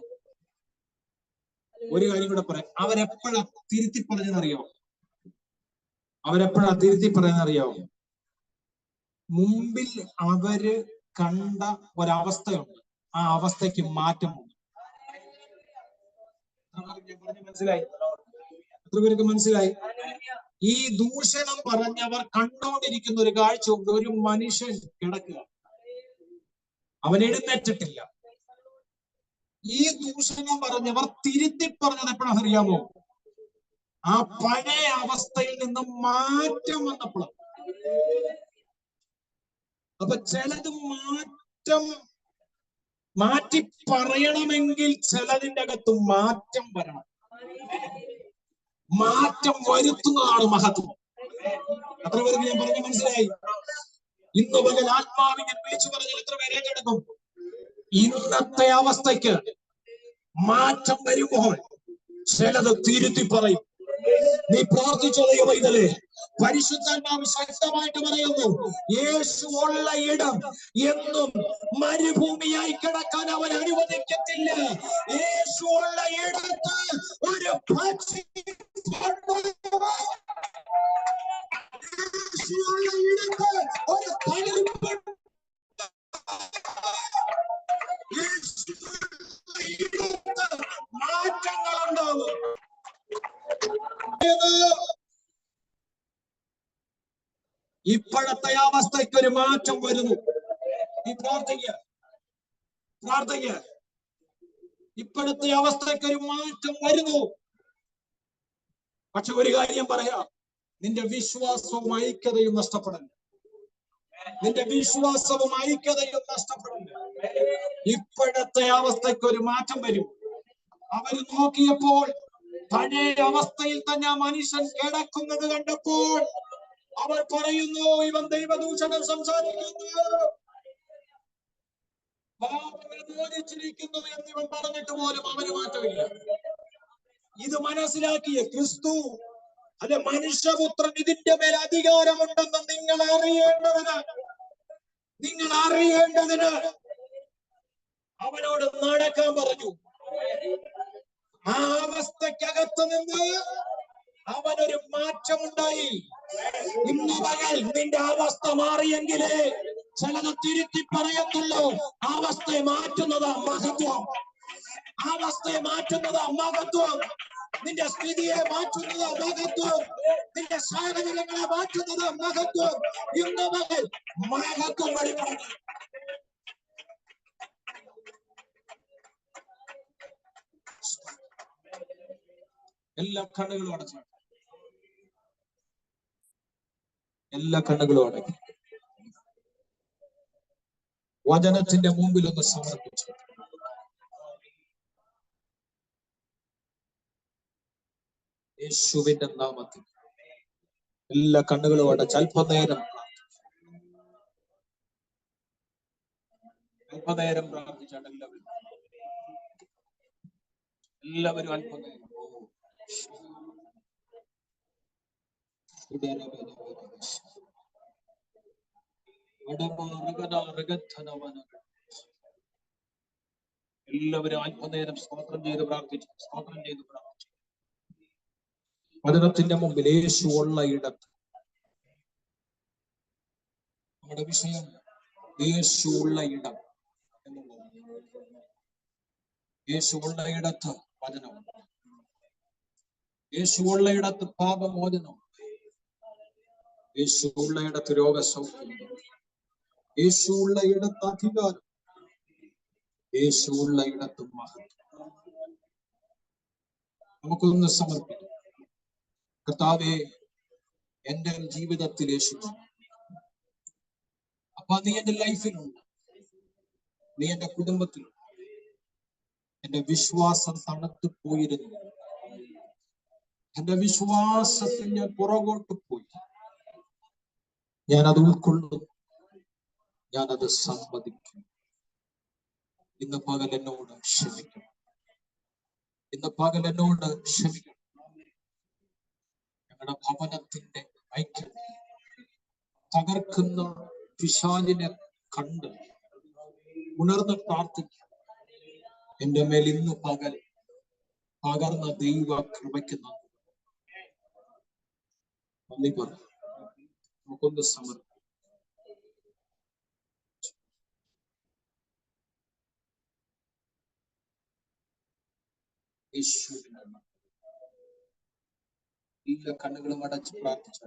ഒരു കാര്യം കൂടെ പറയാം. അവരെപ്പോഴാ തിരുത്തി പറഞ്ഞെന്നറിയാവോ? മുമ്പിൽ അവര് കണ്ട ഒരവസ്ഥയുണ്ട്, ആ അവസ്ഥയ്ക്ക് മാറ്റമുണ്ട്. മനസ്സിലായി? എത്ര പേർക്ക് മനസ്സിലായി? ഈ ദൂഷണം പറഞ്ഞവർ കണ്ടുകൊണ്ടിരിക്കുന്ന ഒരു കാഴ്ച, ഒരു മനുഷ്യൻ കിടക്കുക, അവൻ എഴുന്നേറ്റിട്ടില്ല. ഈ ദൂഷണം പറഞ്ഞവർ തിരുത്തി പറഞ്ഞത് എപ്പോഴാണ് അറിയാമോ? ആ പഴയ അവസ്ഥയിൽ നിന്നും മാറ്റം വന്നപ്പോഴാണ്. അപ്പൊ ചിലത് മാറ്റി പറയണമെങ്കിൽ ചിലതിൻ്റെ അകത്ത് മാറ്റം വരണം. മാറ്റം വരുത്തുന്നതാണ് മഹത്വം. എത്ര പേർക്ക് ഞാൻ പറഞ്ഞ് മനസ്സിലായി? ഇന്ന് പകൽ ആത്മാവിനെ വിളിച്ചു പറഞ്ഞാൽ എത്ര പേര് ഏറ്റെടുക്കും? ഇന്നത്തെ അവസ്ഥയ്ക്ക് മാറ്റം വരുമ്പോൾ ചിലത് തിരുത്തി പറയും. നീ പ്രാർത്ഥിച്ചോ ദൈവമേ, പരിശുദ്ധാത്മാവ് ശക്തമായിട്ട് പറയുന്നു, യേശു ഉള്ള ഇടം എന്നും മരുഭൂമിയായി കിടക്കാൻ അവൻ അനുവദിക്കത്തില്ല. യേശു ഉള്ള ഇടത്ത് ഒരു പക്ഷി, യേശുള്ള ഇടത്ത് ഒരു തളിർപ്പ്, മാറ്റങ്ങളുണ്ടാവും. ഇപ്പോഴത്തെ അവസ്ഥയ്ക്ക് ഒരു മാറ്റം വരുന്നു. നീ പ്രാർത്ഥിക്കുക. ഇപ്പോഴത്തെ അവസ്ഥയ്ക്ക് ഒരു മാറ്റം വരുന്നു. പക്ഷെ ഒരു കാര്യം പറയാം, നിന്റെ വിശ്വാസവും ഐക്യതയും നഷ്ടപ്പെടരുത്. ഇപ്പോഴത്തെ അവസ്ഥയ്ക്ക് ഒരു മാറ്റം വരും. അവർ നോക്കിയപ്പോൾ പഴയ അവസ്ഥയിൽ തന്നെ മനുഷ്യൻ കിടക്കുന്നത് കണ്ടപ്പോൾ അവർ പറയുന്നു, ഇവൻ ദൈവദൂഷണം സംസാരിക്കുന്നു, മോചിച്ചിരിക്കുന്നു എന്നിവൻ പറഞ്ഞിട്ട് പോലും അവന് മാറ്റമില്ല. ഇത് മനസ്സിലാക്കിയ ക്രിസ്തു അല്ലെ മനുഷ്യപുത്രൻ ഇതിന്റെ മേൽ അധികാരമുണ്ടെന്ന് നിങ്ങൾ അറിയേണ്ടതിന് അവനോട് നടക്കാൻ പറഞ്ഞു. ആ അവസ്ഥക്കകത്ത് നിന്ന് അവനൊരു മാറ്റമുണ്ടായി. ഇന്ന് പകൽ നിന്റെ അവസ്ഥ മാറിയെങ്കിലേ ചിലത് തിരുത്തി പറയത്തുള്ളൂ. അവസ്ഥയെ മാറ്റുന്നതാ മഹത്വം. അവസ്ഥയെ മാറ്റുന്നതാ മഹത്വം. നിന്റെ സ്ഥിതിയെ മാറ്റുന്നത് മഹത്വം. നിന്റെ സാഹചര്യങ്ങളെ മാറ്റുന്നത് മഹത്വം. ഇന്ന് പകൽ മഹത്വം വെളിപ്പെടുന്നു. എല്ലാ കണ്ണുകളും അടച്ചു. എല്ലാ കണ്ണുകളും അടക്കി വചനത്തിന്റെ മുമ്പിൽ ഒന്ന് സമർപ്പിച്ചു. യേശുവിന്റെ നാമത്തിൽ എല്ലാ കണ്ണുകളും അടച്ച് അല്പനേരം പ്രാർത്ഥിച്ചാണ് എല്ലാവരും അല്പനേരം. എല്ലാവരും അല്പനേരം സ്തോത്രം ചെയ്ത് പ്രാർത്ഥിച്ചു. വചനത്തിന്റെ മുമ്പിൽ യേശു ഉള്ള ഇടത്ത്. നമ്മുടെ വിഷയം യേശു ഉള്ള ഇടം എന്നുള്ളത്. യേശു ഉള്ള ഇടത്ത് വചനം, യേശു ഉള്ള ഇടത്ത് പാപമോചനം, യേശു ഉള്ള ഇടത്ത് രോഗസൗഖ്യം, യേശു ഉള്ള ഇടത്ത് അധികാരം, യേശു ഉള്ള ഇടത്ത് മഹത്വം. നമുക്കൊന്ന് സമർപ്പിക്കാം. കർത്താവേ, എന്റെ ജീവിതത്തിൽ യേശു. അപ്പൊ നീ എന്റെ ലൈഫിലുണ്ട്, നീ എന്റെ കുടുംബത്തിലുണ്ട്. എന്റെ വിശ്വാസം തണുത്തു പോയിരുന്നു. എന്റെ വിശ്വാസത്തിൽ ഞാൻ പുറകോട്ട് പോയി. ഞാനത് ഉൾക്കൊള്ളുന്നു, ഞാനത് സമ്മതിക്കും. ഇന്ന് പകൽ എന്നോട് ക്ഷമിക്കും. ഇന്ന് പകൽ എന്നോട് ക്ഷമിക്കും. ഞങ്ങളുടെ ഭവനത്തിന്റെ ഐക്യം തകർക്കുന്ന പിശാചിനെ കണ്ട് ഉണർന്ന് പ്രാർത്ഥിക്കും. എന്റെ മേൽ ഇന്ന് പകൽ പകർന്ന ദൈവ കൃപയ്ക്ക് നന്ദി പറഞ്ഞു. നമുക്കൊന്ന് സമർപ്പിക്കാം. യേശുവിന്റെ എല്ലാ കണ്ണുകളും അടച്ച് പ്രാർത്ഥിച്ചു.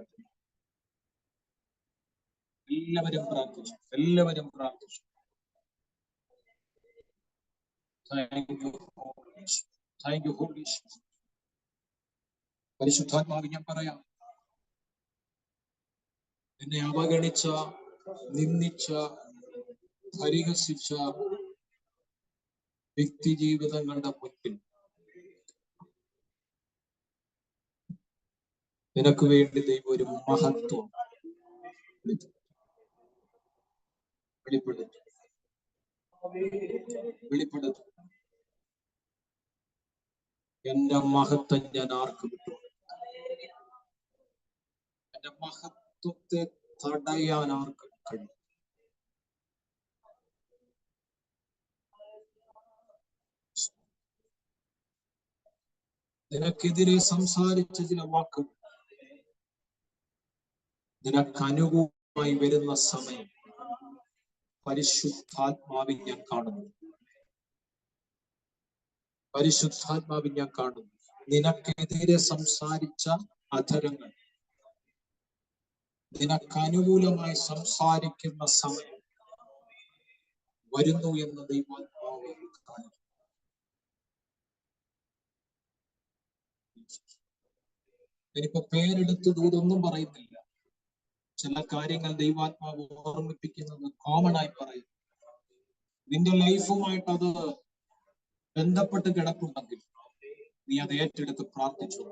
എല്ലാവരും പ്രാർത്ഥിച്ചു. Thank you holy spirit. പരിശുദ്ധാത്മാവ്, ഞാൻ പറയാം, എന്നെ അവഗണിച്ച, നിന്ദിച്ച, പരിഹസിച്ച വ്യക്തി ജീവിതങ്ങളുടെ മുൻപിൽ നിനക്ക് വേണ്ടി ദൈവം ഒരു മഹത്വം വെളിപ്പെടുത്തും. എന്റെ മഹത്വം ഞാൻ ആർക്ക് വിട്ടു? എന്റെ മഹത്വത്തെ തടയാൻ ആർക്ക് കഴിയും? നിനക്കെതിരെ സംസാരിച്ച ചില വാക്കുകൾ നിനക്ക് അനുകൂലമായി വരുന്ന സമയം പരിശുദ്ധാത്മാവിൽ ഞാൻ കാണുന്നു. നിനക്കെതിരെ സംസാരിച്ച അധരങ്ങൾ നിനക്ക് അനുകൂലമായി സംസാരിക്കുന്ന സമയം വരുന്നു എന്ന് ദൈവാത്മാവ് കാണുന്നു. ഞാനിപ്പോ പേരെടുത്ത് ദൂതൊന്നും പറയുന്നില്ല. ചില കാര്യങ്ങൾ ദൈവാത്മാവ് ഓർമ്മിപ്പിക്കുന്നത് കോമൺ ആയി പറയും. നിന്റെ ലൈഫുമായിട്ട് അത് ബന്ധപ്പെട്ട് കിടപ്പുണ്ടെങ്കിൽ നീ അത് ഏറ്റെടുത്ത് പ്രാർത്ഥിച്ചു.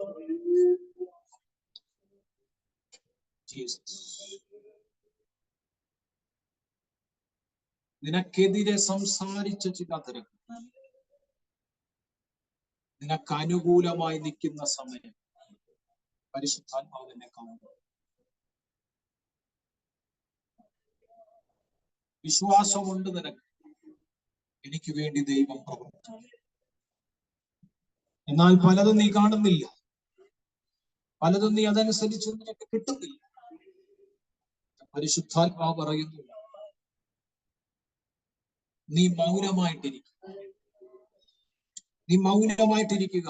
നിനക്കെതിരെ സംസാരിച്ച ചില തരങ്ങൾ നിനക്ക് അനുകൂലമായി നിൽക്കുന്ന സമയം പരിശുദ്ധാത്മാവിനെ കാണുന്നു. വിശ്വാസമുണ്ട് നിനക്ക്, എനിക്ക് വേണ്ടി ദൈവം പ്രവർത്തിക്കും. എന്നാൽ പലതും നീ കാണുന്നില്ല, പലതും നീ അതനുസരിച്ച് നിനക്ക് കിട്ടുന്നില്ല. പരിശുദ്ധാത്മാവ് പറയുന്നു, നീ മൗനമായിട്ടിരിക്കുക, നീ മൗനമായിട്ടിരിക്കുക.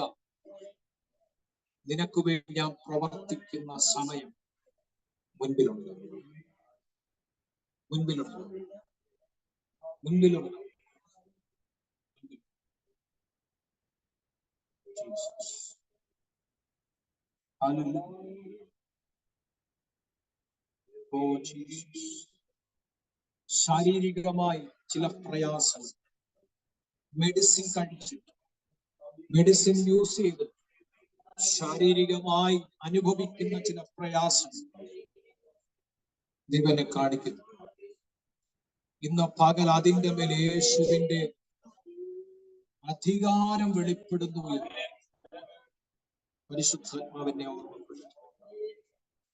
നിനക്ക് വേണ്ടി ഞാൻ പ്രവർത്തിക്കുന്ന സമയം മുൻപിലുണ്ട്, മുൻപിലുണ്ട്, മുൻപിലുണ്ട്. ശാരീരികമായി ചില പ്രയാസങ്ങൾ, മെഡിസിൻ കഴിച്ചിട്ട്, മെഡിസിൻ യൂസ് ചെയ്ത് ശാരീരികമായി അനുഭവിക്കുന്ന ചില പ്രയാസങ്ങൾ ദൈവനെ കാണിക്കുന്നു. ഇന്ന് പകൽ അതിന്റെ മേൽ യേശുവിന്റെ അധികാരം വെളിപ്പെടുന്നു എന്ന് പരിശുദ്ധാത്മാവിനെ ഓർമ്മപ്പെടുത്തുന്നു.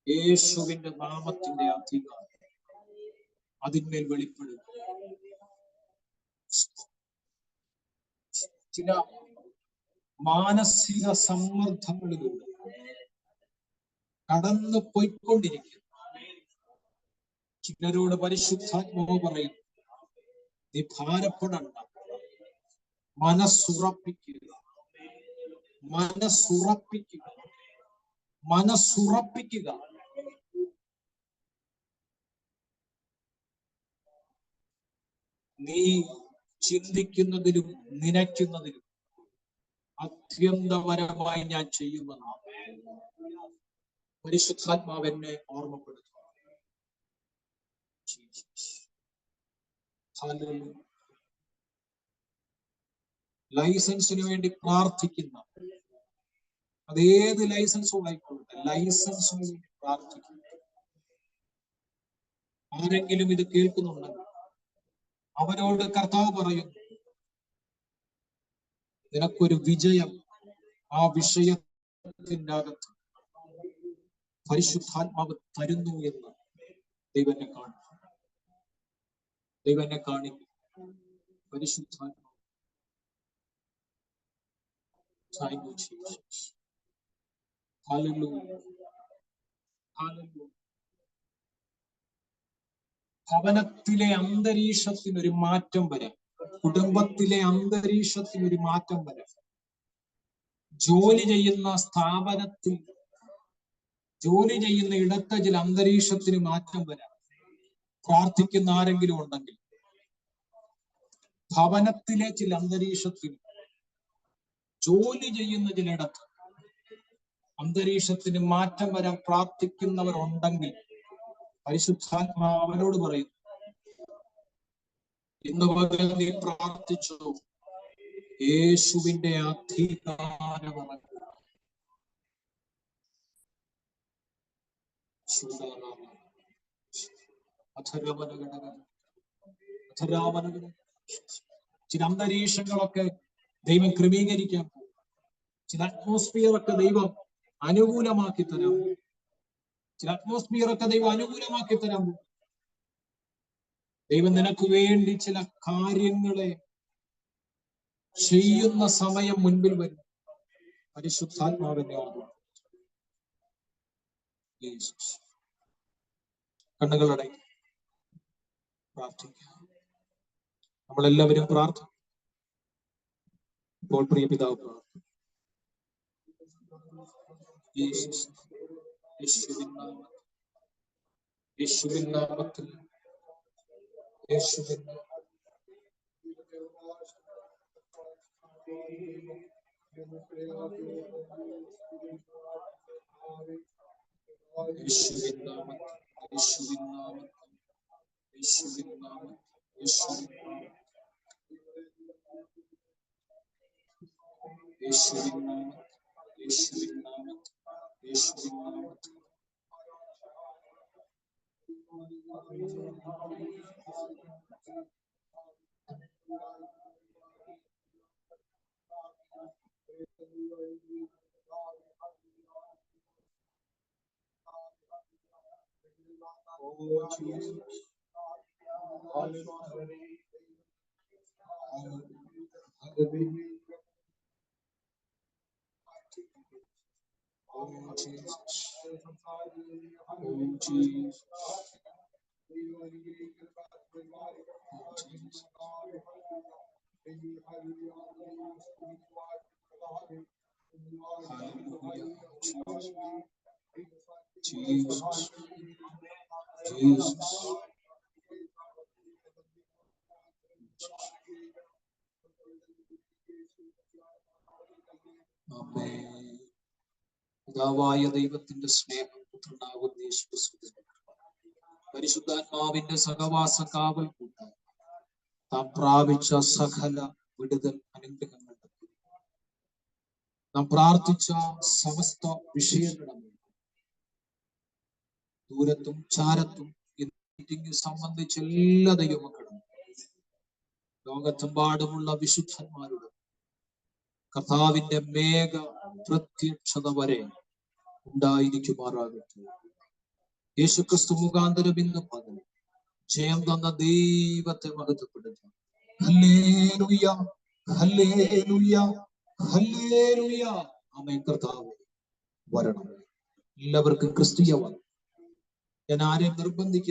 യേശുവിന്റെ നാമത്തിന്റെ അധികാരം അതിന്മേൽ വെളിപ്പെടുന്നു. ചില മാനസിക സമ്മർദ്ദങ്ങളിലൂടെ കടന്നു പോയിക്കൊണ്ടിരിക്കുന്നു. ചിലരോട് പരിശുദ്ധാത്മാവ് പറയും, നീ ഭാരപ്പെടണ്ട, മനസ്സുറപ്പിക്കുക, മനസ്സുറപ്പിക്കുക, മനസ്സുറപ്പിക്കുക. നീ ചിന്തിക്കുന്നതിലും നനയ്ക്കുന്നതിലും അത്യന്തപരമായി ഞാൻ ചെയ്യുമെന്നാണ് പരിശുദ്ധാത്മാവ് എന്നെ ഓർമ്മപ്പെടുത്തുന്നു. ലൈസൻസിന് വേണ്ടി പ്രാർത്ഥിക്കുന്ന, അതേത് ലൈസൻസും ആയിക്കോട്ടെ, ലൈസൻസിന് വേണ്ടി പ്രാർത്ഥിക്കുന്ന ആരെങ്കിലും ഇത് കേൾക്കുന്നുണ്ടെങ്കിൽ അവരോട് കർത്താവ് പറയുന്നു, നിനക്കൊരു വിജയം ആ വിഷയത്തിന്റെ അകത്ത് പരിശുദ്ധാത്മാവ് തരുന്നു എന്ന് ദൈവനെ കാണിക്കും. ദൈവനെ കാണിക്കും. പരിശുദ്ധാത്മാവ് ഭവനത്തിലെ അന്തരീക്ഷത്തിനൊരു മാറ്റം വരാം, കുടുംബത്തിലെ അന്തരീക്ഷത്തിനൊരു മാറ്റം വരാം, ജോലി ചെയ്യുന്ന സ്ഥാപനത്തിൽ, ജോലി ചെയ്യുന്ന ഇടത്തെ ചില അന്തരീക്ഷത്തിന് മാറ്റം വരാം. പ്രാർത്ഥിക്കുന്ന ആരെങ്കിലും ഉണ്ടെങ്കിൽ ഭവനത്തിലെ ചില അന്തരീക്ഷത്തിന്, ജോലി ചെയ്യുന്ന ചിലയിടത്ത് അന്തരീക്ഷത്തിന് മാറ്റം വരാൻ പ്രാർത്ഥിക്കുന്നവരുണ്ടെങ്കിൽ പരിശുദ്ധാത്മാവ് അവരോട് പറയുന്നു, ഇന്ന് പകൽ നീ പ്രാർത്ഥിച്ചു, യേശുവിന്റെ അധികാരം ചില അന്തരീക്ഷങ്ങളൊക്കെ ദൈവം ക്രമീകരിക്കാൻ പോകും. ചില അറ്റ്മോസ്ഫിയറൊക്കെ ദൈവം അനുകൂലമാക്കി തരാൻ പോകും. ചില അറ്റ്മോസ്ഫിയറൊക്കെ ദൈവം അനുകൂലമാക്കി തരാൻ പോകും. ദൈവം നിനക്ക് വേണ്ടി ചില കാര്യങ്ങളെ ചെയ്യുന്ന സമയം മുൻപിൽ വരും. പരിശുദ്ധാത്മാവിനെ ഓർമ്മ. കണ്ണുകളുടെ പ്രാർത്ഥിക്കാം. നമ്മളെല്ലാവരും പ്രാർത്ഥിക്കും. ഇപ്പോൾ പ്രിയ പിതാവ് പ്രാർത്ഥിക്കും. യേശുവിൻ നാമത്തിൽ, യേശുവിൻ പിതാവായ ദൈവത്തിന്റെ സ്നേഹം, പുത്രനാകുന്ന യേശുക്രിസ്തുവിന്റെ പരിശുദ്ധാത്മാവിന്റെ സഹവാസ കാവൽ കൂട്ടാൻ നാം പ്രാപിച്ച സകല വിടുതൽ അനുഗ്രഹങ്ങളുടെ നാം പ്രാർത്ഥിച്ച സമസ്ത വിഷയങ്ങളും ദൂരത്തും ചാരത്തും മീറ്റിംഗ് സംബന്ധിച്ച എല്ലാ ദൈവമക്കളും ലോകത്തെമ്പാടുമുള്ള വിശുദ്ധന്മാരുടെ കർത്താവിന്റെ മേഘ പ്രത്യക്ഷത വരെ ഉണ്ടായിരിക്കുമാറാകട്ടെ. യേശുക്രിസ്തു മുഖാന്തരം ഇന്ന് പകൽ ജയം തന്ന ദൈവത്തെ മഹത്വപ്പെടുത്താം. ഹല്ലേലൂയ, ഹല്ലേലൂയ, ഹല്ലേലൂയ. ആമേൻ. കർത്താവേ വരണം. എല്ലാവർക്കും ക്രിസ്തീയ വരണം. ഞാൻ ആരെയും നിർബന്ധിക്കുന്നു.